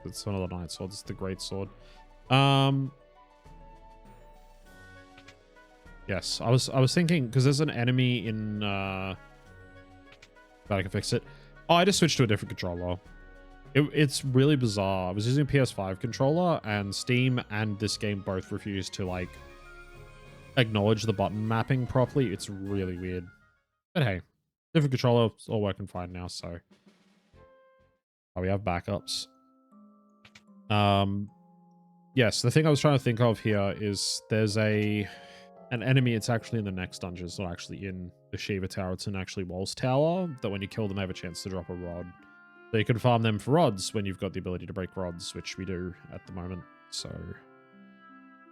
It's one of the knight swords. It's the great sword. Yes, I was thinking because there's an enemy in. But I can fix it. Oh, I just switched to a different controller. It's really bizarre. I was using a PS5 controller, and Steam and this game both refused to like acknowledge the button mapping properly. It's really weird. But hey, different controller. It's all working fine now. So, we have backups. Yes, the thing I was trying to think of here is there's an enemy. It's actually in the next dungeon. It's not actually in the Shiva Tower. It's in actually Walls Tower, that when you kill them, they have a chance to drop a rod. So you can farm them for rods when you've got the ability to break rods, which we do at the moment. So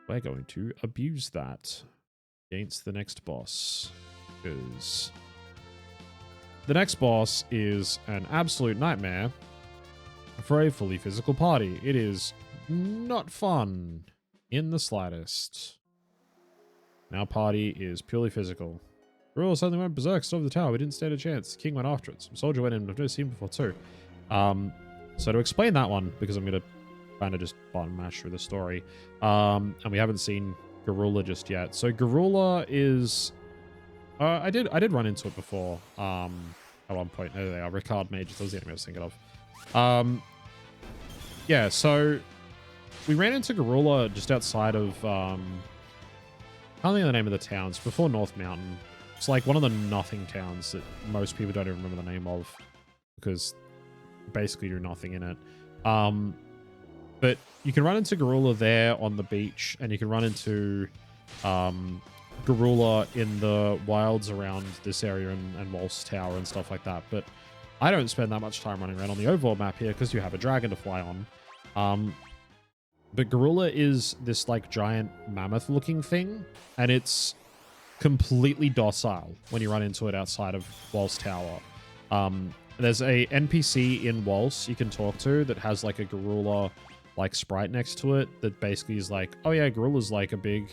we're going to abuse that against the next boss, because the next boss is an absolute nightmare for a fully physical party. It is not fun in the slightest. Our party is purely physical. Rule suddenly went berserk, stormed the tower. We didn't stand a chance. The king went after it. Some soldier went in. I've never seen before too. So to explain that one, because I'm going to kind of just bottom mash through the story, and we haven't seen Garula just yet. So Garula is, I did run into it before. At one point, there they are. Ricard Mage. That was the enemy I was thinking of. Yeah. So we ran into Garula just outside of, I can't think of the name of the towns, before North Mountain. It's like one of the nothing towns that most people don't even remember the name of, because basically do nothing in it. But you can run into Garula there on the beach, and you can run into Garula in the wilds around this area and Waltz Tower and stuff like that. But I don't spend that much time running around on the overworld map here because you have a dragon to fly on. But Garula is this like giant mammoth looking thing, and it's completely docile when you run into it outside of Waltz Tower. There's a NPC in Waltz you can talk to that has like a Garula like sprite next to it that basically is like, oh yeah, Garula's like a big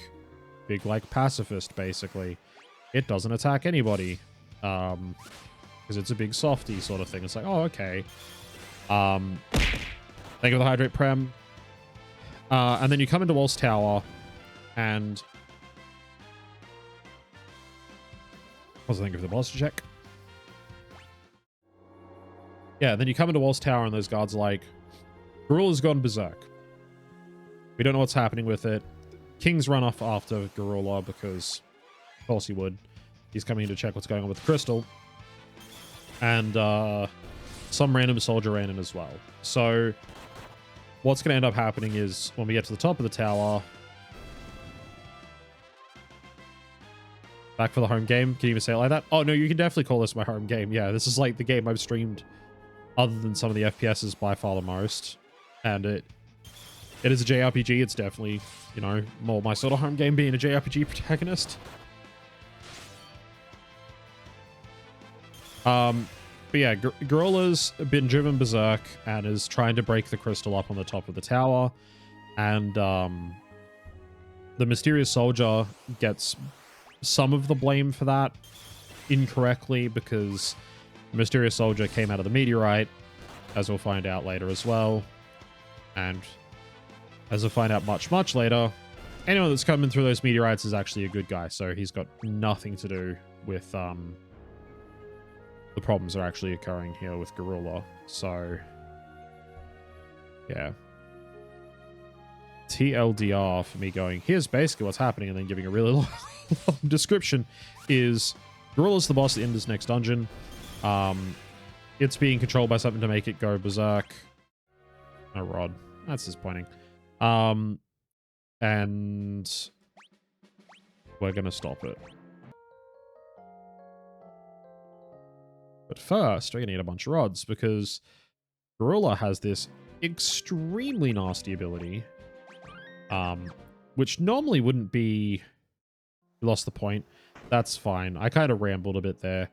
like pacifist basically. It doesn't attack anybody because it's a big softy sort of thing. It's like, oh okay. Thank you for the hydrate prem. And then you come into Waltz Tower and also thank you for the boss check. Yeah, then you come into Waltz Tower and those guards are like, Garula's gone berserk. We don't know what's happening with it. King's run off after Garula because, of course he would. He's coming in to check what's going on with the crystal. And some random soldier ran in as well. So what's going to end up happening is when we get to the top of the tower, back for the home game. Can you even say it like that? Oh no, you can definitely call this my home game. Yeah, this is like the game I've streamed other than some of the FPSs by far the most. And it is a JRPG. It's definitely, you know, more my sort of home game being a JRPG protagonist. But yeah, Garula's been driven berserk and is trying to break the crystal up on the top of the tower. And the mysterious soldier gets some of the blame for that incorrectly because the mysterious soldier came out of the meteorite, as we'll find out later as well. And as we'll find out much, much later, anyone that's coming through those meteorites is actually a good guy. So he's got nothing to do with the problems that are actually occurring here with Garula. So yeah. TLDR for me going, here's basically what's happening, and then giving a really long description is Garula's the boss at the end of this next dungeon. It's being controlled by something to make it go berserk. A rod. That's disappointing. And we're going to stop it. But first, we're going to need a bunch of rods because Garula has this extremely nasty ability, which normally wouldn't be... You lost the point. That's fine. I kind of rambled a bit there.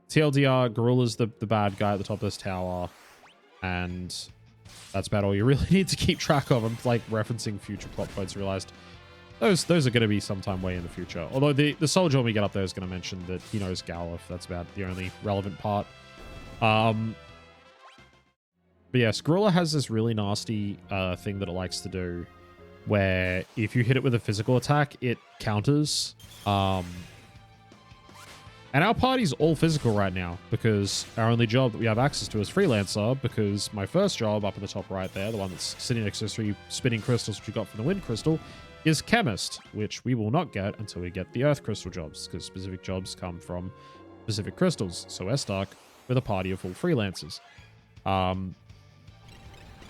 TLDR, Garula's the bad guy at the top of this tower, and that's about all you really need to keep track of. I'm like referencing future plot points, realized those are going to be sometime way in the future. Although the soldier when we get up there is going to mention that he knows Galuf. That's about the only relevant part. But yes, Garula has this really nasty thing that it likes to do, where if you hit it with a physical attack, it counters. And our party's all physical right now because our only job that we have access to is Freelancer, because my first job up in the top right there, the one that's sitting next to 3 spinning crystals which we got from the Wind Crystal, is Chemist, which we will not get until we get the Earth Crystal jobs, because specific jobs come from specific crystals. So we're stuck with a party of full Freelancers.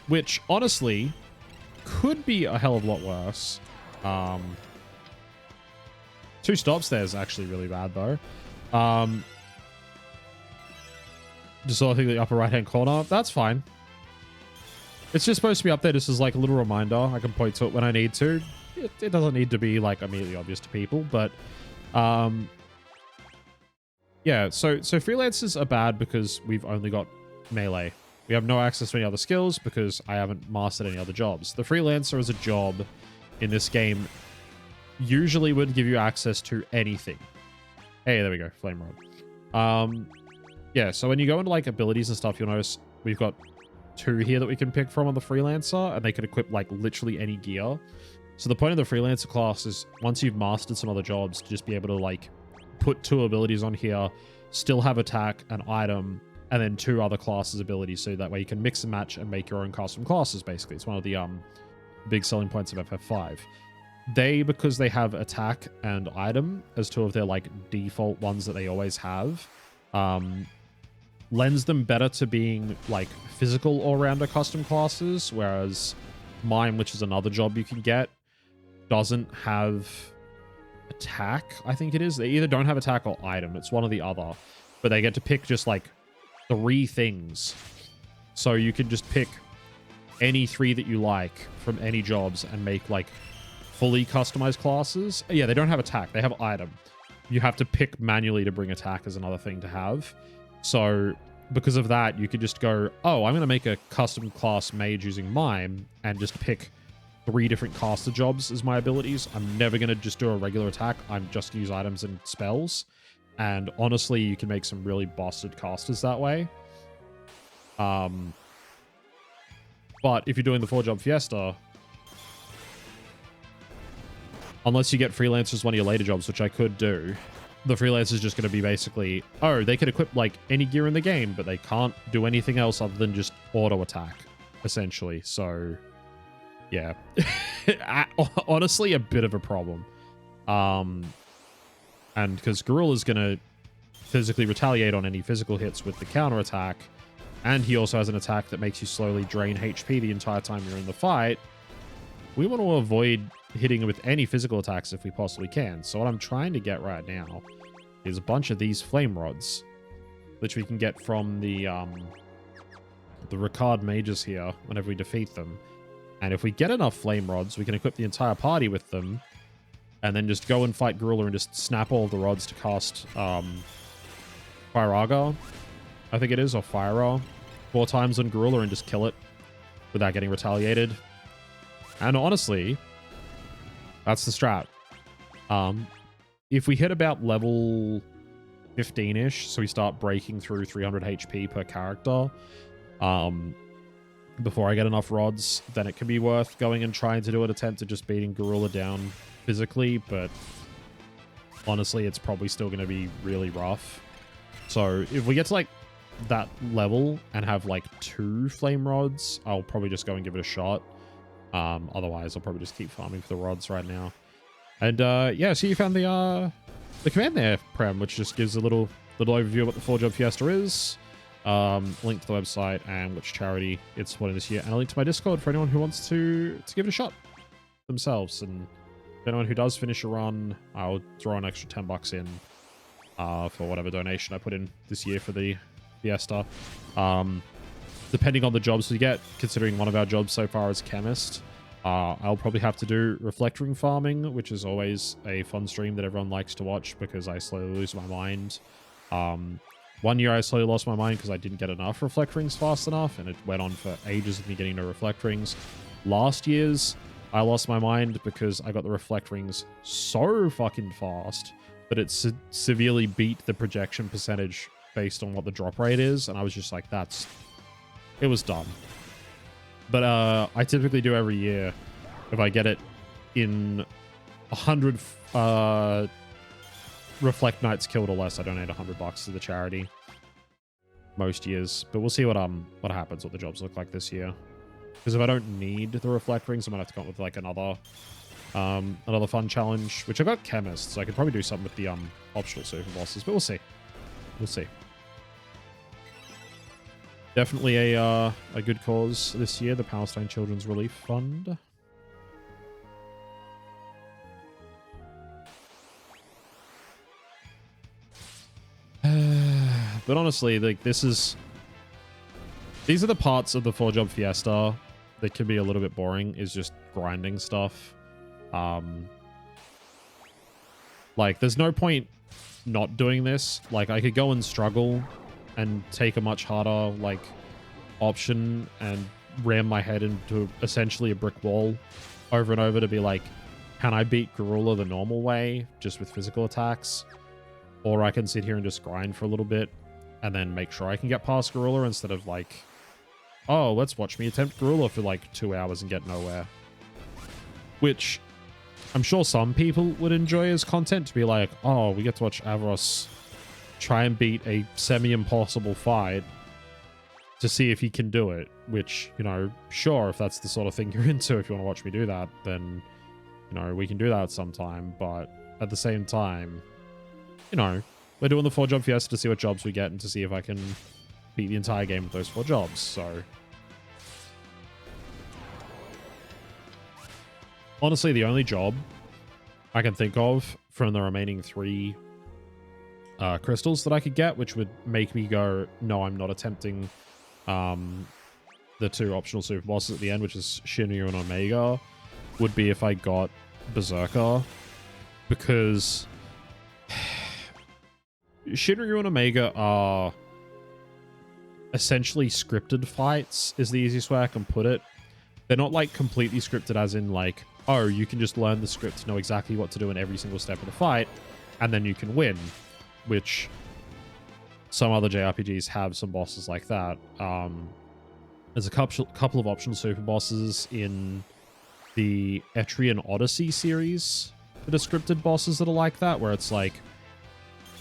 Which, honestly, could be a hell of a lot worse. 2 stops there is actually really bad, though. Just sort of think the upper right hand corner, that's fine. It's just supposed to be up there just as like a little reminder. I can point to it when I need to. It doesn't need to be like immediately obvious to people, but yeah, so freelancers are bad because we've only got melee. We have no access to any other skills because I haven't mastered any other jobs. The freelancer as a job in this game usually would give you access to anything. Hey, there we go. Flame Rod. Yeah, so when you go into like abilities and stuff, you'll notice we've got 2 here that we can pick from on the Freelancer, and they can equip like literally any gear. So the point of the Freelancer class is once you've mastered some other jobs, to just be able to like put 2 abilities on here, still have attack, an item, and then 2 other classes abilities. So that way you can mix and match and make your own custom classes, basically. It's one of the big selling points of FF5. They, because they have attack and item as 2 of their like default ones that they always have, lends them better to being like physical all-rounder custom classes, whereas mine, which is another job you can get, doesn't have attack, I think it is. They either don't have attack or item. It's one or the other. But they get to pick just like 3 things. So you can just pick any 3 that you like from any jobs and make like fully customized classes. Yeah, they don't have attack. They have item. You have to pick manually to bring attack as another thing to have. So because of that, you could just go, oh, I'm going to make a custom class mage using mime and just pick 3 different caster jobs as my abilities. I'm never going to just do a regular attack. I'm just going to use items and spells. And honestly, you can make some really busted casters that way. But if you're doing the 4-job Fiesta, unless you get freelance as one of your later jobs, which I could do, the freelance is just going to be basically, oh, they could equip like any gear in the game, but they can't do anything else other than just auto attack, essentially. So, yeah, honestly, a bit of a problem. And because Gorilla's going to physically retaliate on any physical hits with the counter attack, and he also has an attack that makes you slowly drain HP the entire time you're in the fight, we want to avoid hitting with any physical attacks if we possibly can. So what I'm trying to get right now is a bunch of these flame rods, which we can get from the Ricard mages here whenever we defeat them. And if we get enough flame rods, we can equip the entire party with them, and then just go and fight Gorilla and just snap all of the rods to cast Firaga, I think it is, or Fire 4 times on Gorilla and just kill it without getting retaliated. And honestly, that's the strat. If we hit about level 15-ish, so we start breaking through 300 HP per character, before I get enough rods, then it could be worth going and trying to do an attempt at just beating Gorilla down physically, but honestly, it's probably still going to be really rough. So if we get to like that level and have like 2 flame rods, I'll probably just go and give it a shot. Otherwise, I'll probably just keep farming for the rods right now. And yeah, so you found the command there, Prem, which just gives a little overview of what the 4-job Fiesta is. Link to the website and which charity it's supporting this year, and a link to my Discord for anyone who wants to give it a shot themselves. And anyone who does finish a run, I'll throw an extra $10 in for whatever donation I put in this year for the Fiesta. Depending on the jobs we get, considering one of our jobs so far is chemist, I'll probably have to do reflect ring farming, which is always a fun stream that everyone likes to watch because I slowly lose my mind. One year I slowly lost my mind because I didn't get enough reflect rings fast enough, and it went on for ages of me getting no reflect rings. Last year's, I lost my mind because I got the reflect rings so fucking fast that it severely beat the projection percentage based on what the drop rate is, and I was just like, it was dumb. But I typically do every year. If I get it in 100 reflect nights killed or less, I donate $100 to the charity most years. But we'll see what happens, what the jobs look like this year. Because if I don't need the reflect rings, I might have to come up with like another fun challenge, which I got chemist, so I could probably do something with the optional super bosses. But we'll see. We'll see. Definitely a good cause this year, the Palestine Children's Relief Fund. But honestly, like these are the parts of the 4-job Fiesta that can be a little bit boring, is just grinding stuff. Like there's no point not doing this. Like I could go and struggle and take a much harder like option and ram my head into essentially a brick wall over and over to be like, can I beat Gorilla the normal way just with physical attacks? Or I can sit here and just grind for a little bit and then make sure I can get past Gorilla instead of like, oh, let's watch me attempt Gorilla for like 2 hours and get nowhere. Which I'm sure some people would enjoy as content, to be like, oh, we get to watch Avros try and beat a semi-impossible fight to see if he can do it. Which, you know, sure, if that's the sort of thing you're into, if you want to watch me do that, then, you know, we can do that sometime. But at the same time, you know, we're doing the 4-job Fiesta to see what jobs we get and to see if I can beat the entire game with those 4 jobs. So honestly, the only job I can think of from the remaining 3 crystals that I could get, which would make me go, no, I'm not attempting the 2 optional super bosses at the end, which is Shinryu and Omega, would be if I got Berserker, because Shinryu and Omega are essentially scripted fights, is the easiest way I can put it. They're not like completely scripted as in like, oh, you can just learn the script to know exactly what to do in every single step of the fight, and then you can win, which some other JRPGs have some bosses like that. There's a couple of optional super bosses in the Etrian Odyssey series that are scripted bosses that are like that, where it's like,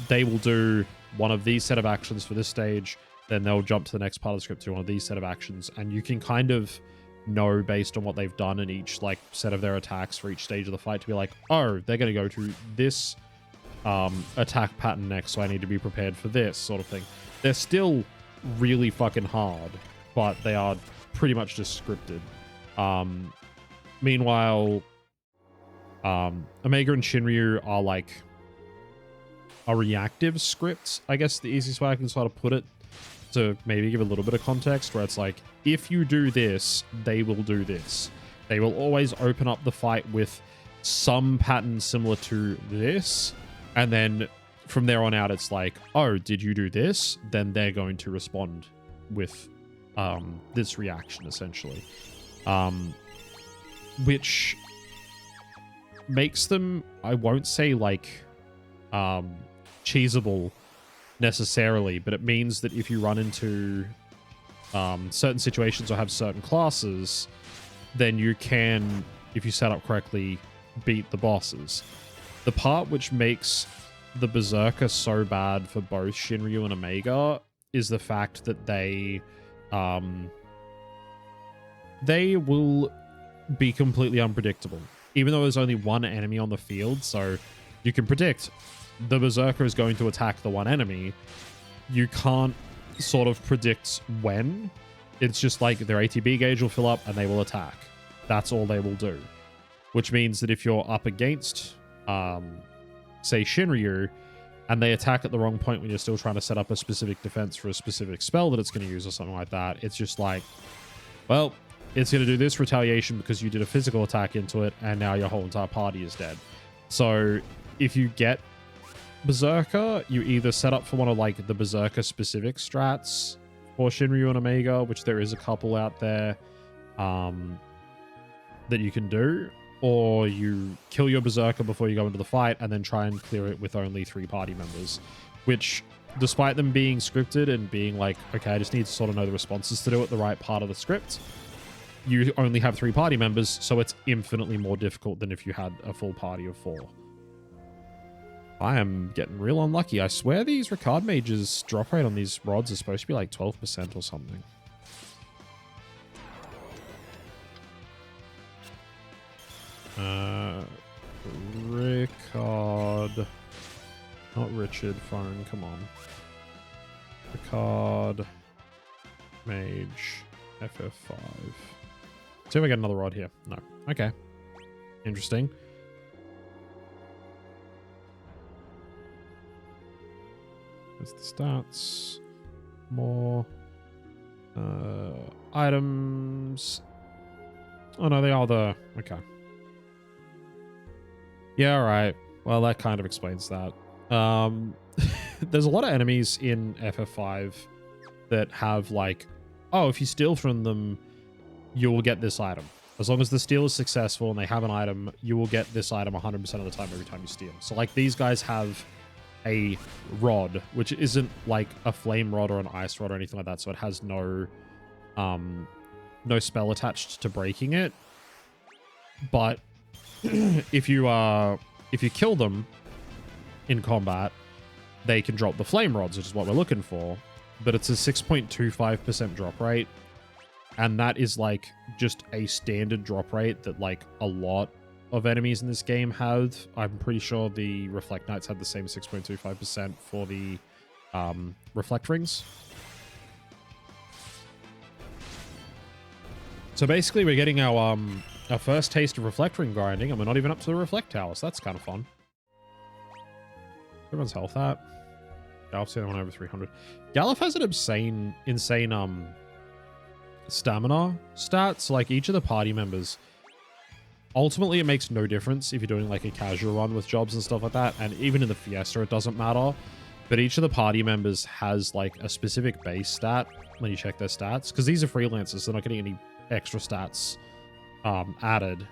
they will do one of these set of actions for this stage, then they'll jump to the next part of the script through one of these set of actions, and you can kind of know based on what they've done in each like set of their attacks for each stage of the fight to be like, oh, they're going to go to this attack pattern next, so I need to be prepared for this sort of thing. They're still really fucking hard, but they are pretty much just scripted. Meanwhile, Omega and Shinryu are like a reactive script, I guess the easiest way I can sort of put it, to maybe give a little bit of context, where it's like, if you do this, they will do this. They will always open up the fight with some pattern similar to this, and then from there on out, it's like, oh, did you do this? Then they're going to respond with this reaction, essentially. Which makes them, I won't say like cheesable necessarily, but it means that if you run into certain situations or have certain classes, then you can, if you set up correctly, beat the bosses. The part which makes the Berserker so bad for both Shinryu and Omega is the fact that they will be completely unpredictable. Even though there's only one enemy on the field, so you can predict the Berserker is going to attack the one enemy, you can't sort of predict when. It's just like their ATB gauge will fill up and they will attack. That's all they will do. Which means that if you're up against, say, Shinryu, and they attack at the wrong point when you're still trying to set up a specific defense for a specific spell that it's going to use or something like that, it's just like, well, it's going to do this retaliation because you did a physical attack into it, and now your whole entire party is dead. So if you get Berserker, you either set up for one of like the Berserker specific strats for Shinryu and Omega, which there is a couple out there that you can do, or you kill your Berserker before you go into the fight and then try and clear it with only 3 party members, which, despite them being scripted and being like, okay, I just need to sort of know the responses to do at the right part of the script, you only have 3 party members, so it's infinitely more difficult than if you had a full party of 4. I am getting real unlucky. I swear these Ricard mages' drop rate on these rods is supposed to be like 12% or something. Ricard. Not Richard. Phone. Come on. Ricard. Mage. FF5. See if we get another rod here. No. Okay. Interesting. That's the stats. More. Items. Oh no, they are the... Okay. Yeah, alright. Well, that kind of explains that. There's a lot of enemies in FF5 that have like, oh, if you steal from them, you will get this item. As long as the steal is successful and they have an item, you will get this item 100% of the time every time you steal. So like these guys have a rod, which isn't like a flame rod or an ice rod or anything like that. So it has no spell attached to breaking it. But if you kill them in combat, they can drop the flame rods, which is what we're looking for. But it's a 6.25% drop rate. And that is like just a standard drop rate that like a lot of enemies in this game have. I'm pretty sure the Reflect Knights had the same 6.25% for the Reflect Rings. So basically we're getting our first taste of Reflect Ring grinding, and we're not even up to the Reflect Tower, so that's kind of fun. Everyone's health at. Galif's the only one over 300. Galif has an insane stamina stats. Like each of the party members, ultimately it makes no difference if you're doing like a casual run with jobs and stuff like that, and even in the Fiesta it doesn't matter. But each of the party members has like a specific base stat when you check their stats, because these are freelancers, so they're not getting any extra stats added,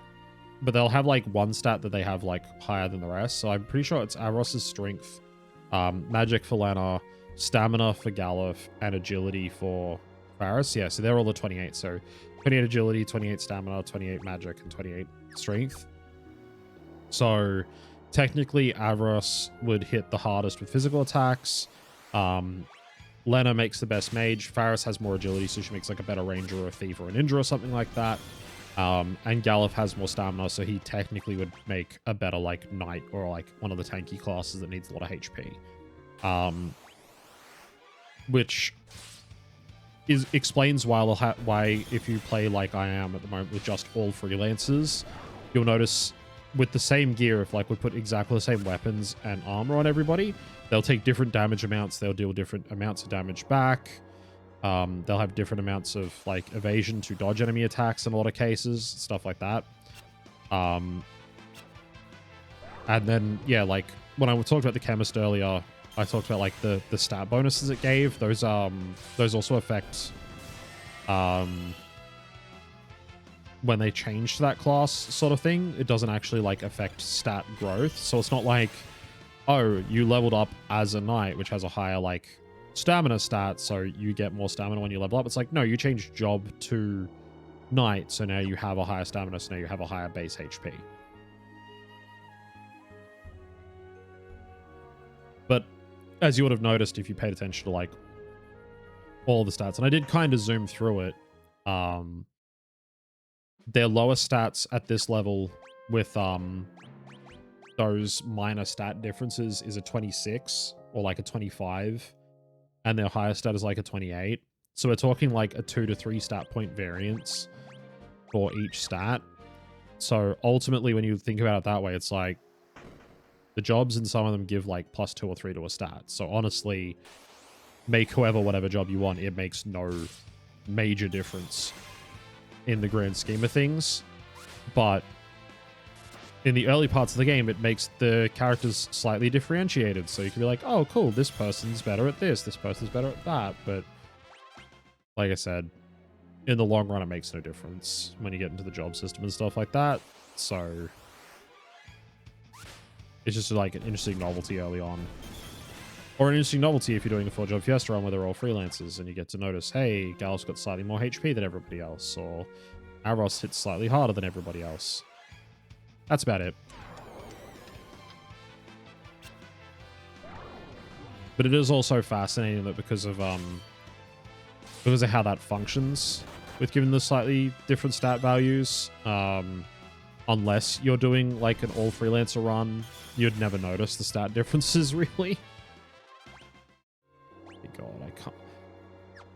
but they'll have like one stat that they have like higher than the rest. So I'm pretty sure it's Aros's strength, magic for Lena, stamina for Galif, and agility for Faris. Yeah, so they're all the 28. So 28 agility, 28 stamina, 28 magic, and 28 strength. So technically Avros would hit the hardest with physical attacks. Lena makes the best mage. Faris has more agility, so she makes like a better ranger or a thief or a ninja or something like that. And Galif has more stamina, so he technically would make a better like knight or like one of the tanky classes that needs a lot of HP. Which explains why if you play like I am at the moment with just all freelancers, you'll notice with the same gear, if like we put exactly the same weapons and armor on everybody, they'll take different damage amounts. They'll deal different amounts of damage back. They'll have different amounts of like evasion to dodge enemy attacks in a lot of cases, stuff like that. And then, yeah, like when I talked about the chemist earlier, I talked about like the stat bonuses it gave. Those also affect when they change to that class sort of thing. It doesn't actually like affect stat growth. So it's not like, oh, you leveled up as a knight, which has a higher like stamina stat, so you get more stamina when you level up. It's like, no, you change job to knight, so now you have a higher stamina, so now you have a higher base HP. But as you would have noticed if you paid attention to like all the stats, and I did kind of zoom through it, their lower stats at this level with those minor stat differences is a 26 or like a 25, and their higher stat is like a 28. So we're talking like a 2 to 3 stat point variance for each stat. So ultimately, when you think about it that way, it's like the jobs in some of them give like +2 or 3 to a stat. So honestly, make whatever job you want. It makes no major difference in the grand scheme of things. But in the early parts of the game, it makes the characters slightly differentiated. So you can be like, oh, cool, this person's better at this person's better at that. But like I said, in the long run, it makes no difference when you get into the job system and stuff like that. So it's just like an interesting novelty early on. Or an interesting novelty if you're doing a 4-job Fiesta run where they're all freelancers and you get to notice, hey, Gal's got slightly more HP than everybody else, or Aros hits slightly harder than everybody else. That's about it. But it is also fascinating that because of how that functions with giving the slightly different stat values, unless you're doing like an all freelancer run, you'd never notice the stat differences really. God,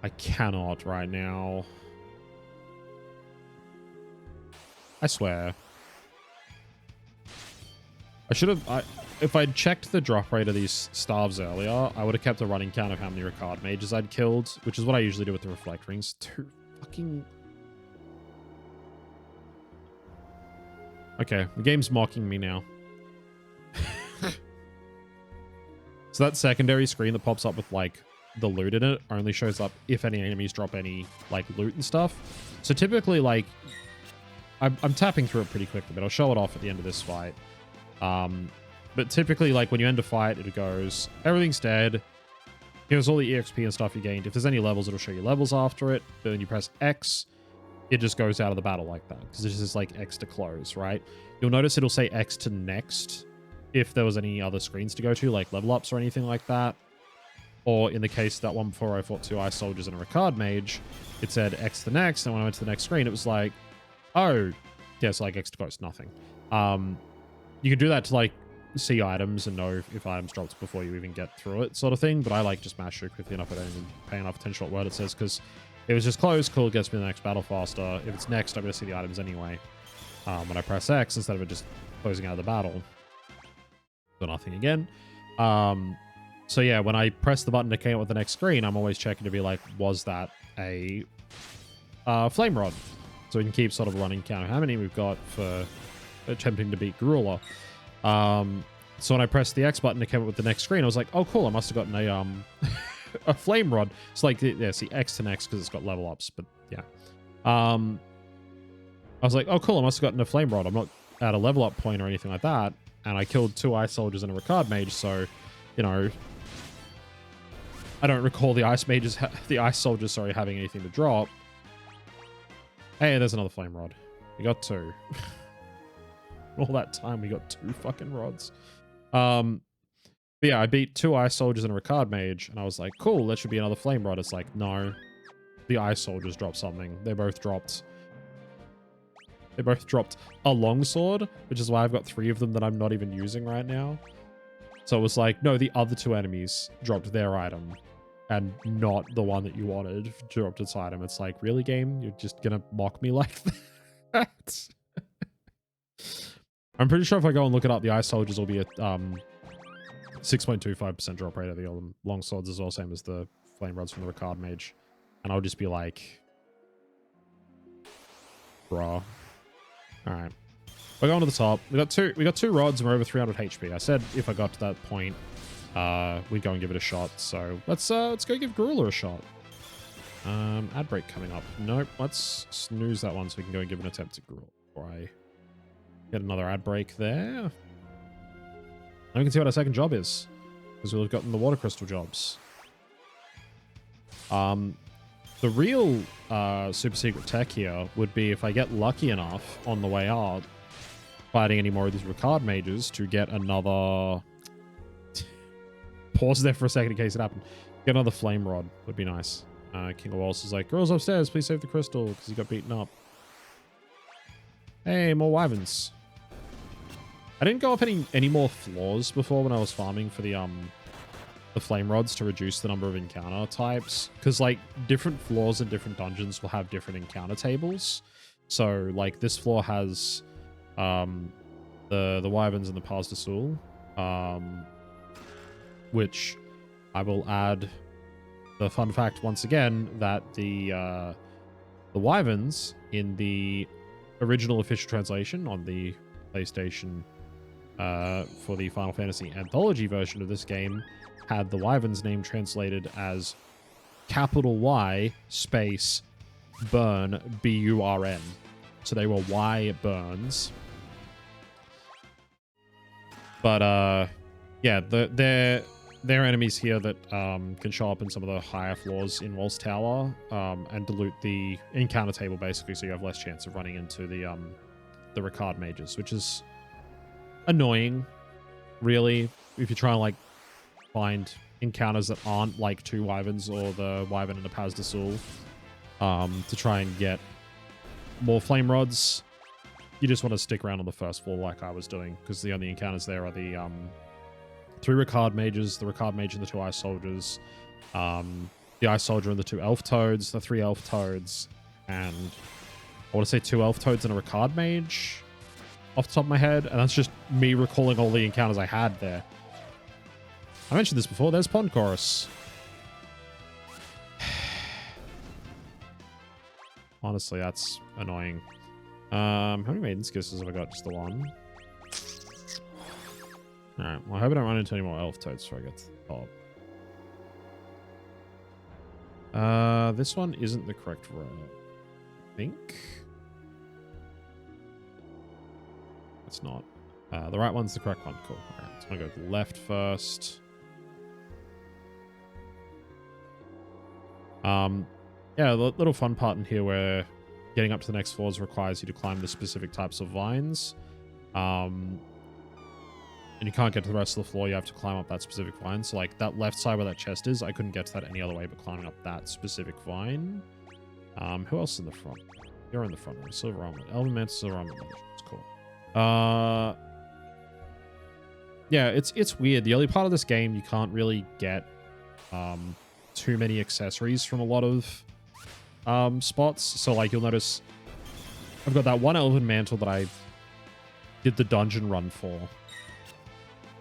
I cannot right now. I swear. I should have, if I'd checked the drop rate of these starves earlier, I would have kept a running count of how many Ricard mages I'd killed, which is what I usually do with the Reflect Rings. Fucking... Okay, the game's mocking me now. So that secondary screen that pops up with, like, the loot in it only shows up if any enemies drop any, like, loot and stuff. So typically, like, I'm tapping through it pretty quickly, but I'll show it off at the end of this fight. But typically, like, when you end a fight, it goes, everything's dead. Here's all the EXP and stuff you gained. If there's any levels, it'll show you levels after it. But when you press X, it just goes out of the battle like that. Because this is like X to close, right? You'll notice it'll say X to next if there was any other screens to go to, like level ups or anything like that. Or in the case that one before I fought 2 ice soldiers and a Ricard mage, it said X to next. And when I went to the next screen, it was like, oh, yeah, so like X to close, nothing. You can do that to like see items and know if items dropped before you even get through it sort of thing. But I like just mash it quickly enough. I don't even pay enough attention to what word it says because If it's just close, cool, gets me to the next battle faster. If it's next, I'm going to see the items anyway. When I press X, instead of it just closing out of the battle. So nothing again. So yeah, when I press the button to came up with the next screen, I'm always checking to be like, was that a flame rod? So we can keep sort of running count how many we've got for attempting to beat Gorilla. So when I pressed the X button to come up with the next screen, I was like, oh cool, I must have gotten a a flame rod. It's like, yeah, see, X to next because it's got level ups, but yeah. I was like, oh cool, I must have gotten a flame rod. I'm not at a level up point or anything like that. And I killed 2 ice soldiers and a Ricard mage, so, you know, I don't recall the ice soldiers, sorry, having anything to drop. Hey, there's another flame rod. We got 2. All that time, we got 2 fucking rods. But yeah, I beat 2 ice soldiers and a Ricard mage, and I was like, cool, that should be another flame rod. It's like, no. The ice soldiers dropped something. They both dropped a longsword, which is why I've got 3 of them that I'm not even using right now. So it was like, no, the other 2 enemies dropped their item, and not the one that you wanted dropped its item. It's like, really, game? You're just gonna mock me like that? I'm pretty sure if I go and look it up, the ice soldiers will be at 6.25% drop rate of the long swords as well, same as the flame rods from the Ricard mage. And I'll just be like, bruh. Alright. We're going to the top. We got two rods and we're over 300 HP. I said if I got to that point, we'd go and give it a shot. So let's go give Gorilla a shot. Ad break coming up. Nope. Let's snooze that one so we can go and give an attempt at Gorilla before I get another ad break there. And we can see what our second job is, because we've gotten the water crystal jobs. The real super secret tech here would be if I get lucky enough on the way out, fighting any more of these Ricard mages, to get another... Pause there for a second in case it happened. Get another flame rod would be nice. King of Walls is like, girls upstairs, please save the crystal, because he got beaten up. Hey, more wyverns. I didn't go up any more floors before when I was farming for the flame rods to reduce the number of encounter types, because like different floors and different dungeons will have different encounter tables. So like this floor has the wyverns and the Paz de Sul, which I will add the fun fact once again that the wyverns in the original official translation on the PlayStation for the Final Fantasy Anthology version of this game had the wyvern's name translated as capital Y space burn B-U-R-N. So they were Y burns. But yeah, they're enemies here that can show up in some of the higher floors in Walls Tower and dilute the encounter table basically, so you have less chance of running into the Ricard mages, which is annoying, really, if you're trying to like find encounters that aren't like 2 wyverns or the wyvern and the Paz de Sul to try and get more flame rods. You just want to stick around on the first floor like I was doing, because the only encounters there are the 3 Ricard mages, the Ricard mage and the 2 ice soldiers, the ice soldier and the 2 elf toads, the 3 elf toads, and I want to say 2 elf toads and a Ricard mage off the top of my head, and that's just me recalling all the encounters I had there. I mentioned this before, there's Pond Chorus. Honestly, that's annoying. How many Maiden's Kisses have I got? Just the one? Alright, well I hope I don't run into any more elf toads before I get to the top. This one isn't the correct road, I think. It's not. The right one's the correct one. Cool. Alright, so I'm gonna go left first. Yeah, the little fun part in here where getting up to the next floors requires you to climb the specific types of vines. And you can't get to the rest of the floor, you have to climb up that specific vine. So like that left side where that chest is, I couldn't get to that any other way but climbing up that specific vine. Who else is in the front? You're in the front row. Silver Armlet. Elven Mantis, Silver Armlet. It's cool. Yeah, it's weird. The early part of this game, you can't really get too many accessories from a lot of spots. So like you'll notice I've got that one elven mantle that I did the dungeon run for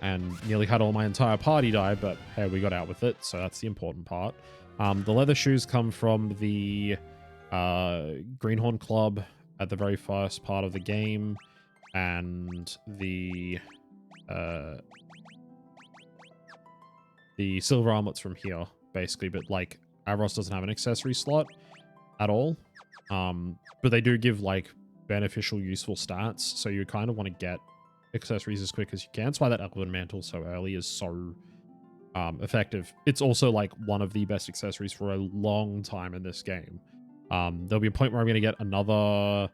and nearly had all my entire party die, but hey, we got out with it, so that's the important part. The leather shoes come from the Greenhorn Club at the very first part of the game, and the silver armlet's from here, basically, but like Avros doesn't have an accessory slot at all. But they do give like beneficial, useful stats, so you kind of want to get accessories as quick as you can. That's why that elven mantle so early is so effective. It's also like one of the best accessories for a long time in this game. There'll be a point where I'm going to get another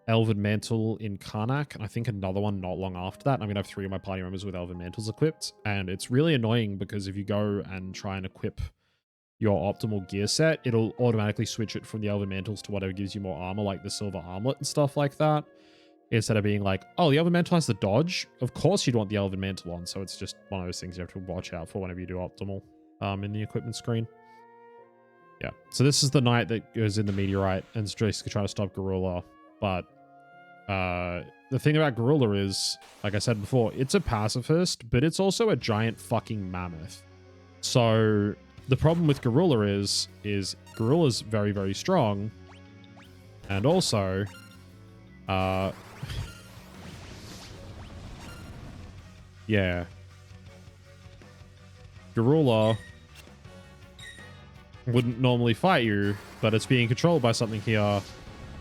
elven mantle in Karnak, and I think another one not long after that. I'm going to have 3 of my party members with elven mantles equipped, and it's really annoying because if you go and try and equip your optimal gear set, it'll automatically switch it from the elven mantles to whatever gives you more armor, like the silver armlet and stuff like that, instead of being like, oh, the elven mantle has the dodge. Of course you'd want the elven mantle on, so it's just one of those things you have to watch out for whenever you do optimal in the equipment screen. Yeah, so this is the knight that goes in the meteorite and is basically trying to stop Gorilla, but the thing about Gorilla is, like I said before, it's a pacifist, but it's also a giant fucking mammoth. So the problem with Gorilla is Gorilla's very, very strong, and also yeah, Gorilla wouldn't normally fight you, but it's being controlled by something here,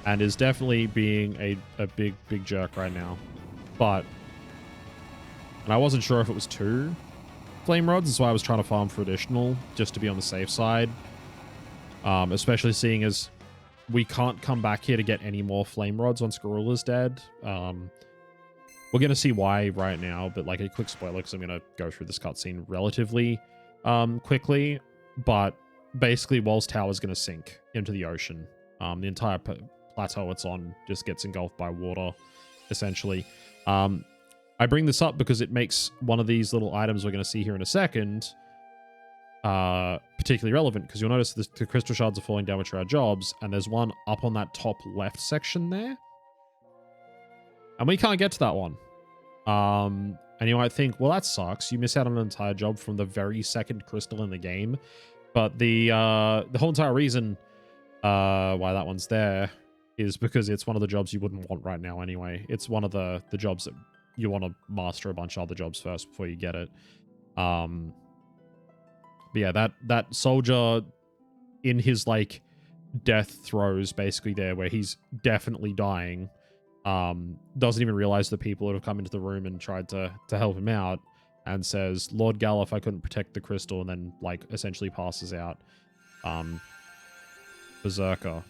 and is definitely being a big jerk right now. But, and I wasn't sure if it was 2 flame rods, that's why I was trying to farm for additional, just to be on the safe side. Especially seeing as we can't come back here to get any more flame rods once Gorilla's dead. We're going to see why right now, but like a quick spoiler, because I'm going to go through this cutscene relatively quickly. But basically, Walls Tower is going to sink into the ocean. The entire plateau it's on just gets engulfed by water, essentially. I bring this up because it makes one of these little items we're going to see here in a second particularly relevant, because you'll notice the crystal shards are falling down, which are our jobs, and there's one up on that top left section there. And we can't get to that one. And you might think, well, that sucks. You miss out on an entire job from the very second crystal in the game. But the whole entire reason why that one's there is because it's one of the jobs you wouldn't want right now anyway. It's one of the jobs that you want to master a bunch of other jobs first before you get it. But yeah, that soldier in his like death throes basically there, where he's definitely dying, doesn't even realize the people that have come into the room and tried to help him out, and says, Lord Galif, I couldn't protect the crystal, and then like essentially passes out. Berserker.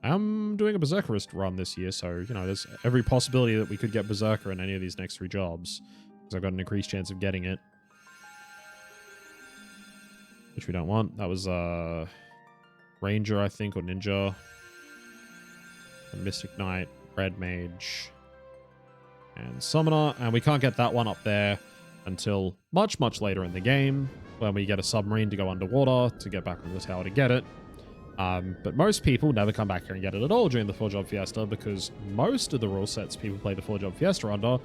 I'm doing a Berserker Risk run this year, so, you know, there's every possibility that we could get Berserker in any of these next 3 jobs, because I've got an increased chance of getting it. Which we don't want. That was Ranger, I think, or Ninja. A Mystic Knight, Red Mage, and Summoner. And we can't get that one up there until much, much later in the game, when we get a submarine to go underwater to get back on the tower to get it. But most people never come back here and get it at all during the 4-job Fiesta, because most of the rule sets people play the 4-job Fiesta under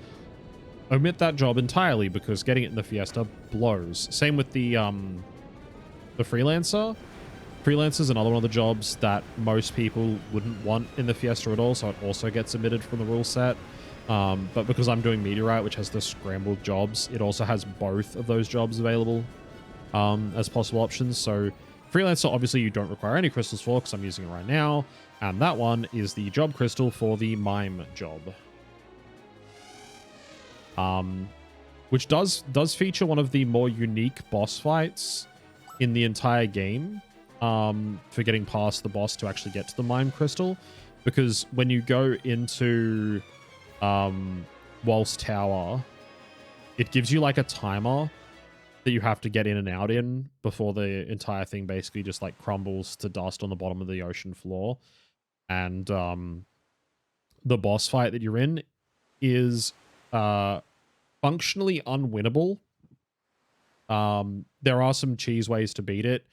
omit that job entirely, because getting it in the Fiesta blows. Same with the Freelancer. Freelancer's another one of the jobs that most people wouldn't want in the Fiesta at all, so it also gets omitted from the rule set. But because I'm doing Meteorite, which has the scrambled jobs, it also has both of those jobs available as possible options. So Freelancer, obviously, you don't require any crystals for, because I'm using it right now. And that one is the job crystal for the Mime job. Which does feature one of the more unique boss fights in the entire game, for getting past the boss to actually get to the Mime crystal. Because when you go into Waltz Tower, it gives you like a timer that you have to get in and out in before the entire thing basically just like crumbles to dust on the bottom of the ocean floor. And the boss fight that you're in is functionally unwinnable. There are some cheese ways to beat it,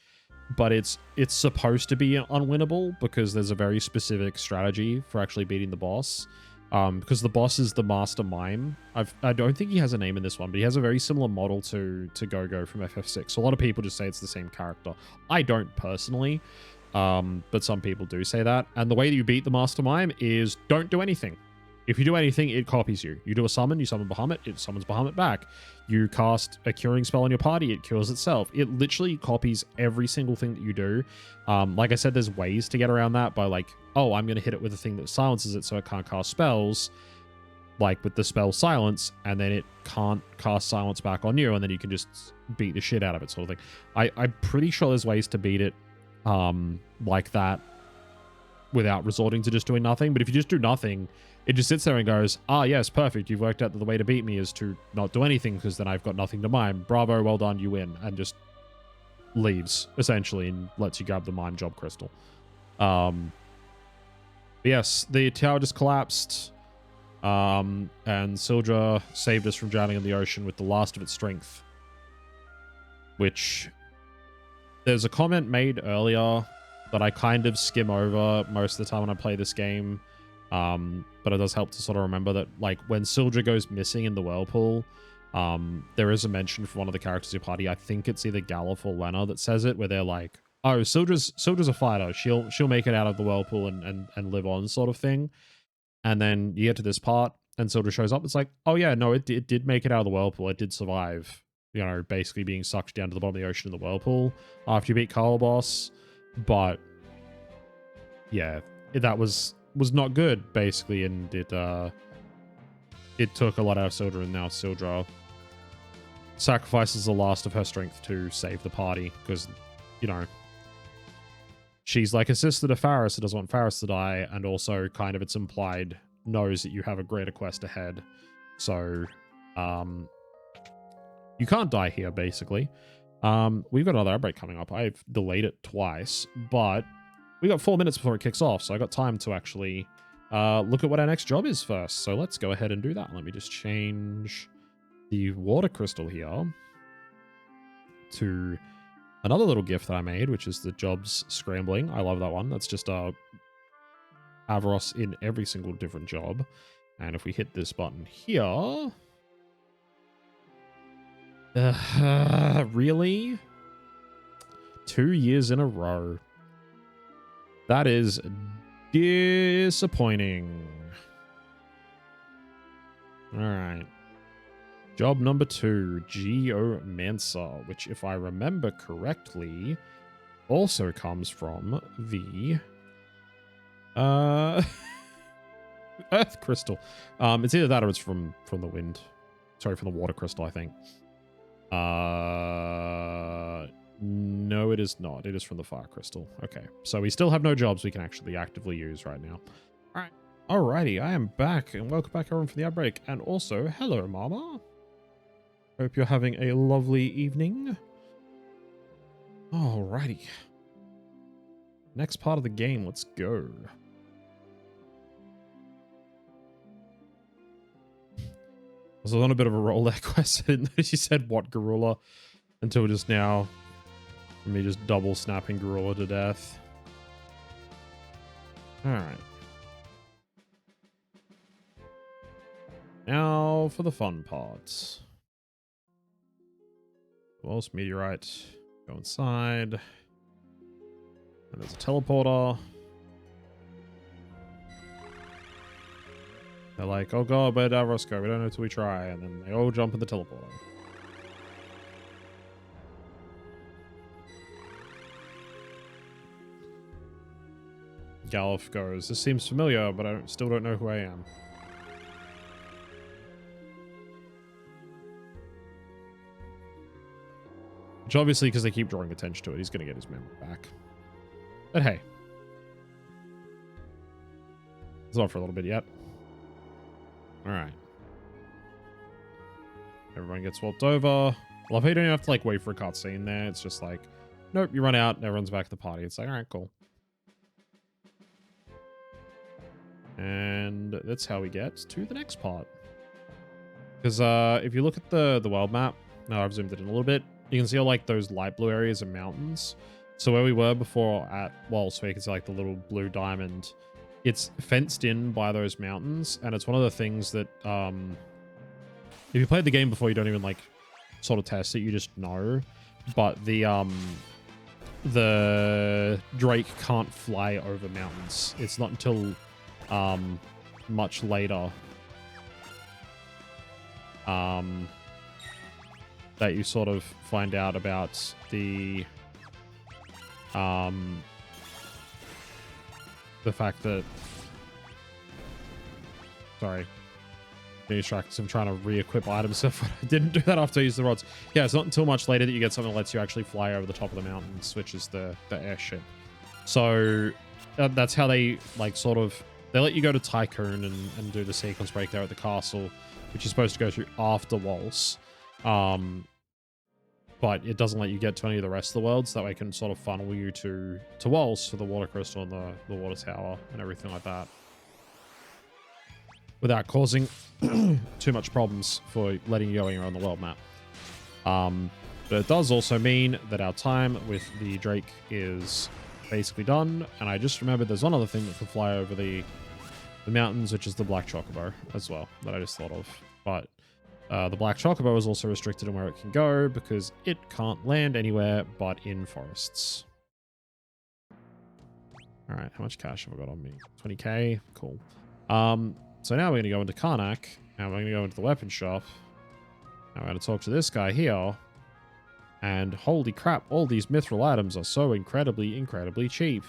but it's supposed to be unwinnable because there's a very specific strategy for actually beating the boss. Because the boss is the master mime. I don't think he has a name in this one, but he has a very similar model to Go-Go from FF6. So a lot of people just say it's the same character. I don't personally, but some people do say that. And the way that you beat the master mime is don't do anything. If you do anything, it copies you. You do a summon, you summon Bahamut, it summons Bahamut back. You cast a curing spell on your party, it cures itself. It literally copies every single thing that you do. Like I said, there's ways to get around that by like, oh, I'm going to hit it with a thing that silences it so it can't cast spells, like with the spell silence, and then it can't cast silence back on you, and then you can just beat the shit out of it, sort of thing. I'm pretty sure there's ways to beat it like that without resorting to just doing nothing. But if you just do nothing, it just sits there and goes, ah, yes, perfect. You've worked out that the way to beat me is to not do anything because then I've got nothing to mime. Bravo, well done, you win. And just leaves, essentially, and lets you grab the mime job crystal. Yes, the tower just collapsed. And Sildra saved us from drowning in the ocean with the last of its strength. Which, there's a comment made earlier that I kind of skim over most of the time when I play this game. But it does help to sort of remember that, like, when Sildra goes missing in the whirlpool, there is a mention from one of the characters in your party. I think it's either Galif or Lena that says it, where they're like, "Oh, Sildra's a fighter. She'll make it out of the whirlpool and live on," sort of thing. And then you get to this part, and Sildra shows up. It's like, oh yeah, no, it did make it out of the whirlpool. It did survive. You know, basically being sucked down to the bottom of the ocean in the whirlpool after you beat Carl Boss. But yeah, that was not good, basically, and it took a lot out of Sildra, and now Sildra sacrifices the last of her strength to save the party, because, you know, she's like a sister to Faris that doesn't want Faris to die, and also kind of, it's implied, knows that you have a greater quest ahead. So, you can't die here, basically. We've got another outbreak coming up. I've delayed it twice, but we got 4 minutes before it kicks off, so I got time to actually look at what our next job is first. So let's go ahead and do that. Let me just change the water crystal here to another little gift that I made, which is the jobs scrambling. I love that one. That's just Avaros in every single different job. And if we hit this button here... really? 2 years in a row. That is disappointing. Alright. Job number 2, Geomancer, which, if I remember correctly, also comes from the Earth Crystal. It's either that or it's from the wind. Sorry, from the water crystal, I think. No, it is not. It is from the fire crystal. Okay, so we still have no jobs we can actually actively use right now. All right. Alrighty, I am back, and welcome back everyone from the outbreak. And also, hello, Mama. Hope you're having a lovely evening. Alrighty. Next part of the game, let's go. I was on a bit of a roll there, Quest. I didn't know she said what Garula until just now. Me just double snapping Garula to death. Alright. Now for the fun parts. Wells meteorite. Go inside. And there's a teleporter. They're like, oh god, where'd Avaros go? We don't know till we try. And then they all jump in the teleporter. Galif goes, this seems familiar, but I still don't know who I am. Which obviously, because they keep drawing attention to it, he's going to get his memory back. But hey. It's on for a little bit yet. Alright. Everyone gets swapped over. Well, if you don't have to like wait for a cutscene there, it's just like, nope, you run out, everyone's back at the party. It's like, alright, cool. And that's how we get to the next part. Because if you look at the world map, now I've zoomed it in a little bit, you can see all like those light blue areas are mountains. So where we were before at Waltz, where you can see like the little blue diamond, it's fenced in by those mountains, and it's one of the things that if you played the game before, you don't even like sort of test it, you just know. But the Drake can't fly over mountains. It's not until much later that you sort of find out about the fact that, sorry, distracted. I'm trying to re-equip items. So I didn't do that after I used the rods. Yeah, it's not until much later that you get something that lets you actually fly over the top of the mountains, which is the airship. So that's how they like sort of, they let you go to Tycoon and do the sequence break there at the castle, which you're supposed to go through after Waltz. But it doesn't let you get to any of the rest of the worlds. That way it can sort of funnel you to Waltz for the water crystal and the water tower and everything like that, without causing too much problems for letting you go anywhere on the world map. But it does also mean that our time with the Drake is basically done. And I just remembered there's one other thing that can fly over the mountains, which is the Black Chocobo as well, that I just thought of. But the Black Chocobo is also restricted in where it can go because it can't land anywhere but in forests. All right, how much cash have I got on me? 20k, cool. So now we're going to go into Karnak, and we're going to go into the weapon shop. Now we're going to talk to this guy here. And holy crap, all these mithril items are so incredibly, incredibly cheap.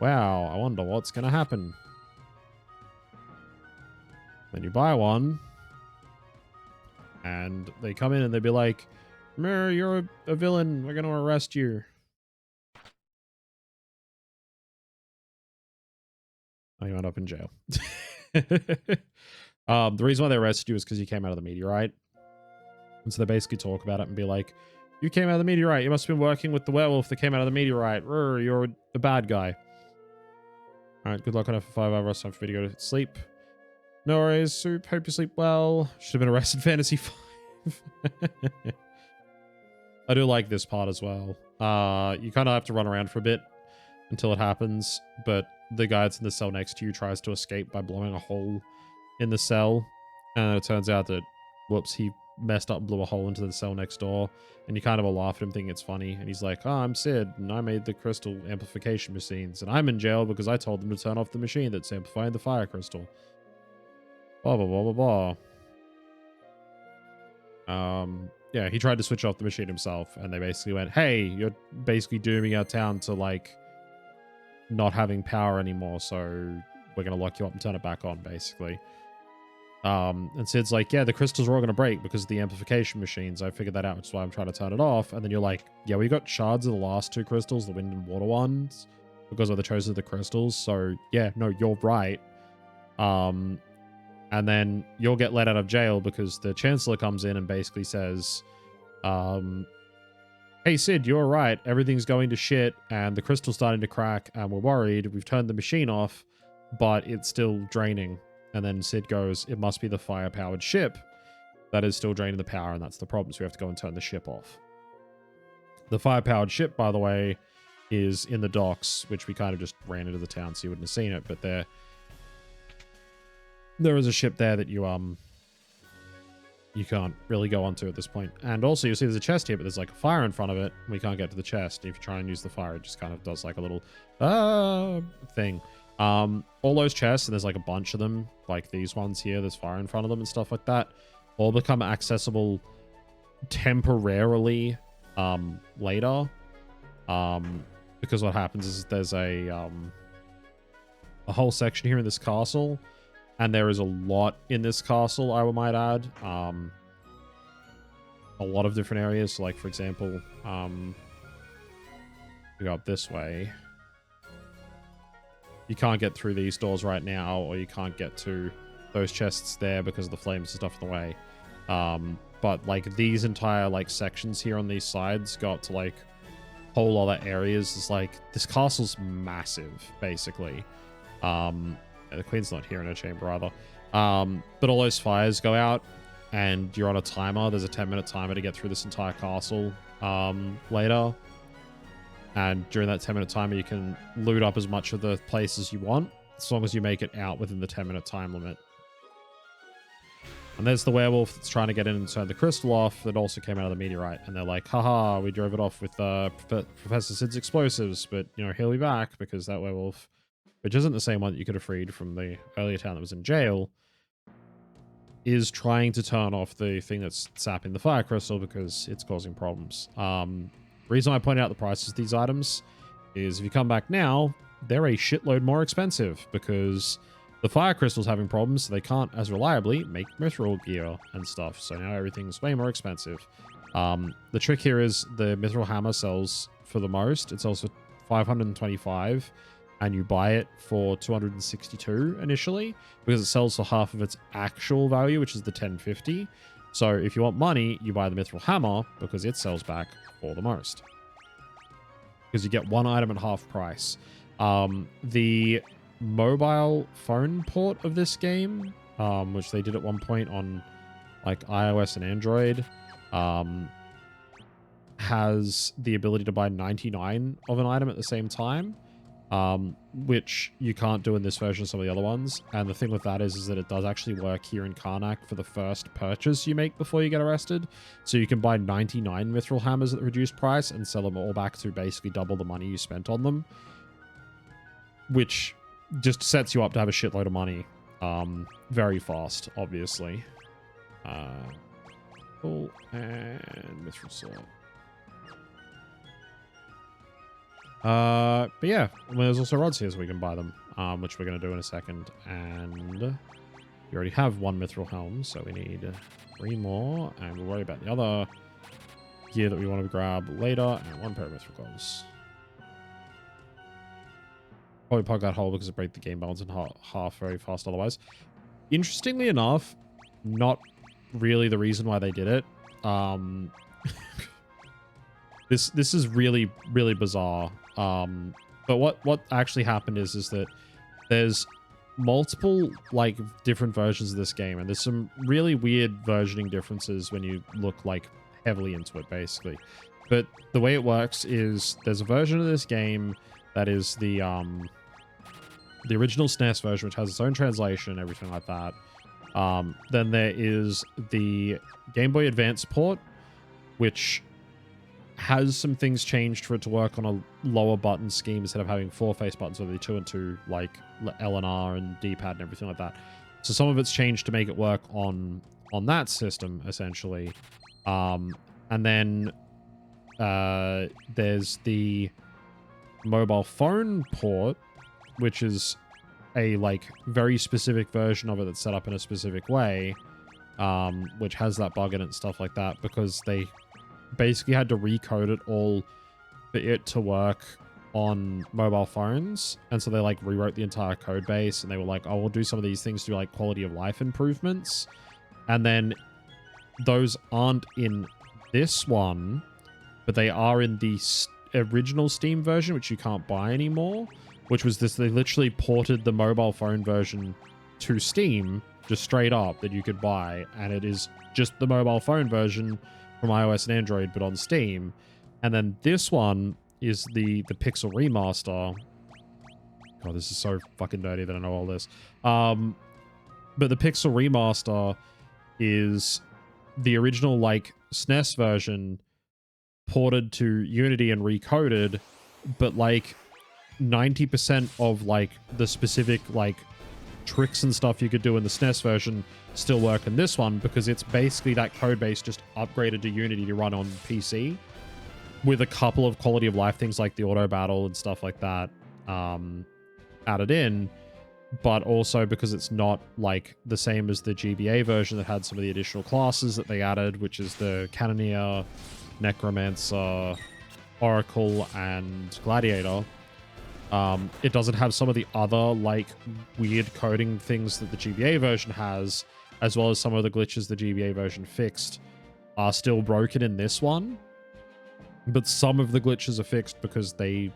Wow, I wonder what's going to happen. Then you buy one. And they come in and they'd be like, Mir, you're a villain. We're going to arrest you. Oh, you end up in jail. The reason why they arrested you is because you came out of the meteorite. And so they basically talk about it and be like, you came out of the meteorite. You must have been working with the werewolf that came out of the meteorite. You're the bad guy. All right, good luck on it for 5 hours. Time for me to go to sleep. No worries, Soup. Hope you sleep well. Should have been arrested Fantasy 5. I do like this part as well. You kind of have to run around for a bit until it happens, but the guy that's in the cell next to you tries to escape by blowing a hole in the cell, and it turns out that, whoops, he messed up and blew a hole into the cell next door, and you kind of all laugh at him thinking it's funny, and he's like, oh, I'm Sid, and I made the crystal amplification machines, and I'm in jail because I told them to turn off the machine that's amplifying the fire crystal. Blah, blah, blah, blah, blah. Yeah, he tried to switch off the machine himself, and they basically went, hey, you're basically dooming our town to, like, not having power anymore, so we're going to lock you up and turn it back on, basically. And Sid's like, yeah, the crystals are all going to break because of the amplification machines. I figured that out, which is why I'm trying to turn it off. And then you're like, yeah, we got shards of the last 2 crystals, the wind and water ones, because of the choice of the crystals. So, yeah, no, you're right. And then you'll get let out of jail because the Chancellor comes in and basically says, hey, Sid, you're right. Everything's going to shit and the crystal's starting to crack and we're worried. We've turned the machine off, but it's still draining. And then Sid goes, it must be the fire-powered ship that is still draining the power, and that's the problem. So we have to go and turn the ship off. The fire-powered ship, by the way, is in the docks, which we kind of just ran into the town, so you wouldn't have seen it. But there is a ship there that you can't really go onto at this point. And also, you'll see there's a chest here, but there's like a fire in front of it. We can't get to the chest. If you try and use the fire, it just kind of does like a little thing. All those chests, and there's like a bunch of them, like these ones here, there's fire in front of them and stuff like that, all become accessible temporarily later. Because what happens is there's a whole section here in this castle, and there is a lot in this castle, I might add. A lot of different areas. So like, for example, we go up this way. You can't get through these doors right now, or you can't get to those chests there because of the flames and stuff in the way. But like these entire like sections here on these sides got to like whole other areas. It's like this castle's massive, basically. The Queen's not here in her chamber either. But all those fires go out and you're on a timer. There's a 10-minute timer to get through this entire castle later. And during that 10-minute timer, you can loot up as much of the places you want, as long as you make it out within the 10-minute time limit. And there's the werewolf that's trying to get in and turn the crystal off that also came out of the meteorite. And they're like, haha, we drove it off with Professor Sid's explosives, but, you know, he'll be back because that werewolf, which isn't the same one that you could have freed from the earlier town that was in jail, is trying to turn off the thing that's sapping the fire crystal because it's causing problems. Reason I point out the prices of these items is if you come back now, they're a shitload more expensive because the fire crystal's having problems, so they can't as reliably make mithril gear and stuff. So now everything's way more expensive. The trick here is the mithril hammer sells for the most. It sells for 525, and you buy it for 262 initially because it sells for half of its actual value, which is the 1050. So if you want money, you buy the mithril hammer because it sells back for the most. Because you get one item at half price. The mobile phone port of this game, which they did at one point on like iOS and Android, has the ability to buy 99 of an item at the same time, which you can't do in this version of some of the other ones. And the thing with that is that it does actually work here in Karnak for the first purchase you make before you get arrested. So you can buy 99 mithril hammers at the reduced price and sell them all back to basically double the money you spent on them, which just sets you up to have a shitload of money very fast, obviously. Cool. And mithril sword. But yeah, there's also rods here so we can buy them, which we're going to do in a second. And we already have one mithril helm, so we need 3 more. And we'll worry about the other gear that we want to grab later. And 1 pair of mithril gloves. Probably plug that hole because it breaks the game balance in half very fast otherwise. Interestingly enough, not really the reason why they did it. This is really, really bizarre. But what actually happened is that there's multiple like different versions of this game, and there's some really weird versioning differences when you look like heavily into it, basically. But the way it works is there's a version of this game that is the original SNES version, which has its own translation and everything like that. Then there is the Game Boy Advance port, which has some things changed for it to work on a lower button scheme instead of having 4 face buttons, whether 2 and 2, like L and R and D-pad and everything like that. So some of it's changed to make it work on that system, essentially. And then there's the mobile phone port, which is a like very specific version of it that's set up in a specific way, which has that bug in it and stuff like that, because they basically had to recode it all for it to work on mobile phones. And so they like rewrote the entire code base, and they were like, oh, we'll do some of these things to do like quality of life improvements. And then those aren't in this one, but they are in the original Steam version, which you can't buy anymore, which was this. They literally ported the mobile phone version to Steam, just straight up, that you could buy. And it is just the mobile phone version from iOS and Android, but on Steam. And then this one is the Pixel Remaster. God, this is so fucking nerdy that I know all this. But the Pixel Remaster is the original like SNES version ported to Unity and recoded, but like 90% of like the specific like tricks and stuff you could do in the SNES version still work in this one, because it's basically that code base just upgraded to Unity to run on PC with a couple of quality of life things like the auto battle and stuff like that added in. But also because it's not like the same as the GBA version that had some of the additional classes that they added, which is the Cannoneer, Necromancer, Oracle, and Gladiator. It doesn't have some of the other like weird coding things that the GBA version has, as well as some of the glitches the GBA version fixed are still broken in this one. But some of the glitches are fixed because they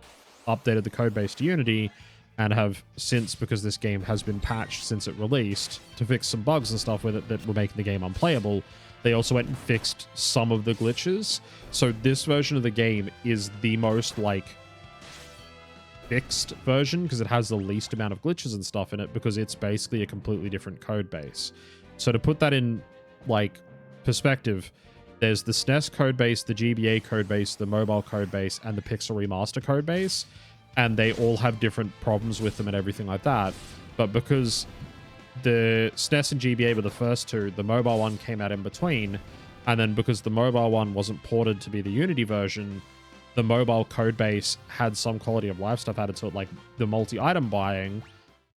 updated the code base to Unity, and have since, because this game has been patched since it released to fix some bugs and stuff with it that were making the game unplayable, they also went and fixed some of the glitches. So this version of the game is the most like fixed version because it has the least amount of glitches and stuff in it because it's basically a completely different code base. So to put that in like perspective, there's the SNES code base, the GBA code base, the mobile code base, and the Pixel Remaster code base, and they all have different problems with them and everything like that. But because the SNES and GBA were the first two, the mobile one came out in between, and then because the mobile one wasn't ported to be the Unity version, the mobile code base had some quality of life stuff added to it, like the multi-item buying,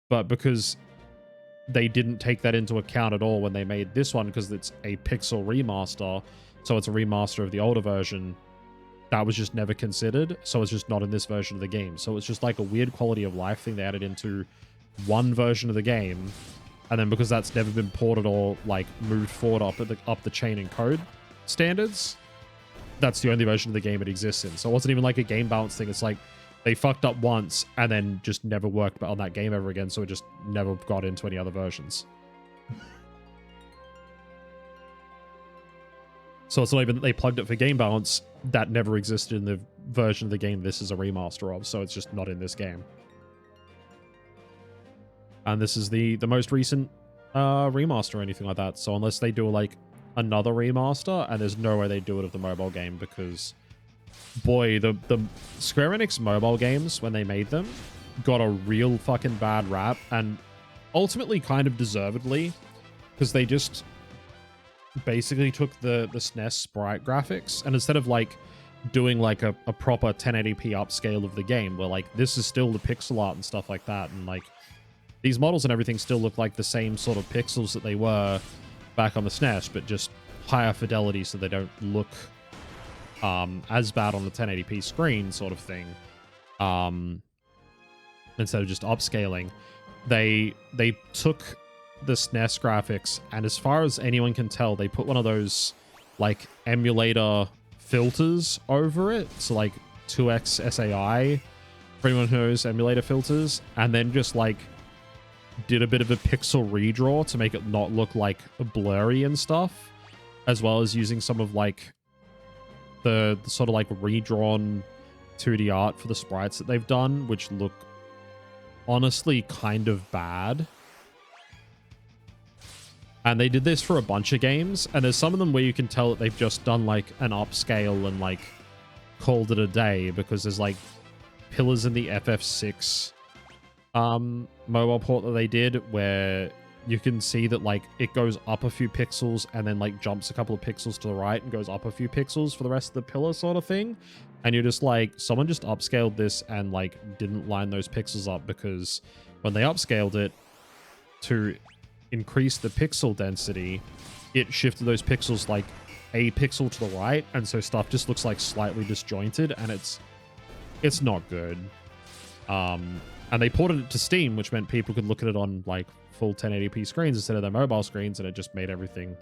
but because they didn't take that into account at all when they made this one, because it's a Pixel Remaster, so it's a remaster of the older version, that was just never considered, so it's just not in this version of the game. So it's just like a weird quality of life thing they added into one version of the game, and then because that's never been ported or like moved forward up the chain in code standards, that's the only version of the game it exists in. So it wasn't even like a game balance thing. It's like they fucked up once and then just never worked on that game ever again, so it just never got into any other versions. So it's not even that they plugged it for game balance, that never existed in the version of the game this is a remaster of, so it's just not in this game. And this is the most recent remaster or anything like that, so unless they do like another remaster, and there's no way they do it of the mobile game, because boy, the Square Enix mobile games, when they made them, got a real fucking bad rap, and ultimately kind of deservedly, because they just basically took the SNES sprite graphics, and instead of like doing like a proper 1080p upscale of the game, where like this is still the pixel art and stuff like that, and like these models and everything still look like the same sort of pixels that they were back on the SNES, but just higher fidelity so they don't look as bad on the 1080p screen sort of thing. Instead of just upscaling, they took the SNES graphics, and as far as anyone can tell, they put one of those like emulator filters over it, so like 2x SAI for anyone who knows emulator filters, and then just like did a bit of a pixel redraw to make it not look like blurry and stuff, as well as using some of like the sort of like redrawn 2D art for the sprites that they've done, which look honestly kind of bad. And they did this for a bunch of games, and there's some of them where you can tell that they've just done like an upscale and like called it a day, because there's like pillars in the FF6 mobile port that they did where you can see that like it goes up a few pixels and then like jumps a couple of pixels to the right and goes up a few pixels for the rest of the pillar sort of thing. And you're just like, someone just upscaled this and like didn't line those pixels up, because when they upscaled it to increase the pixel density, it shifted those pixels like a pixel to the right, and so stuff just looks like slightly disjointed, and it's not good. And they ported it to Steam, which meant people could look at it on like full 1080p screens instead of their mobile screens, and it just made everything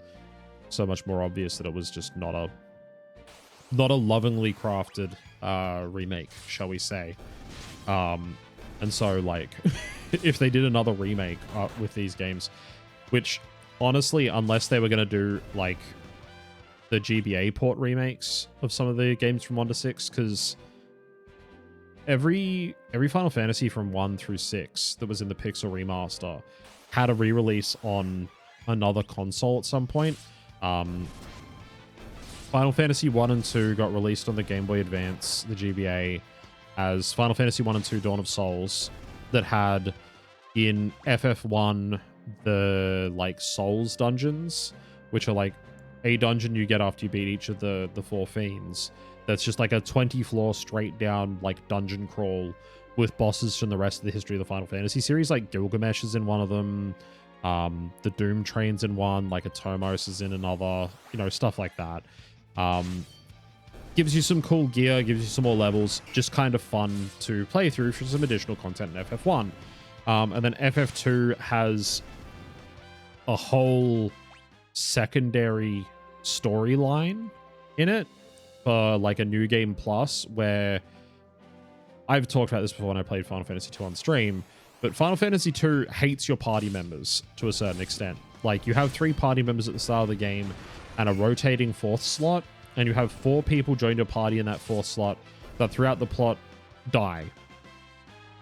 so much more obvious that it was just not a lovingly crafted remake, shall we say. And so like if they did another remake with these games, which honestly, unless they were going to do like the GBA port remakes of some of the games from 1 to 6, because every Final Fantasy from 1 through 6 that was in the Pixel Remaster had a re-release on another console at some point. Final Fantasy 1 and 2 got released on the Game Boy Advance, the GBA, as Final Fantasy 1 and 2 Dawn of Souls, that had in FF1 the like Souls dungeons, which are like a dungeon you get after you beat each of the 4 fiends. That's just like a 20 floor straight down like dungeon crawl with bosses from the rest of the history of the Final Fantasy series. Like Gilgamesh is in one of them, the Doom Train's in one, like Atomos is in another, you know, stuff like that. Gives you some cool gear, gives you some more levels, just kind of fun to play through for some additional content in FF1. And then FF2 has a whole secondary storyline in it for like a New Game Plus, where I've talked about this before when I played Final Fantasy 2 on stream, but Final Fantasy 2 hates your party members to a certain extent. Like, you have 3 party members at the start of the game and a rotating 4th slot, and you have 4 people join your party in that 4th slot that throughout the plot die.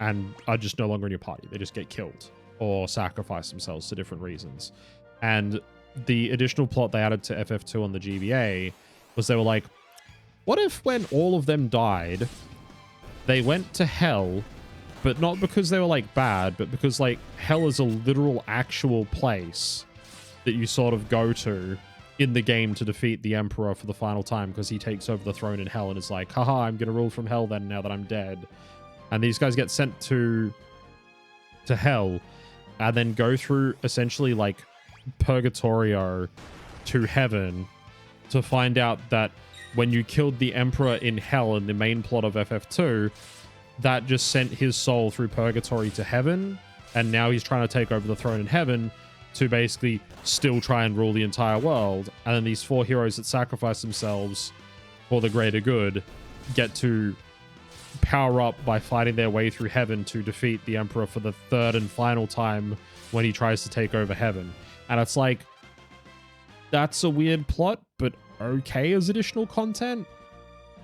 and are just no longer in your party. They just get killed or sacrifice themselves for different reasons. And the additional plot they added to FF2 on the GBA was they were like, what if when all of them died, they went to hell, but not because they were like bad, but because like hell is a literal actual place that you sort of go to in the game to defeat the Emperor for the final time, because he takes over the throne in hell and is like, haha, I'm going to rule from hell then now that I'm dead. And these guys get sent to hell and then go through essentially like Purgatorio to heaven to find out that when you killed the Emperor in hell in the main plot of FF2, that just sent his soul through Purgatory to heaven, and now he's trying to take over the throne in heaven to basically still try and rule the entire world. And then these 4 heroes that sacrifice themselves for the greater good get to power up by fighting their way through heaven to defeat the Emperor for the 3rd and final time when he tries to take over heaven. And it's like, that's a weird plot, but okay as additional content.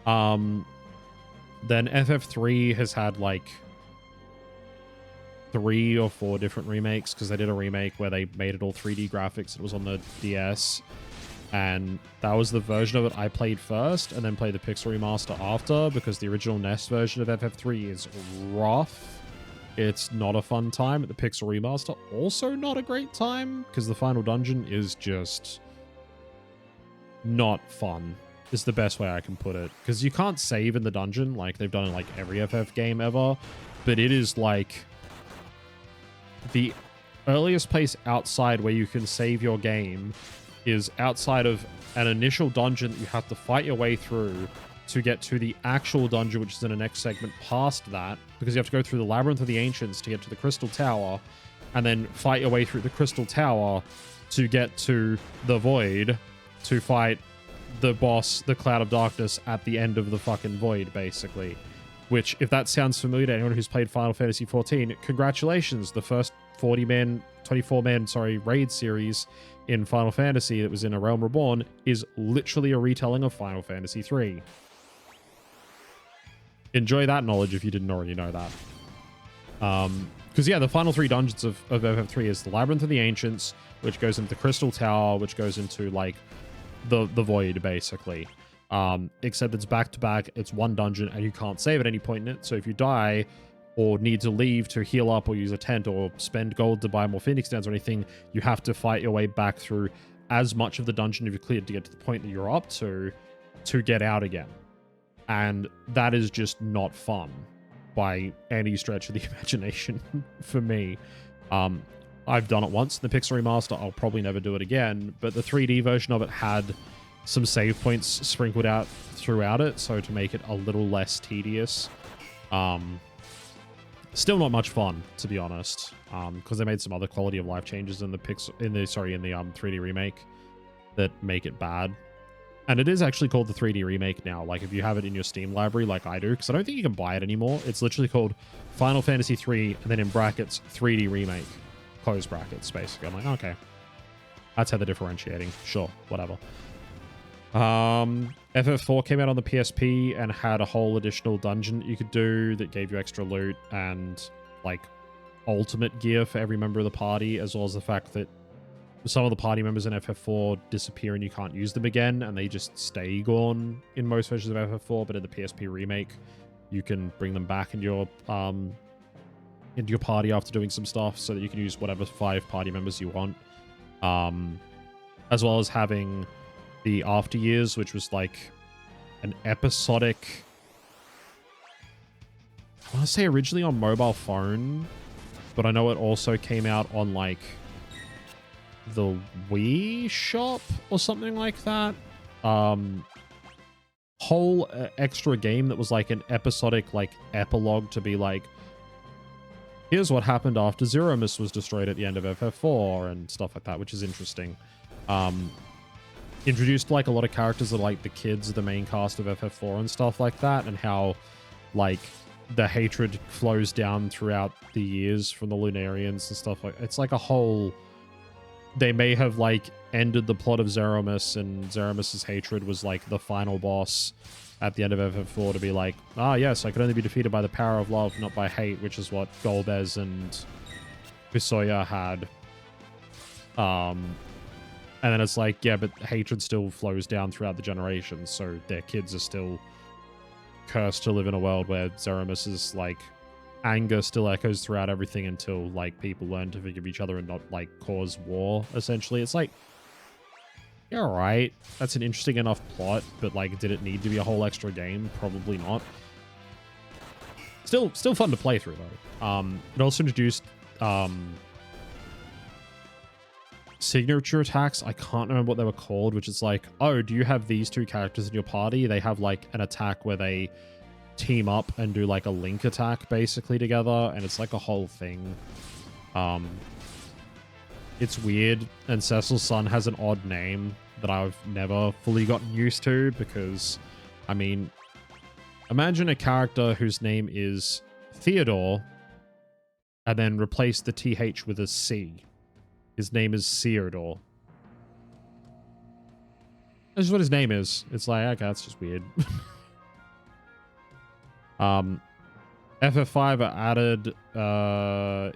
Then FF3 has had like 3 or 4 different remakes, because they did a remake where they made it all 3D graphics. It was on the DS, and that was the version of it I played first, and then played the Pixel Remaster after, because the original NES version of FF3 is rough. It's not a fun time. At the Pixel Remaster, also not a great time, because the final dungeon is just not fun, is the best way I can put it. Because you can't save in the dungeon like they've done in like every FF game ever, but it is like the earliest place outside where you can save your game is outside of an initial dungeon that you have to fight your way through to get to the actual dungeon, which is in the next segment past that, because you have to go through the Labyrinth of the Ancients to get to the Crystal Tower, and then fight your way through the Crystal Tower to get to the Void to fight the boss, the Cloud of Darkness, at the end of the fucking Void, basically. Which, if that sounds familiar to anyone who's played Final Fantasy XIV, congratulations. The first 24-man, raid series in Final Fantasy that was in A Realm Reborn is literally a retelling of Final Fantasy III. Enjoy that knowledge if you didn't already know that. Because, yeah, the final 3 dungeons of FF3 is the Labyrinth of the Ancients, which goes into the Crystal Tower, which goes into, like, the Void, basically. Except it's back-to-back, it's one dungeon, and you can't save at any point in it. So if you die or need to leave to heal up or use a tent or spend gold to buy more Phoenix Downs or anything, you have to fight your way back through as much of the dungeon you've cleared to get to the point that you're up to get out again. And that is just not fun by any stretch of the imagination for me. I've done it once in the Pixel Remaster. I'll probably never do it again, but the 3D version of it had some save points sprinkled out throughout it, so to make it a little less tedious. Still not much fun, to be honest, because they made some other quality of life changes in the 3D remake that make it bad. And it is actually called the 3D remake now. Like, if you have it in your Steam library, like I do, because I don't think you can buy it anymore. It's literally called Final Fantasy 3, and then in brackets 3D remake, close brackets, basically. I'm like, okay, that's how they're differentiating. Sure, whatever. FF4 came out on the PSP and had a whole additional dungeon that you could do that gave you extra loot and like ultimate gear for every member of the party, as well as the fact that some of the party members in FF4 disappear and you can't use them again, and they just stay gone in most versions of FF4, but in the PSP remake you can bring them back into your party after doing some stuff, so that you can use whatever 5 party members you want. As well as having the After Years, which was like an episodic, I want to say originally on mobile phone, but I know it also came out on like the Wii shop or something like that. Whole extra game that was like an episodic like epilogue to be like, here's what happened after Zero Miss was destroyed at the end of FF4 and stuff like that, which is interesting. Introduced like a lot of characters that like the kids, the main cast of FF4 and stuff like that, and how like the hatred flows down throughout the years from the Lunarians and stuff like. It's like a whole. They may have like ended the plot of Zero Miss, and Zero Miss's hatred was like the final boss, at the end of FF4 to be like, ah, yes, I could only be defeated by the power of love, not by hate, which is what Golbez and Kusoya had. And then it's like, yeah, but hatred still flows down throughout the generations, so their kids are still cursed to live in a world where Zeramus's, like, anger still echoes throughout everything until, like, people learn to forgive each other and not, like, cause war, essentially. It's like, yeah, right, that's an interesting enough plot, but, like, did it need to be a whole extra game? Probably not. Still fun to play through, though. It also introduced, signature attacks. I can't remember what they were called, which is like, oh, do you have these two characters in your party? They have like an attack where they team up and do like a link attack basically together, and it's like a whole thing. It's weird, and Cecil's son has an odd name that I've never fully gotten used to, because I mean, imagine a character whose name is Theodore and then replace the TH with a C. His name is Theodore. That's just what his name is. It's like, okay, that's just weird. FF5 are added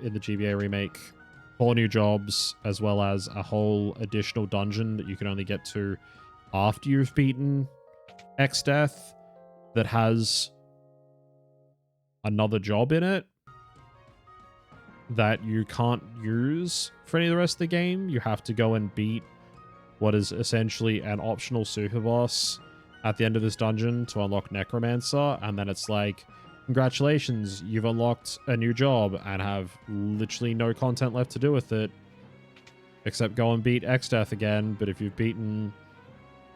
in the GBA remake 4 new jobs, as well as a whole additional dungeon that you can only get to after you've beaten X-Death that has another job in it that you can't use for any of the rest of the game. You have to go and beat what is essentially an optional super boss at the end of this dungeon to unlock Necromancer, and then it's like, congratulations, you've unlocked a new job and have literally no content left to do with it except go and beat X-Death again. But if you've beaten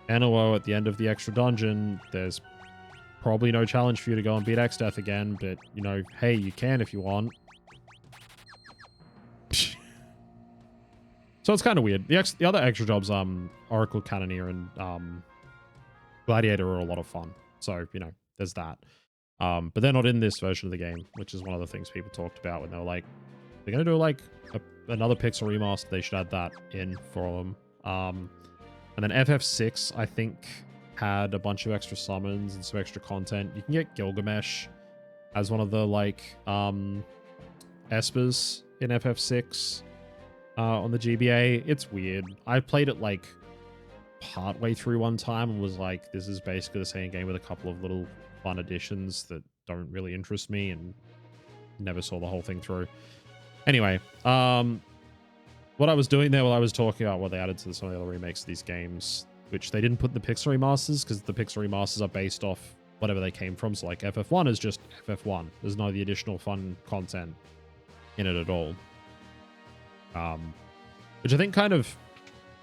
NOO at the end of the extra dungeon, there's probably no challenge for you to go and beat X-Death again, but, you know, hey, you can if you want. So it's kind of weird. The other extra jobs, Oracle Cannoneer and Gladiator, are a lot of fun. So, you know, there's that. But they're not in this version of the game, which is one of the things people talked about when they were like, they're going to do like another Pixel remaster. They should add that in for them. And then FF6, I think, had a bunch of extra summons and some extra content. You can get Gilgamesh as one of the like Espers in FF6 on the GBA. It's weird. I played it like partway through one time and was like, this is basically the same game with a couple of little fun additions that don't really interest me, and never saw the whole thing through. Anyway, what I was doing there while I was talking about what they added to some of the other remakes of these games, which they didn't put in the Pixel remasters, because the Pixel remasters are based off whatever they came from. So like FF1 is just FF1. There's no the additional fun content in it at all. Which I think kind of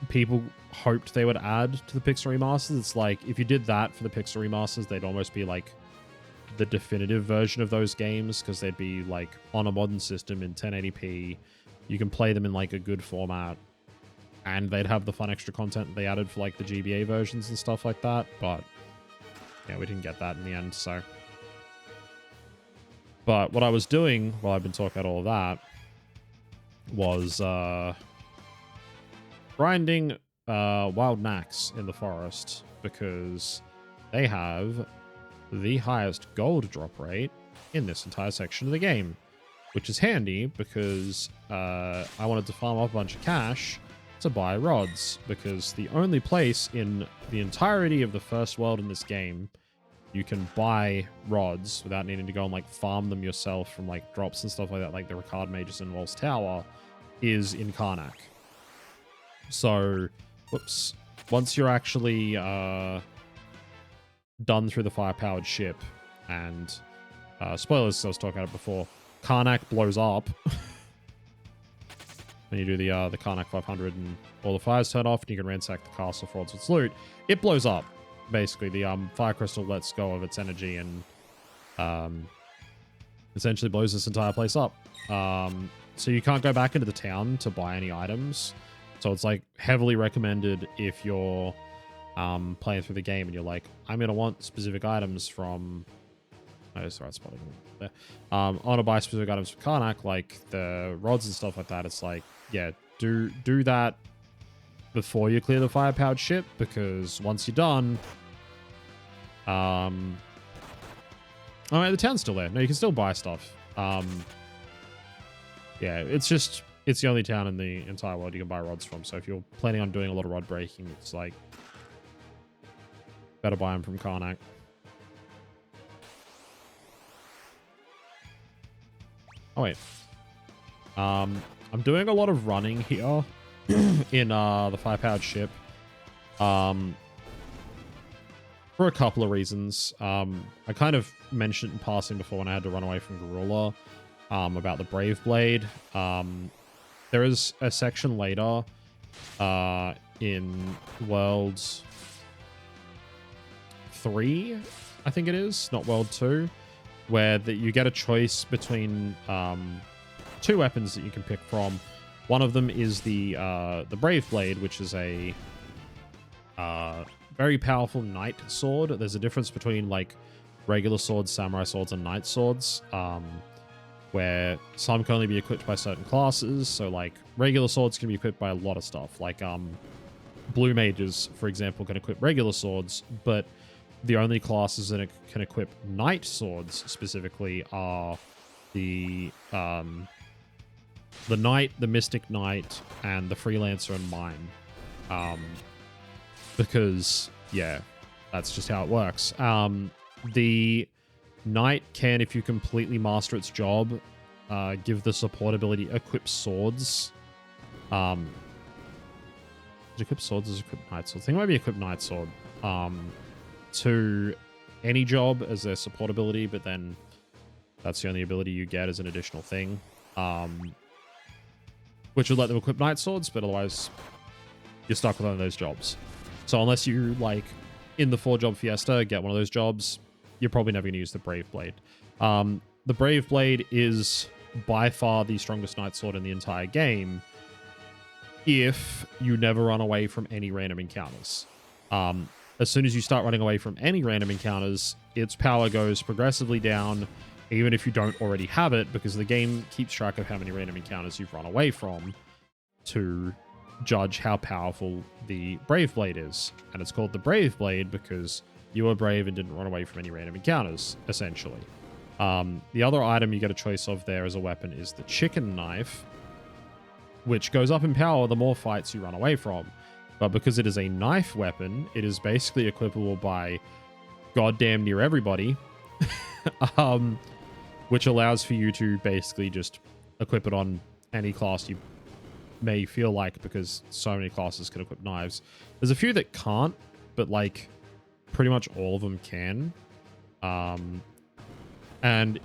people hoped they would add to the Pixel remasters. It's like, if you did that for the Pixel remasters, they'd almost be like the definitive version of those games, because they'd be like on a modern system in 1080p. You can play them in like a good format, and they'd have the fun extra content they added for like the GBA versions and stuff like that. But yeah, we didn't get that in the end. So, but what I was doing while I've been talking about all of that was grinding wild knacks in the forest, because they have the highest gold drop rate in this entire section of the game, which is handy because I wanted to farm up a bunch of cash to buy rods, because the only place in the entirety of the first world in this game you can buy rods without needing to go and like farm them yourself from like drops and stuff like that, like the Ricard Mages in Walls Tower, is in Karnak. So, whoops. Once you're actually done through the fire-powered ship, and spoilers, I was talking about it before, Karnak blows up when you do the Karnak 500 and all the fires turn off and you can ransack the castle for all its loot. It blows up. Basically, the fire crystal lets go of its energy and essentially blows this entire place up. So you can't go back into the town to buy any items. So it's like heavily recommended if you're playing through the game and you're like, I'm going to want specific items from... Oh, that's the right spot there. I want to buy specific items from Karnak, like the rods and stuff like that. It's like, yeah, do that before you clear the fire-powered ship, because once you're done, Oh, the town's still there. No, you can still buy stuff. Yeah, it's the only town in the entire world you can buy rods from. So if you're planning on doing a lot of rod breaking, it's like better buy them from Karnak. Oh wait, I'm doing a lot of running here in the 5-powered ship. For a couple of reasons. I kind of mentioned in passing before when I had to run away from Garula about the Brave Blade. There is a section later in World 3, I think it is, not World 2, where you get a choice between 2 weapons that you can pick from. One of them is the Brave Blade, which is a very powerful knight sword. There's a difference between like regular swords, samurai swords, and knight swords, where some can only be equipped by certain classes. So like regular swords can be equipped by a lot of stuff. Like blue mages, for example, can equip regular swords, but the only classes that can equip knight swords specifically are the knight, the mystic knight, and the freelancer and mine. Because, yeah, that's just how it works. The knight can, if you completely master its job, give the support ability equip swords. Is it equip swords or is it equip knight sword? I think it might be equip knight sword. To any job as their support ability, but then that's the only ability you get as an additional thing. Which would let them equip knight swords, but otherwise you're stuck with one of those jobs. So unless you, like, in the 4-job Fiesta, get one of those jobs, you're probably never going to use the Brave Blade. The Brave Blade is by far the strongest knight sword in the entire game if you never run away from any random encounters. As soon as you start running away from any random encounters, its power goes progressively down, even if you don't already have it, because the game keeps track of how many random encounters you've run away from to judge how powerful the Brave Blade is. And it's called the Brave Blade because you were brave and didn't run away from any random encounters, essentially. The other item you get a choice of there as a weapon is the Chicken Knife, which goes up in power the more fights you run away from. But because it is a knife weapon, it is basically equipable by goddamn near everybody, which allows for you to basically just equip it on any class you may feel like, because so many classes can equip knives. There's a few that can't, but like pretty much all of them can. And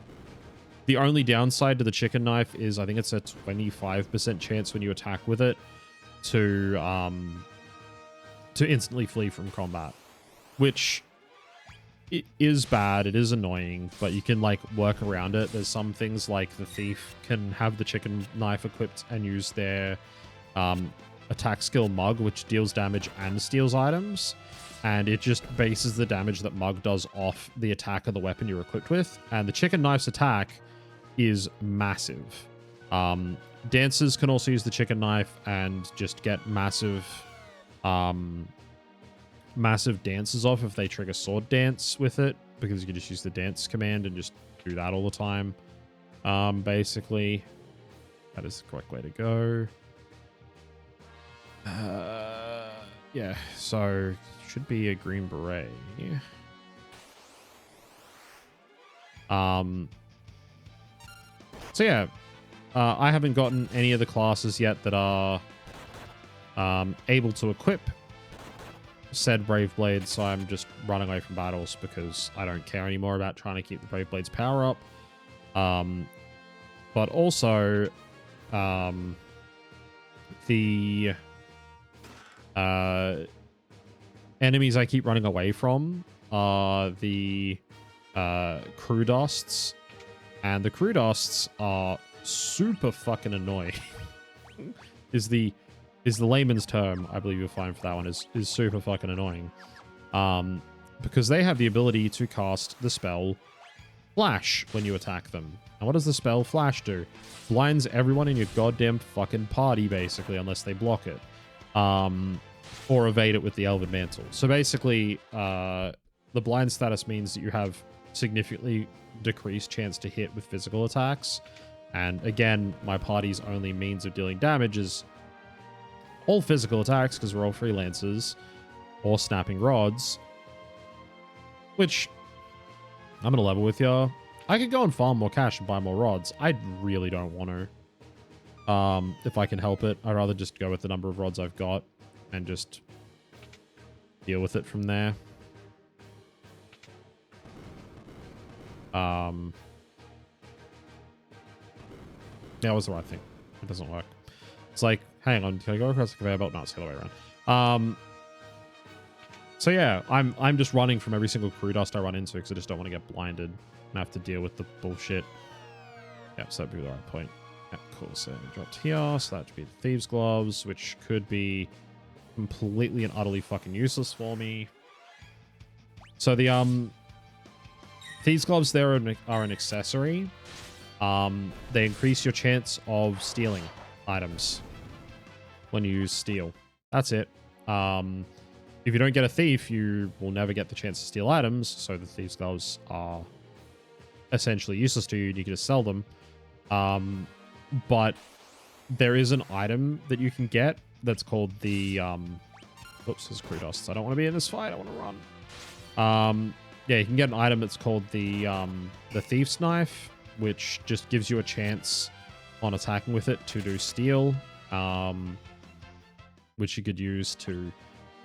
the only downside to the Chicken Knife is I think it's a 25% chance when you attack with it to instantly flee from combat, which it is bad. It is annoying, but you can like work around it. There's some things like the thief can have the Chicken Knife equipped and use their attack skill Mug, which deals damage and steals items, and it just bases the damage that Mug does off the attack of the weapon you're equipped with. And the Chicken Knife's attack is massive. Dancers can also use the Chicken Knife and just get massive dances off if they trigger sword dance with it, because you can just use the dance command and just do that all the time. Basically, that is the correct way to go. Yeah, so should be a green beret. So yeah, I haven't gotten any of the classes yet that are able to equip said Brave Blade, so I'm just running away from battles because I don't care anymore about trying to keep the Brave Blade's power up. But also, the enemies I keep running away from are the crew dusts, and the crew dusts are super fucking annoying. is the layman's term, I believe you'll find for that one, is super fucking annoying. Because they have the ability to cast the spell Flash when you attack them. And what does the spell Flash do? Blinds everyone in your goddamn fucking party, basically, unless they block it. Or evade it with the Elven Mantle. So basically, the blind status means that you have significantly decreased chance to hit with physical attacks. And again, my party's only means of dealing damage is all physical attacks, because we're all freelancers, or snapping rods, which I'm going to level with you. I could go and farm more cash and buy more rods. I really don't want to. If I can help it, I'd rather just go with the number of rods I've got and just deal with it from there. Yeah, it was the right thing. It doesn't work. It's like, hang on, can I go across the conveyor belt? No, it's the other way around. So yeah, I'm just running from every single crew dust I run into because I just don't want to get blinded and have to deal with the bullshit. Yeah, so that'd be the right point. Yeah, cool. So we dropped here, so that should be the Thieves' Gloves, which could be completely and utterly fucking useless for me. So the Thieves' Gloves there are an accessory. They increase your chance of stealing items when you use steel. That's it. If you don't get a thief, you will never get the chance to steal items, so the Thieves' Gloves are essentially useless to you, and you can just sell them. But there is an item that you can get that's called the... Oops, there's crew dust. I don't want to be in this fight. I want to run. Yeah, you can get an item that's called the Thief's Knife, which just gives you a chance on attacking with it to do steal, which you could use to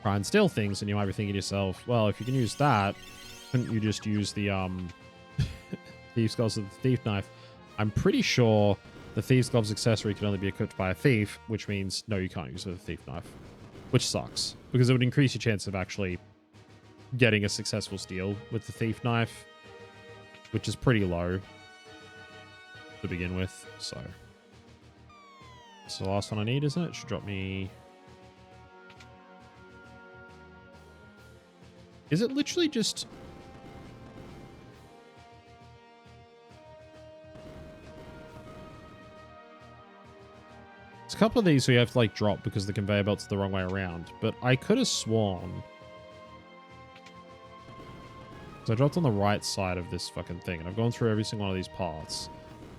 try and steal things. And you might be thinking to yourself, well, if you can use that, couldn't you just use the Thieves' Gloves of the Thief Knife? I'm pretty sure the Thieves' Gloves accessory can only be equipped by a thief, which means no, you can't use it with a Thief Knife, which sucks because it would increase your chance of actually getting a successful steal with the Thief Knife, which is pretty low to begin with. So it's the last one I need, isn't it? It should drop me... Is it literally just... There's a couple of these where you have to like drop because the conveyor belt's the wrong way around, but I could have sworn... So I dropped on the right side of this fucking thing, and I've gone through every single one of these parts.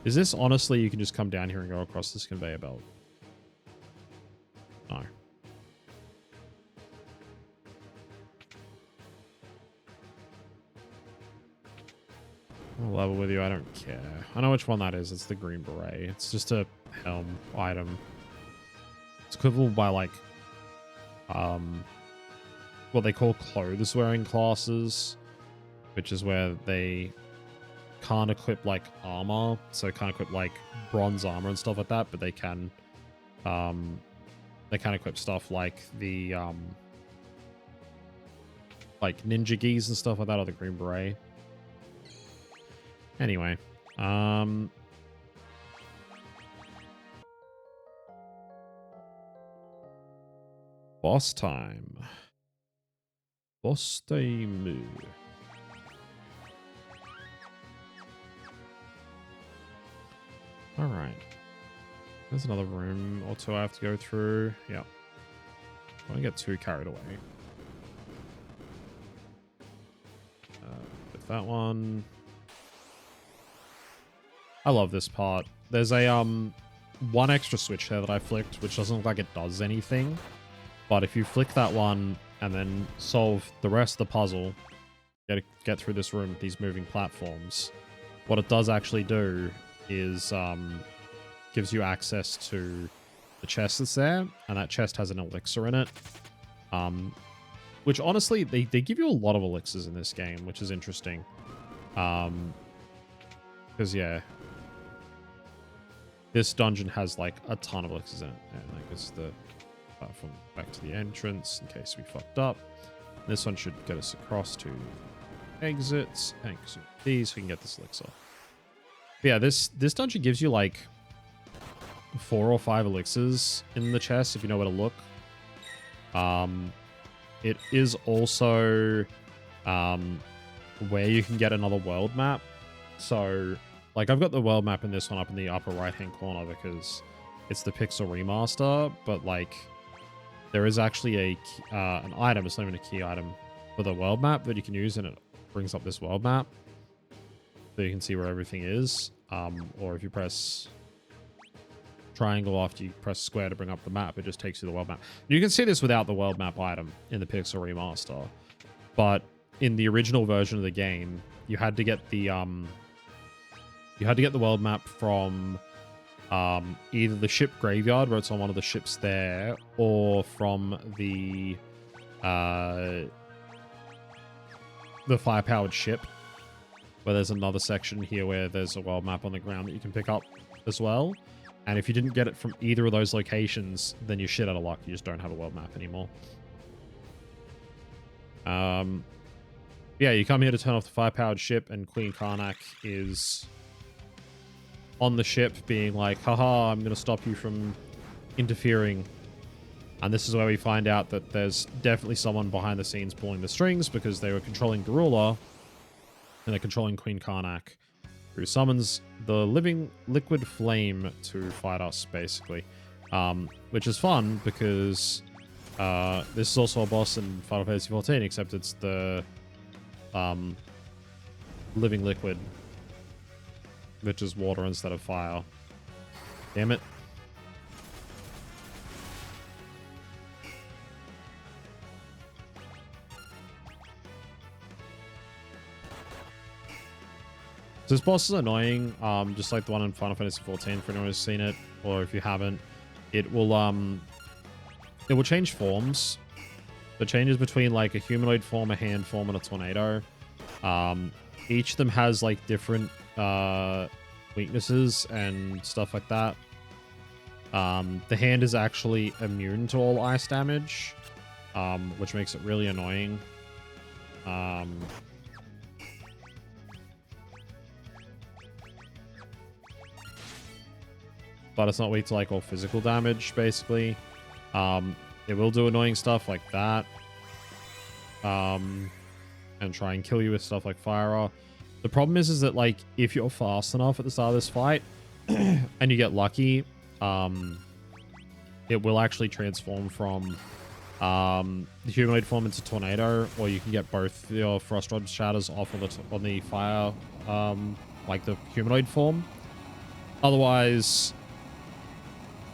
Is this honestly, you can just come down here and go across this conveyor belt? No. I'll level with you, I don't care. I know which one that is. It's the green beret. It's just a helm item. It's equivalent by like what they call clothes wearing classes, which is where they can't equip like armor, so can't equip like bronze armor and stuff like that, but they can equip stuff like the like ninja geese and stuff like that, or the green beret. Anyway, boss time. Boss time. All right. There's another room or two I have to go through. Yeah. I don't get too carried away. With that one. I love this part. There's a one extra switch there that I flicked, which doesn't look like it does anything. But if you flick that one and then solve the rest of the puzzle, get through this room with these moving platforms, what it does actually do is gives you access to the chest that's there, and that chest has an elixir in it. Which honestly, they give you a lot of elixirs in this game, which is interesting. Because yeah, this dungeon has like a ton of elixirs in it. And like this is the platform back to the entrance in case we fucked up. This one should get us across to exits, and these we can get this elixir. But yeah, this dungeon gives you like 4 or 5 elixirs in the chest if you know where to look. It is also where you can get another world map. So like I've got the world map in this one up in the upper right hand corner because it's the pixel remaster, but like there is actually an item, it's not even a key item, for the world map that you can use, and it brings up this world map. So you can see where everything is. Or if you press triangle after you press square to bring up the map, it just takes you to the world map. You can see this without the world map item in the Pixel Remaster. But in the original version of the game, you had to get the world map from either the ship graveyard, where it's on one of the ships there, or from the fire-powered ship, where there's another section here where there's a world map on the ground that you can pick up as well. And if you didn't get it from either of those locations, then you're shit out of luck. You just don't have a world map anymore. Yeah, you come here to turn off the fire-powered ship, and Queen Karnak is on the ship being like, haha, I'm going to stop you from interfering. And this is where we find out that there's definitely someone behind the scenes pulling the strings, because they were controlling Garula, and they're controlling Queen Karnak, who summons the living liquid flame to fight us, basically. Which is fun, because this is also a boss in Final Fantasy XIV, except it's the living liquid, which is water instead of fire. Damn it. This boss is annoying, just like the one in Final Fantasy XIV, for anyone who's seen it, or if you haven't. It will change forms. It changes between like a humanoid form, a hand form, and a tornado. Each of them has like different weaknesses and stuff like that. The hand is actually immune to all ice damage, which makes it really annoying. But it's not weak to like all physical damage, basically. It will do annoying stuff like that. And try and kill you with stuff like fire. The problem is that like if you're fast enough at the start of this fight and you get lucky, it will actually transform from the humanoid form into tornado, or you can get both your frost rod shatters off on the fire, like the humanoid form. Otherwise,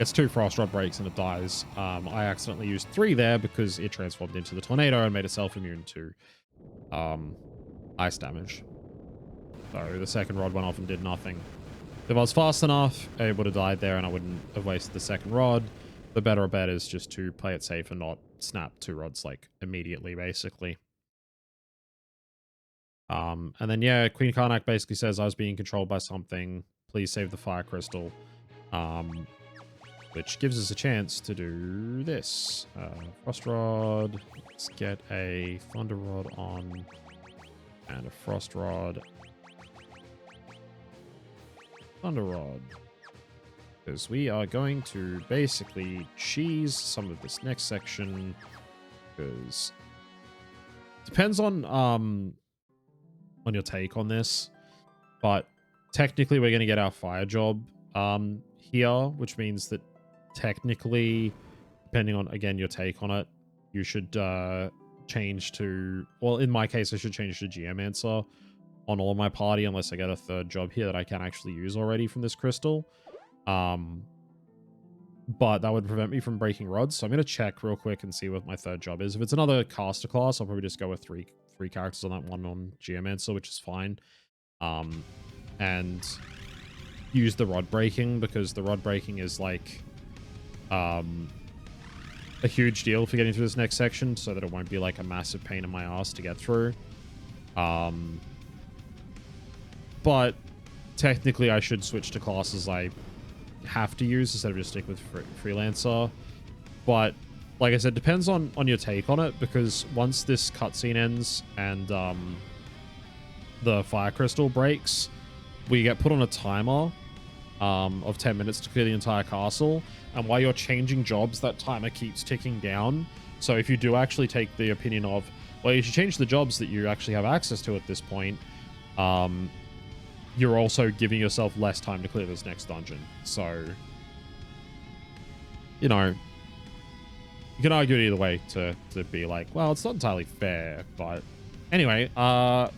it's 2 frost rod breaks and it dies. I accidentally used 3 there because it transformed into the tornado and made itself immune to ice damage. So the second rod went off and did nothing. If I was fast enough, I would have died there and I wouldn't have wasted the second rod. The better bet is just to play it safe and not snap 2 rods like immediately, basically. And then yeah, Queen Karnak basically says, I was being controlled by something. Please save the fire crystal. Which gives us a chance to do this. Frost Rod. Let's get a Thunder Rod on. And a Frost Rod. Thunder Rod. Because we are going to basically cheese some of this next section. Because depends on your take on this. But technically we're going to get our fire job here, which means that technically, depending on, again, your take on it, you should change to, well, in my case, I should change to Geomancer on all of my party, unless I get a 3rd job here that I can actually use already from this crystal. But that would prevent me from breaking rods, so I'm going to check real quick and see what my 3rd job is. If it's another caster class, I'll probably just go with three characters on that one on Geomancer, which is fine. And use the rod breaking, because the rod breaking is like a huge deal for getting through this next section, so that it won't be like a massive pain in my ass to get through. But technically I should switch to classes I have to use instead of just stick with Freelancer. But like I said, depends on your take on it, because once this cutscene ends and the fire crystal breaks, we get put on a timer of 10 minutes to clear the entire castle, and while you're changing jobs, that timer keeps ticking down. So if you do actually take the opinion of, well, you should change the jobs that you actually have access to at this point, you're also giving yourself less time to clear this next dungeon. So, you know, You can argue it either way to be like, well, it's not entirely fair, but anyway,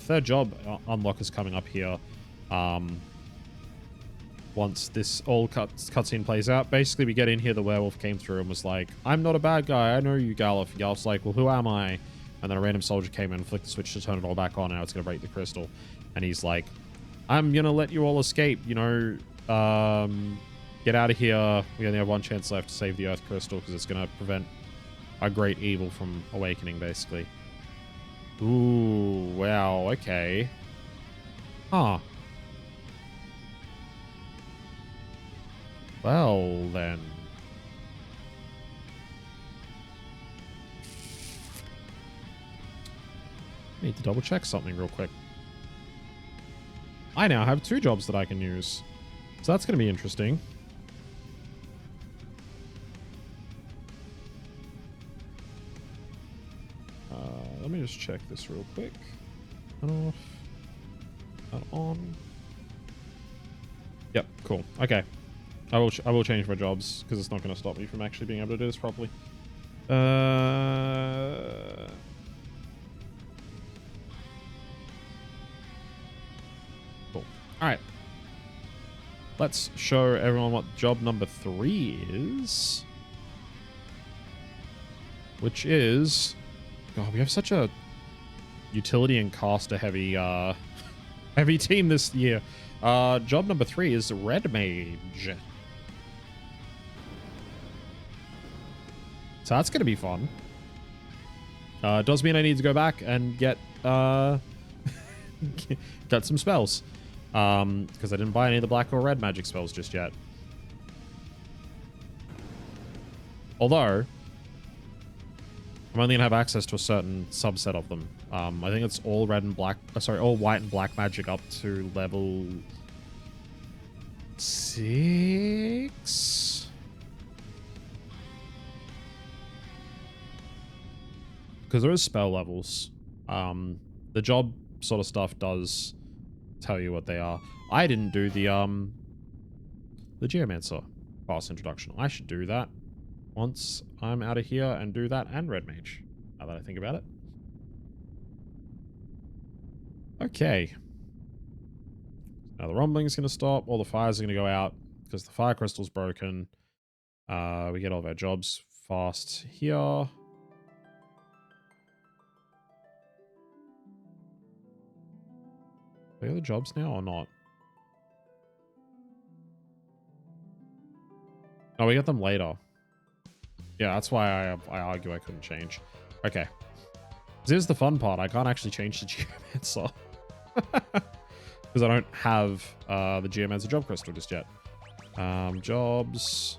third job unlock is coming up here. Once this all cutscene plays out, basically we get in here, the werewolf came through and was like, I'm not a bad guy, I know you, Galuf. Galuf's like, well, who am I? And then a random soldier came in and flicked the switch to turn it all back on, and now it's going to break the crystal. And he's like, I'm going to let you all escape, you know, get out of here. We only have one chance left to save the Earth Crystal, because it's going to prevent a great evil from awakening, basically. Ooh, wow, okay. Huh. Well, then. I need to double check something real quick. I now have 2 jobs that I can use. So that's going to be interesting. Let me just check this real quick. Turn off. Turn on. Yep, cool. Okay. I will change my jobs, because it's not going to stop me from actually being able to do this properly. Cool. Alright. Let's show everyone what job number 3 is. Which is... God, we have such a utility and caster heavy heavy team this year. Job number 3 is Red Mage. So that's going to be fun. Does mean I need to go back and get get some spells. Because I didn't buy any of the black or red magic spells just yet. Although, I'm only going to have access to a certain subset of them. I think it's all red and black, all white and black magic up to level 6? Because there is spell levels. The job sort of stuff does tell you what they are. I didn't do the Geomancer class introduction. I should do that once I'm out of here and do that and Red Mage, now that I think about it. Okay. Now the rumbling's going to stop. All the fires are going to go out because the fire crystal's broken. We get all of our jobs fast here. Are the other jobs now or not? No, we get them later. Yeah, that's why I argue I couldn't change. Okay. Here's the fun part. I can't actually change the Geomancer. Because I don't have the Geomancer job crystal just yet. Jobs.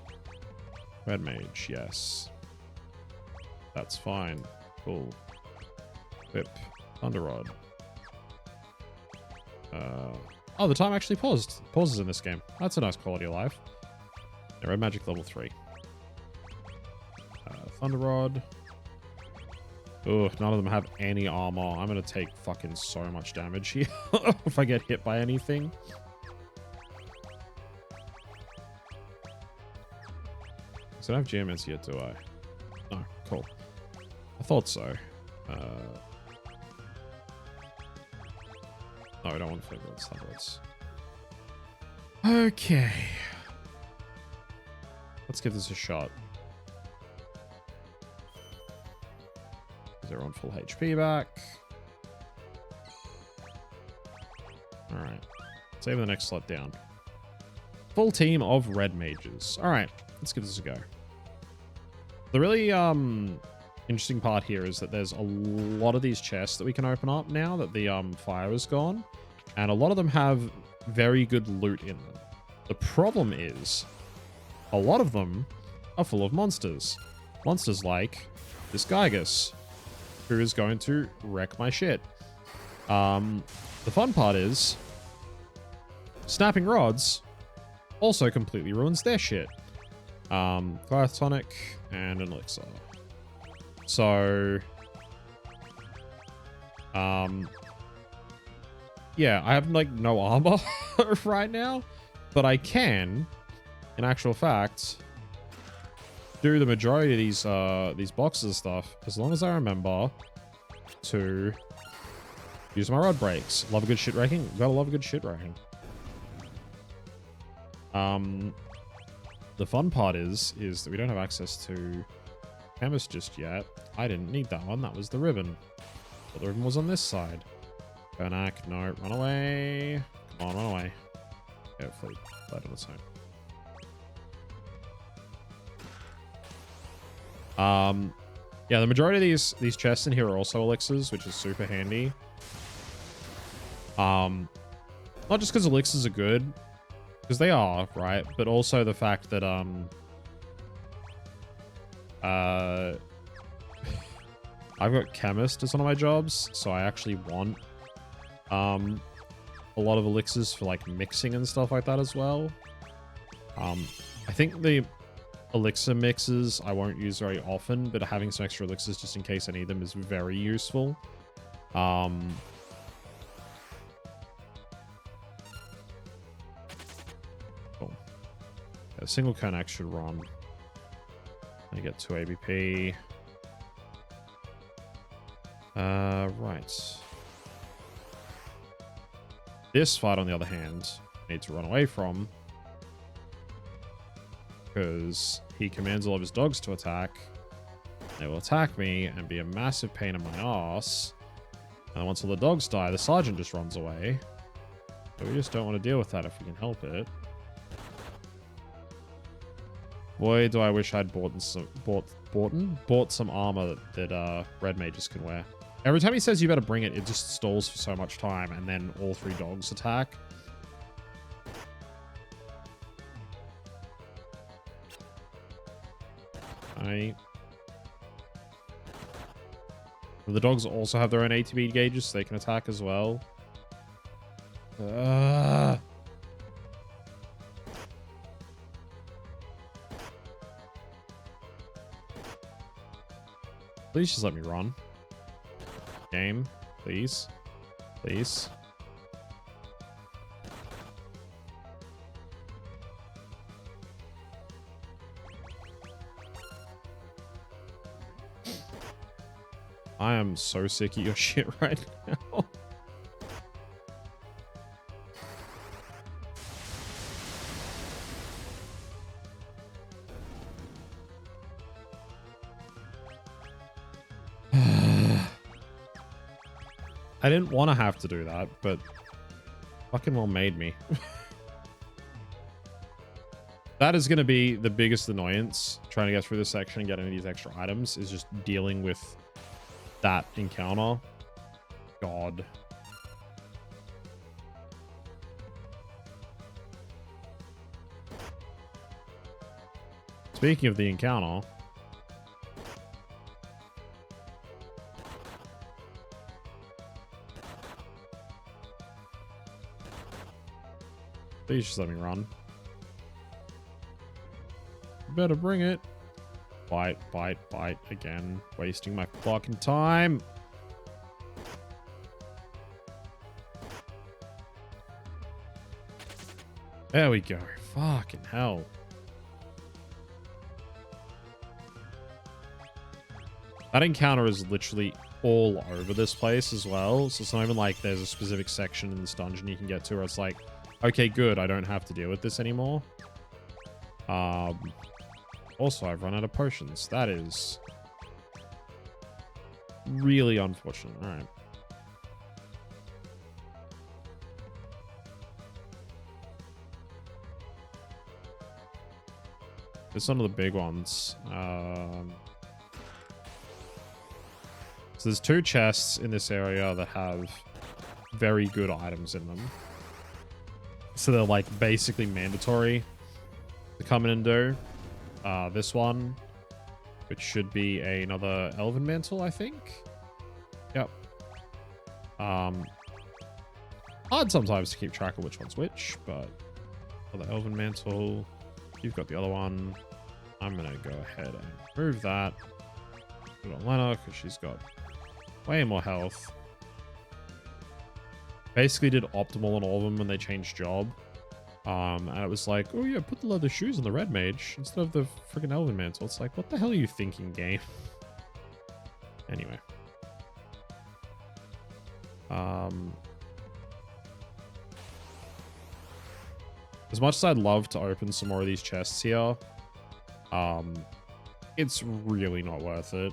Red Mage, yes. That's fine. Cool. Whip. Thunder Rod. Oh, the time actually paused. Pauses in this game. That's a nice quality of life. Yeah, Red Magic level 3. Thunder Rod. Ugh, none of them have any armor. I'm gonna take fucking so much damage here if I get hit by anything. So I don't have Geomancer yet, do I? No, cool. I thought so. No, I don't want Flavorless Thunderlords. Okay. Let's give this a shot. They're on full HP back. Alright. Save the next slot down. Full team of red mages. Alright, let's give this a go. The really interesting part here is that there's a lot of these chests that we can open up now that the fire is gone. And a lot of them have very good loot in them. The problem is, a lot of them are full of monsters. Monsters like this Gygus, who is going to wreck my shit. The fun part is, snapping rods also completely ruins their shit. Goliath tonic and an elixir. So, yeah, I have like no armor right now, but I can, in actual fact, do the majority of these boxes and stuff, as long as I remember to use my rod brakes. Love a good shit wrecking. Gotta love a good shit wrecking. The fun part is that we don't have access to chemist just yet. I didn't need that one. That was the ribbon. But the ribbon was on this side. Bernac, no, run away. Come on, run away. Hopefully, let on its own. Yeah, the majority of these chests in here are also elixirs, which is super handy. Not just because elixirs are good, because they are, right? But also the fact that I've got chemist as one of my jobs, so I actually want a lot of elixirs for like mixing and stuff like that as well. I think the elixir mixes I won't use very often, but having some extra elixirs just in case I need them is very useful. Cool. A single connect should run. I get 2 ABP. Right. This fight, on the other hand, I need to run away from, because he commands all of his dogs to attack. They will attack me and be a massive pain in my ass. And once all the dogs die, the sergeant just runs away. So we just don't want to deal with that if we can help it. Boy, do I wish I'd bought some armor that red mages can wear. Every time he says you better bring it, it just stalls for so much time, and then all 3 dogs attack. The dogs also have their own ATB gauges, so they can attack as well. Please just let me run. Game, please. Please. I am so sick of your shit right now. I didn't want to have to do that, but fucking well made me. That is going to be the biggest annoyance trying to get through this section and get any of these extra items, is just dealing with that encounter. God. Speaking of the encounter, please just let me run. Better bring it. Bite, bite, bite again. Wasting my fucking time. There we go. Fucking hell. That encounter is literally all over this place as well. So it's not even like there's a specific section in this dungeon you can get to where it's like, okay, good, I don't have to deal with this anymore. Also, I've run out of potions. That is really unfortunate. All right. This is one of the big ones. So there's 2 chests in this area that have very good items in them. So they're like basically mandatory to come in and do. This one, which should be another Elven Mantle, I think. Yep. Hard sometimes to keep track of which one's which, but another Elven Mantle. You've got the other one. I'm gonna go ahead and remove that. Put on Lena, because she's got way more health. Basically did optimal on all of them when they changed job. And it was like, oh yeah, put the leather shoes on the red mage instead of the freaking elven mantle. It's like, what the hell are you thinking, game? Anyway. As much as I'd love to open some more of these chests here, it's really not worth it.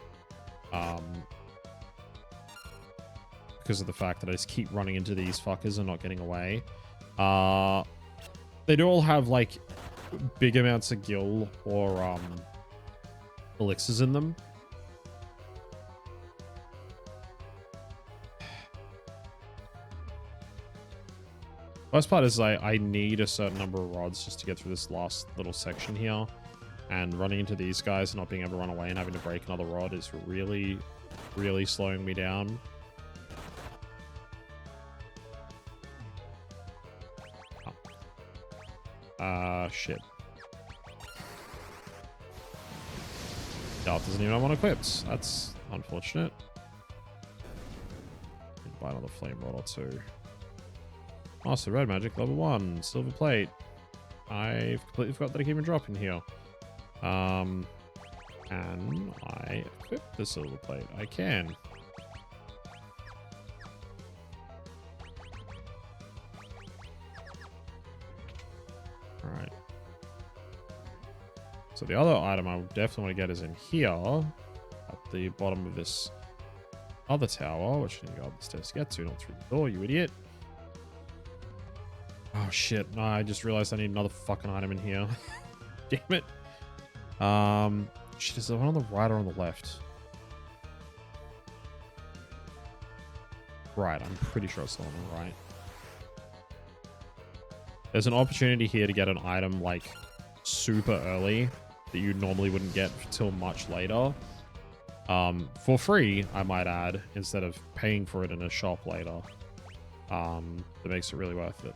Because of the fact that I just keep running into these fuckers and not getting away. They do all have, like, big amounts of gil or, elixirs in them. Worst part is I need a certain number of rods just to get through this last little section here. And running into these guys and not being able to run away and having to break another rod is really, really slowing me down. Shit. Darth doesn't even have one equipped. That's unfortunate. Buy another flame rod or two. Master red magic, level 1, silver plate. I've completely forgot that I can even drop in here. Can I equip the silver plate? I can. Alright. So the other item I definitely want to get is in here. At the bottom of this other tower, which I need to go up the stairs to get to, not through the door, you idiot. Oh shit, no, I just realized I need another fucking item in here. Damn it. Shit, is there one on the right or on the left? Right, I'm pretty sure it's on the right. There's an opportunity here to get an item, like, super early that you normally wouldn't get till much later. For free, I might add, instead of paying for it in a shop later. That makes it really worth it.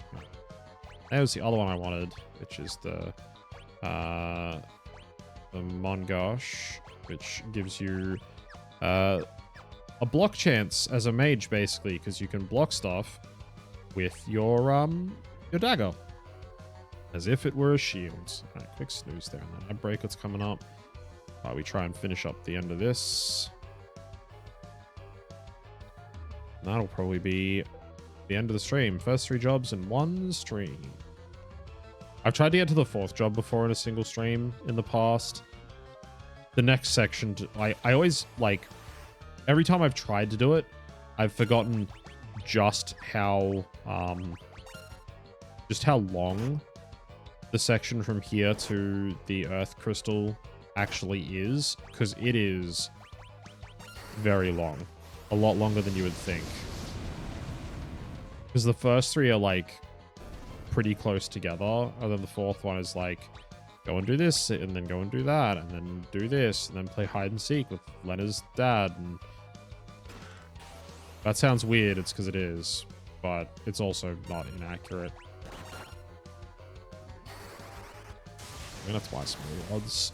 There's the other one I wanted, which is the Mongosh, which gives you a block chance as a mage, basically, because you can block stuff with your dagger, as if it were a shield. All right, quick snooze there, and then I break what's coming up. We try and finish up the end of this. That'll probably be the end of the stream. First 3 jobs in one stream. I've tried to get to the 4th job before in a single stream in the past. The next section, I always, like, every time I've tried to do it, I've forgotten just how long the section from here to the Earth Crystal actually is, because it is very long. A lot longer than you would think. Because the first 3 are, like, pretty close together, and then the 4th one is, like, go and do this, and then go and do that, and then do this, and then play hide and seek with Lena's dad, and that sounds weird, it's because it is, but it's also not inaccurate. I'm gonna have to buy some rewards.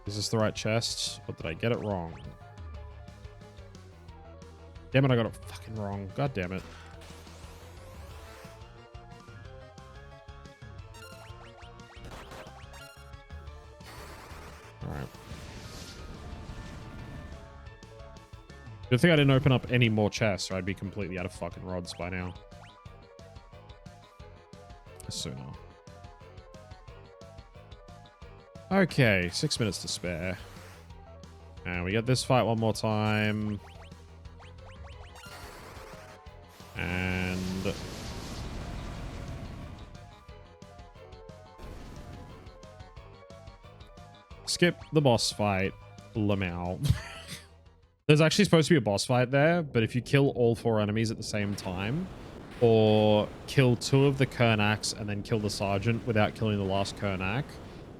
Is this the right chest, or did I get it wrong? Damn it, I got it fucking wrong. God damn it. Alright. Good thing I didn't open up any more chests, or I'd be completely out of fucking rods by now. Sooner. Okay, 6 minutes to spare. And we get this fight one more time. And skip the boss fight, Lamau. There's actually supposed to be a boss fight there, but if you kill all 4 enemies at the same time, or kill 2 of the Kernaks and then kill the Sergeant without killing the last Kernak,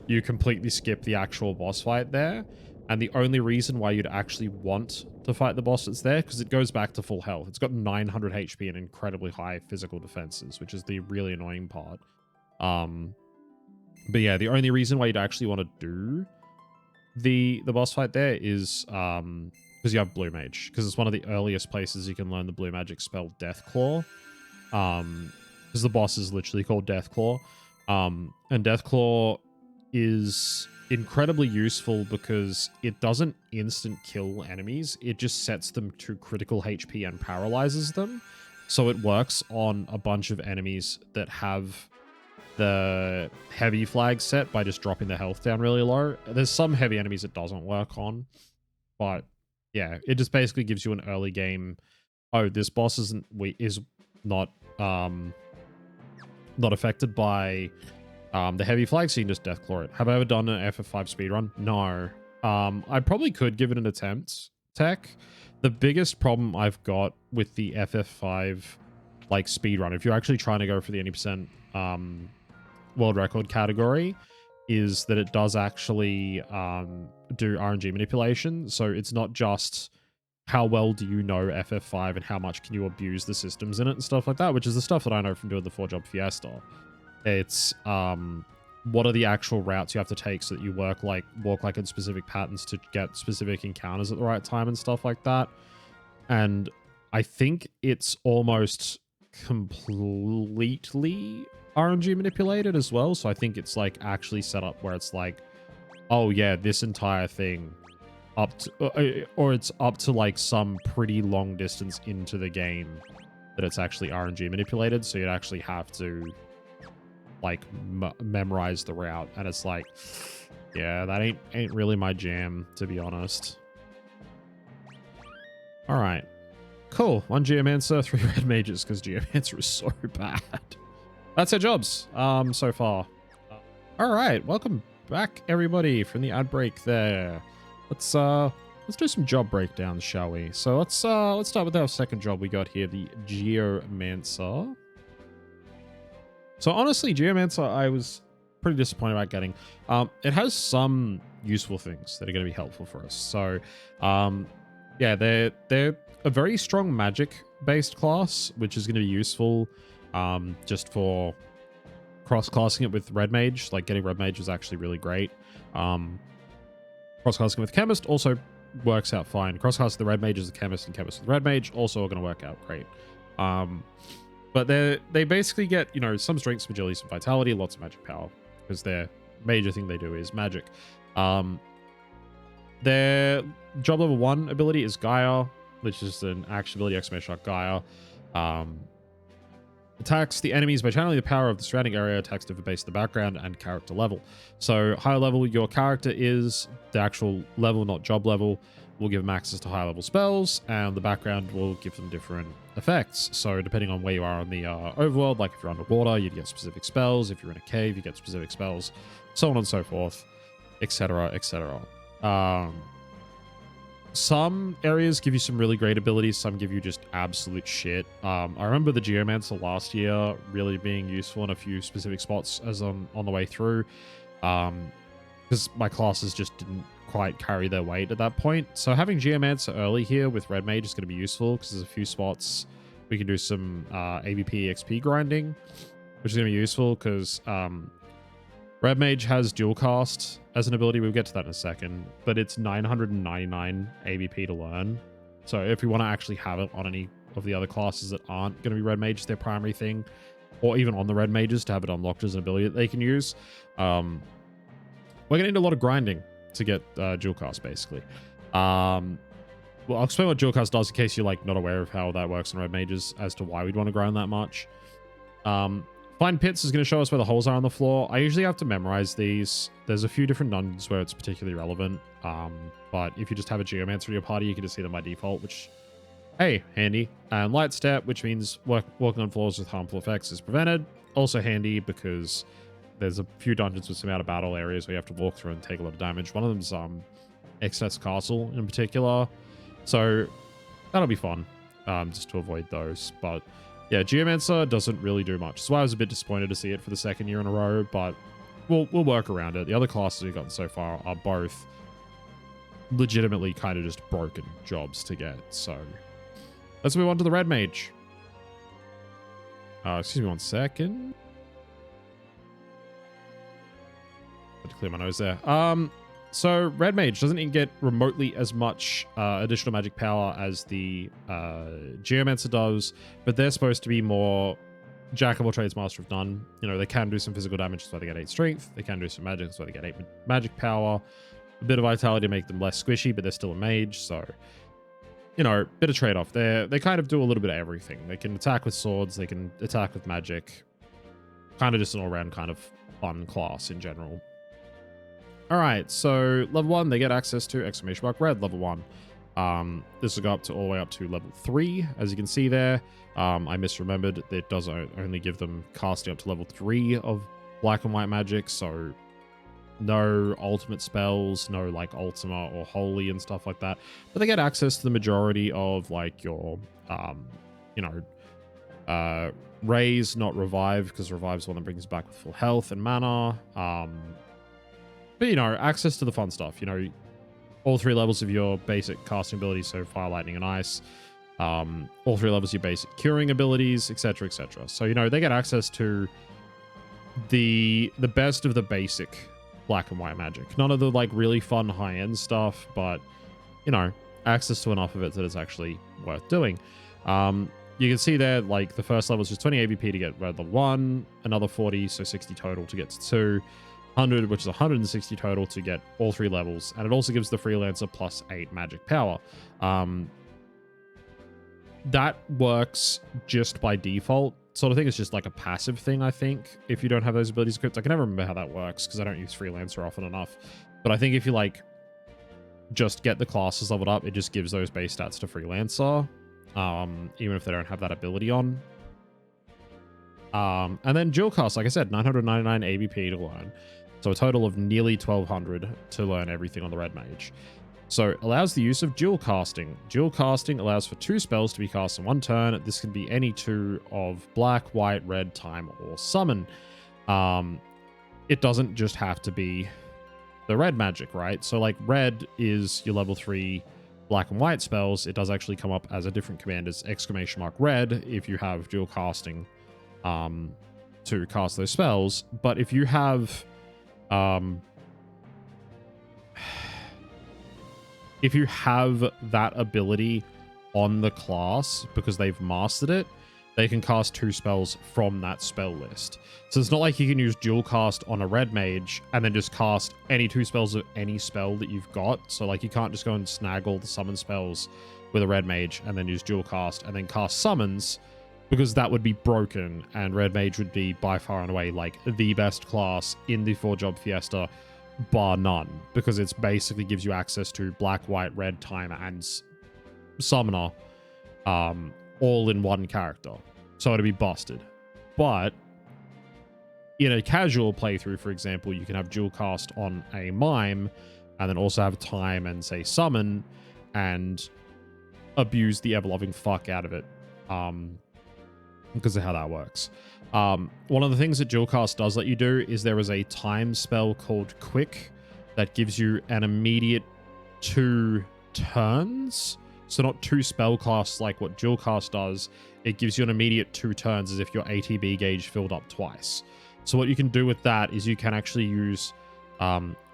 you completely skip the actual boss fight there. And the only reason why you'd actually want to fight the boss that's there, because it goes back to full health. It's got 900 HP and incredibly high physical defenses, which is the really annoying part. But yeah, the only reason why you'd actually want to do the boss fight there is because you have Blue Mage, because it's one of the earliest places you can learn the blue magic spell Death Claw. because the boss is literally called Deathclaw. And Deathclaw is incredibly useful because it doesn't instant kill enemies. It just sets them to critical HP and paralyzes them. So it works on a bunch of enemies that have the heavy flag set by just dropping the health down really low. There's some heavy enemies it doesn't work on, but yeah, it just basically gives you an early game. Oh, this boss is not affected by the heavy flag, so you can just Deathclaw it. Have I ever done an FF5 speedrun? No. I probably could give it an attempt, Tech. The biggest problem I've got with the FF5 like speedrun, if you're actually trying to go for the 80% world record category, is that it does actually do RNG manipulation. So it's not just how well do you know FF5 and how much can you abuse the systems in it and stuff like that, which is the stuff that I know from doing the 4-job Fiesta. It's what are the actual routes you have to take so that you walk like in specific patterns to get specific encounters at the right time and stuff like that. And I think it's almost completely RNG manipulated as well. So I think it's like actually set up where it's like, oh yeah, this entire thing up to, or it's up to like some pretty long distance into the game that it's actually RNG manipulated. So you'd actually have to like memorize the route, and it's like, yeah, that ain't really my jam, to be honest. All right, cool. 1 Geomancer, 3 red mages, because Geomancer is so bad. That's our jobs so far. All right, welcome back everybody from the ad break there. Let's do some job breakdowns, shall we? So let's start with our second job we got here, the Geomancer. So honestly, Geomancer, I was pretty disappointed about getting. It has some useful things that are going to be helpful for us. So, yeah, they're a very strong magic-based class, which is going to be useful just for cross-classing it with Red Mage. Like, getting Red Mage is actually really great. Cross-classing with Chemist also works out fine. Cross-classing the Red Mage as a Chemist and Chemist with Red Mage also are going to work out great. But they basically get, you know, some strength, some agility, some vitality, lots of magic power, because their major thing they do is magic. Their job level 1 ability is Gaia, which is an action ability, exclamation mark Gaia. Attacks the enemies by channeling the power of the surrounding area, attacks different base of the background and character level. So higher level your character is, the actual level, not job level, will give them access to higher level spells, and the background will give them different effects. So depending on where you are on the overworld, like if you're underwater, you'd get specific spells. If you're in a cave, you get specific spells, so on and so forth, etc., etc. Some areas give you some really great abilities, some give you just absolute shit. I remember the Geomancer last year really being useful in a few specific spots as on the way through, because my classes just didn't quite carry their weight at that point. So having Geomancer early here with Red Mage is going to be useful, because there's a few spots we can do some AVP XP grinding, which is going to be useful, because Red Mage has dual cast as an ability. We'll get to that in a second, but it's 999 AVP to learn. So if we want to actually have it on any of the other classes that aren't going to be Red Mage, their primary thing, or even on the Red Mages to have it unlocked as an ability that they can use, we're going to need a lot of grinding to get dual cast, basically. Well, I'll explain what dual cast does in case you're like not aware of how that works in Red Mages as to why we'd want to grind that much. Find Pits is going to show us where the holes are on the floor. I usually have to memorize these. There's a few different dungeons where it's particularly relevant. But if you just have a Geomancer in your party, you can just see them by default, which, hey, handy. And Light Step, which means walking on floors with harmful effects is prevented. Also handy because there's a few dungeons with some out of battle areas where you have to walk through and take a lot of damage. One of them's Excess Castle in particular. So that'll be fun, just to avoid those. But yeah, Geomancer doesn't really do much. So I was a bit disappointed to see it for the second year in a row, but we'll work around it. The other classes we've gotten so far are both legitimately kind of just broken jobs to get. So let's move on to the Red Mage. Excuse me 1 second. Had to clear my nose there. So Red Mage doesn't get remotely as much additional magic power as the Geomancer does, but they're supposed to be more Jack of all trades, master of none. You know, they can do some physical damage, that's why they get 8 strength. They can do some magic, that's why they get 8 magic power. A bit of vitality to make them less squishy, but they're still a mage, so, you know, bit of trade-off there. They kind of do a little bit of everything. They can attack with swords, they can attack with magic. Kind of just an all-round kind of fun class in general. All right, so level 1, they get access to exclamation mark red, level 1. This will go up to all the way up to level 3, as you can see there. I misremembered. It does only give them casting up to level 3 of black and white magic, so no ultimate spells, no like Ultima or Holy and stuff like that. But they get access to the majority of like your, you know, raise, not revive, because revive's one that brings back with full health and mana. But, you know, access to the fun stuff, you know, all 3 levels of your basic casting abilities, so fire, lightning, and ice. All 3 levels of your basic curing abilities, etc., etc. So, you know, they get access to the best of the basic black and white magic. None of the, like, really fun high-end stuff, but, you know, access to enough of it that it's actually worth doing. You can see there, like, the first level is just 20 AVP to get level 1, another 40, so 60 total to get to 2, 100, which is 160 total to get all 3 levels, and it also gives the freelancer plus 8 magic power. That works just by default. Sort of thing. It's just like a passive thing, I think, if you don't have those abilities equipped. I can never remember how that works because I don't use freelancer often enough. But I think if you like just get the classes leveled up, it just gives those base stats to freelancer, even if they don't have that ability on. And then dual cast, like I said, 999 ABP to learn. So a total of nearly 1200 to learn everything on the red mage. So allows the use of dual casting. Dual casting allows for 2 spells to be cast in one turn. This can be any 2 of black, white, red, time, or summon. It doesn't just have to be the red magic, right? So like red is your level 3 black and white spells. It does actually come up as a different command as exclamation mark red if you have dual casting to cast those spells. But if you have that ability on the class because they've mastered it, they can cast 2 spells from that spell list. So it's not like you can use dual cast on a red mage and then just cast any 2 spells of any spell that you've got. So like you can't just go and snag all the summon spells with a red mage and then use dual cast and then cast summons, because that would be broken, and red mage would be by far and away like the best class in the 4-job Fiesta, bar none, because it's basically gives you access to black, white, red, timer, and summoner all in one character. So it'd be busted. But in a casual playthrough, for example, you can have dual cast on a mime and then also have time and say summon and abuse the ever-loving fuck out of it. Because of how that works. One of the things that dual cast does let you do is there is a time spell called Quick that gives you an immediate 2 turns. So not 2 spell casts like what dual cast does. It gives you an immediate 2 turns as if your ATB gauge filled up twice. So what you can do with that is you can actually use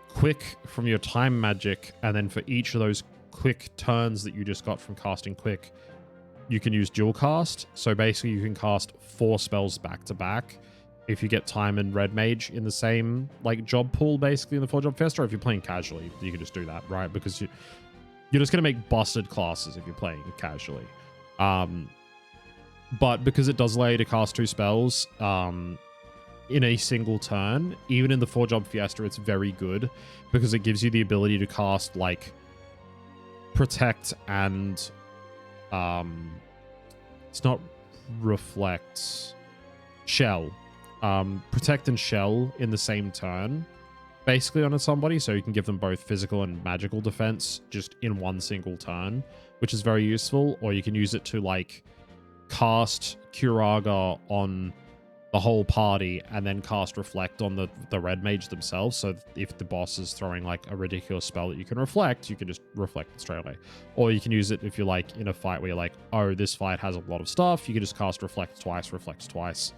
Quick from your time magic, and then for each of those quick turns that you just got from casting Quick, you can use dual cast. So basically you can cast 4 spells back to back if you get time and red mage in the same like job pool, basically in the 4-job Fiesta. Or if you're playing casually, you can just do that, right? Because you're just going to make busted classes if you're playing casually. But because it does allow you to cast 2 spells in a single turn, even in the 4-job Fiesta, it's very good because it gives you the ability to cast like protect and it's not reflect, shell, protect and shell in the same turn basically on somebody, so you can give them both physical and magical defense just in one single turn, which is very useful. Or you can use it to like cast Curaga on the whole party and then cast reflect on the red mage themselves. So if the boss is throwing like a ridiculous spell that you can reflect, you can just reflect it straight away. Or you can use it if you're like in a fight where you're like, oh, this fight has a lot of stuff, you can just cast reflect twice.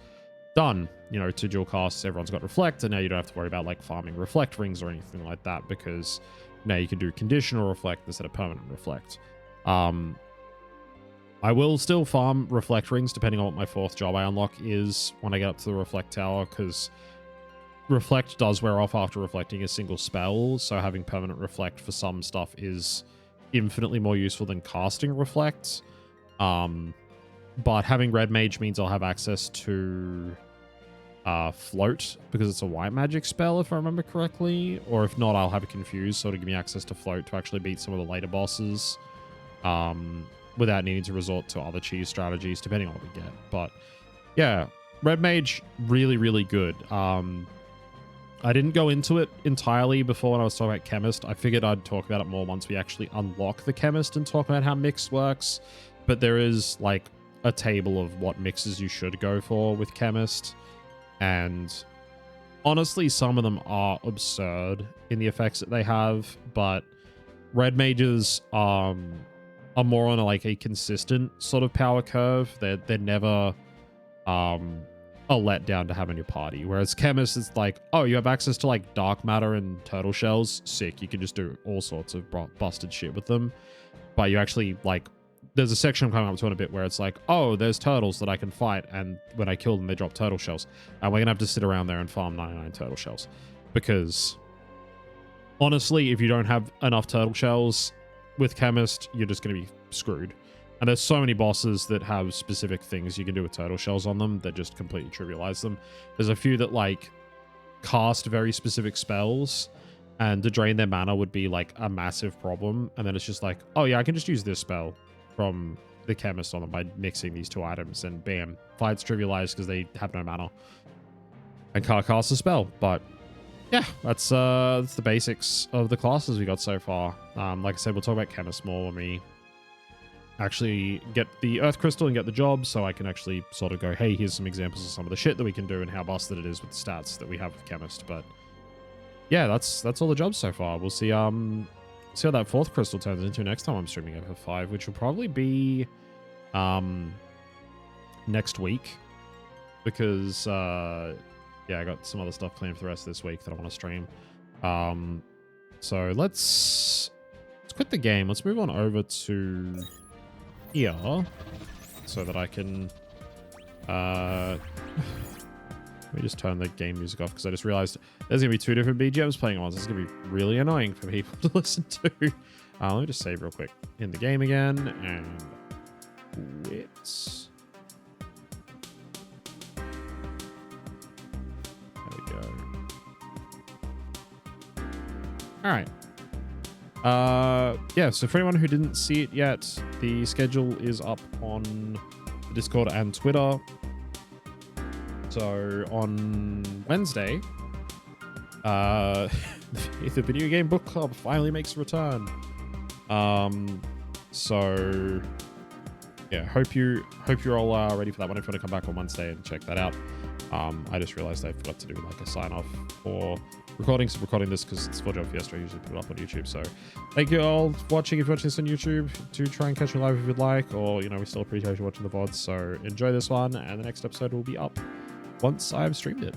Done. You know, 2 dual casts, everyone's got reflect, and now you don't have to worry about like farming reflect rings or anything like that, because now you can do conditional reflect instead of permanent reflect. I will still farm reflect rings depending on what my 4th job I unlock is when I get up to the reflect tower, because reflect does wear off after reflecting a single spell, so having permanent reflect for some stuff is infinitely more useful than casting reflect. But having red mage means I'll have access to float, because it's a white magic spell if I remember correctly, or if not I'll have it confused, so it'll give me access to float to actually beat some of the later bosses without needing to resort to other cheese strategies depending on what we get. But yeah, red mage really, really good. I didn't go into it entirely before when I was talking about chemist. I figured I'd talk about it more once we actually unlock the chemist and talk about how mix works, but there is like a table of what mixes you should go for with chemist. And honestly, some of them are absurd in the effects that they have, but red mages are more on a consistent sort of power curve. They're never a letdown to have in your party. Whereas chemist is like, oh, you have access to like dark matter and turtle shells, sick. You can just do all sorts of busted shit with them. But you actually like, there's a section I'm coming up to in a bit where it's like, oh, there's turtles that I can fight, and when I kill them, they drop turtle shells. And we're going to have to sit around there and farm 99 turtle shells. Because, honestly, if you don't have enough turtle shells with Chemist, you're just going to be screwed. And there's so many bosses that have specific things you can do with turtle shells on them that just completely trivialize them. There's a few that, like, cast very specific spells, and to drain their mana would be, like, a massive problem. And then it's just like, oh, yeah, I can just use this spell from the chemist on them by mixing these two items, and bam, fights trivialized because they have no mana and can't cast a spell. But yeah, that's the basics of the classes we got so far. Like I said, we'll talk about chemist more when we actually get the earth crystal and get the job, so I can actually sort of go, hey, here's some examples of some of the shit that we can do and how busted it is with the stats that we have with chemist. But yeah, that's all the jobs so far. We'll see how that 4th crystal turns into next time I'm streaming over 5, which will probably be next week, because yeah, I got some other stuff planned for the rest of this week that I want to stream. So let's quit the game. Let's move on over to here so that I can let me just turn the game music off, because I just realized there's going to be 2 different BGMs playing at once. This is going to be really annoying for people to listen to. Let me just save real quick in the game again and quit. There we go. All right. Yeah, so for anyone who didn't see it yet, the schedule is up on the Discord and Twitter. So on Wednesday, the video game book club finally makes a return. So yeah, hope you're all ready for that one. If you want to come back on Wednesday and check that out. I just realized I forgot to do like a sign off for recording this because it's for Job Fiesta. I usually put it up on YouTube. So thank you all for watching. If you're watching this on YouTube, do try and catch me live if you'd like, or we still appreciate you watching the VODs. So enjoy this one, and the next episode will be up once I've streamed it.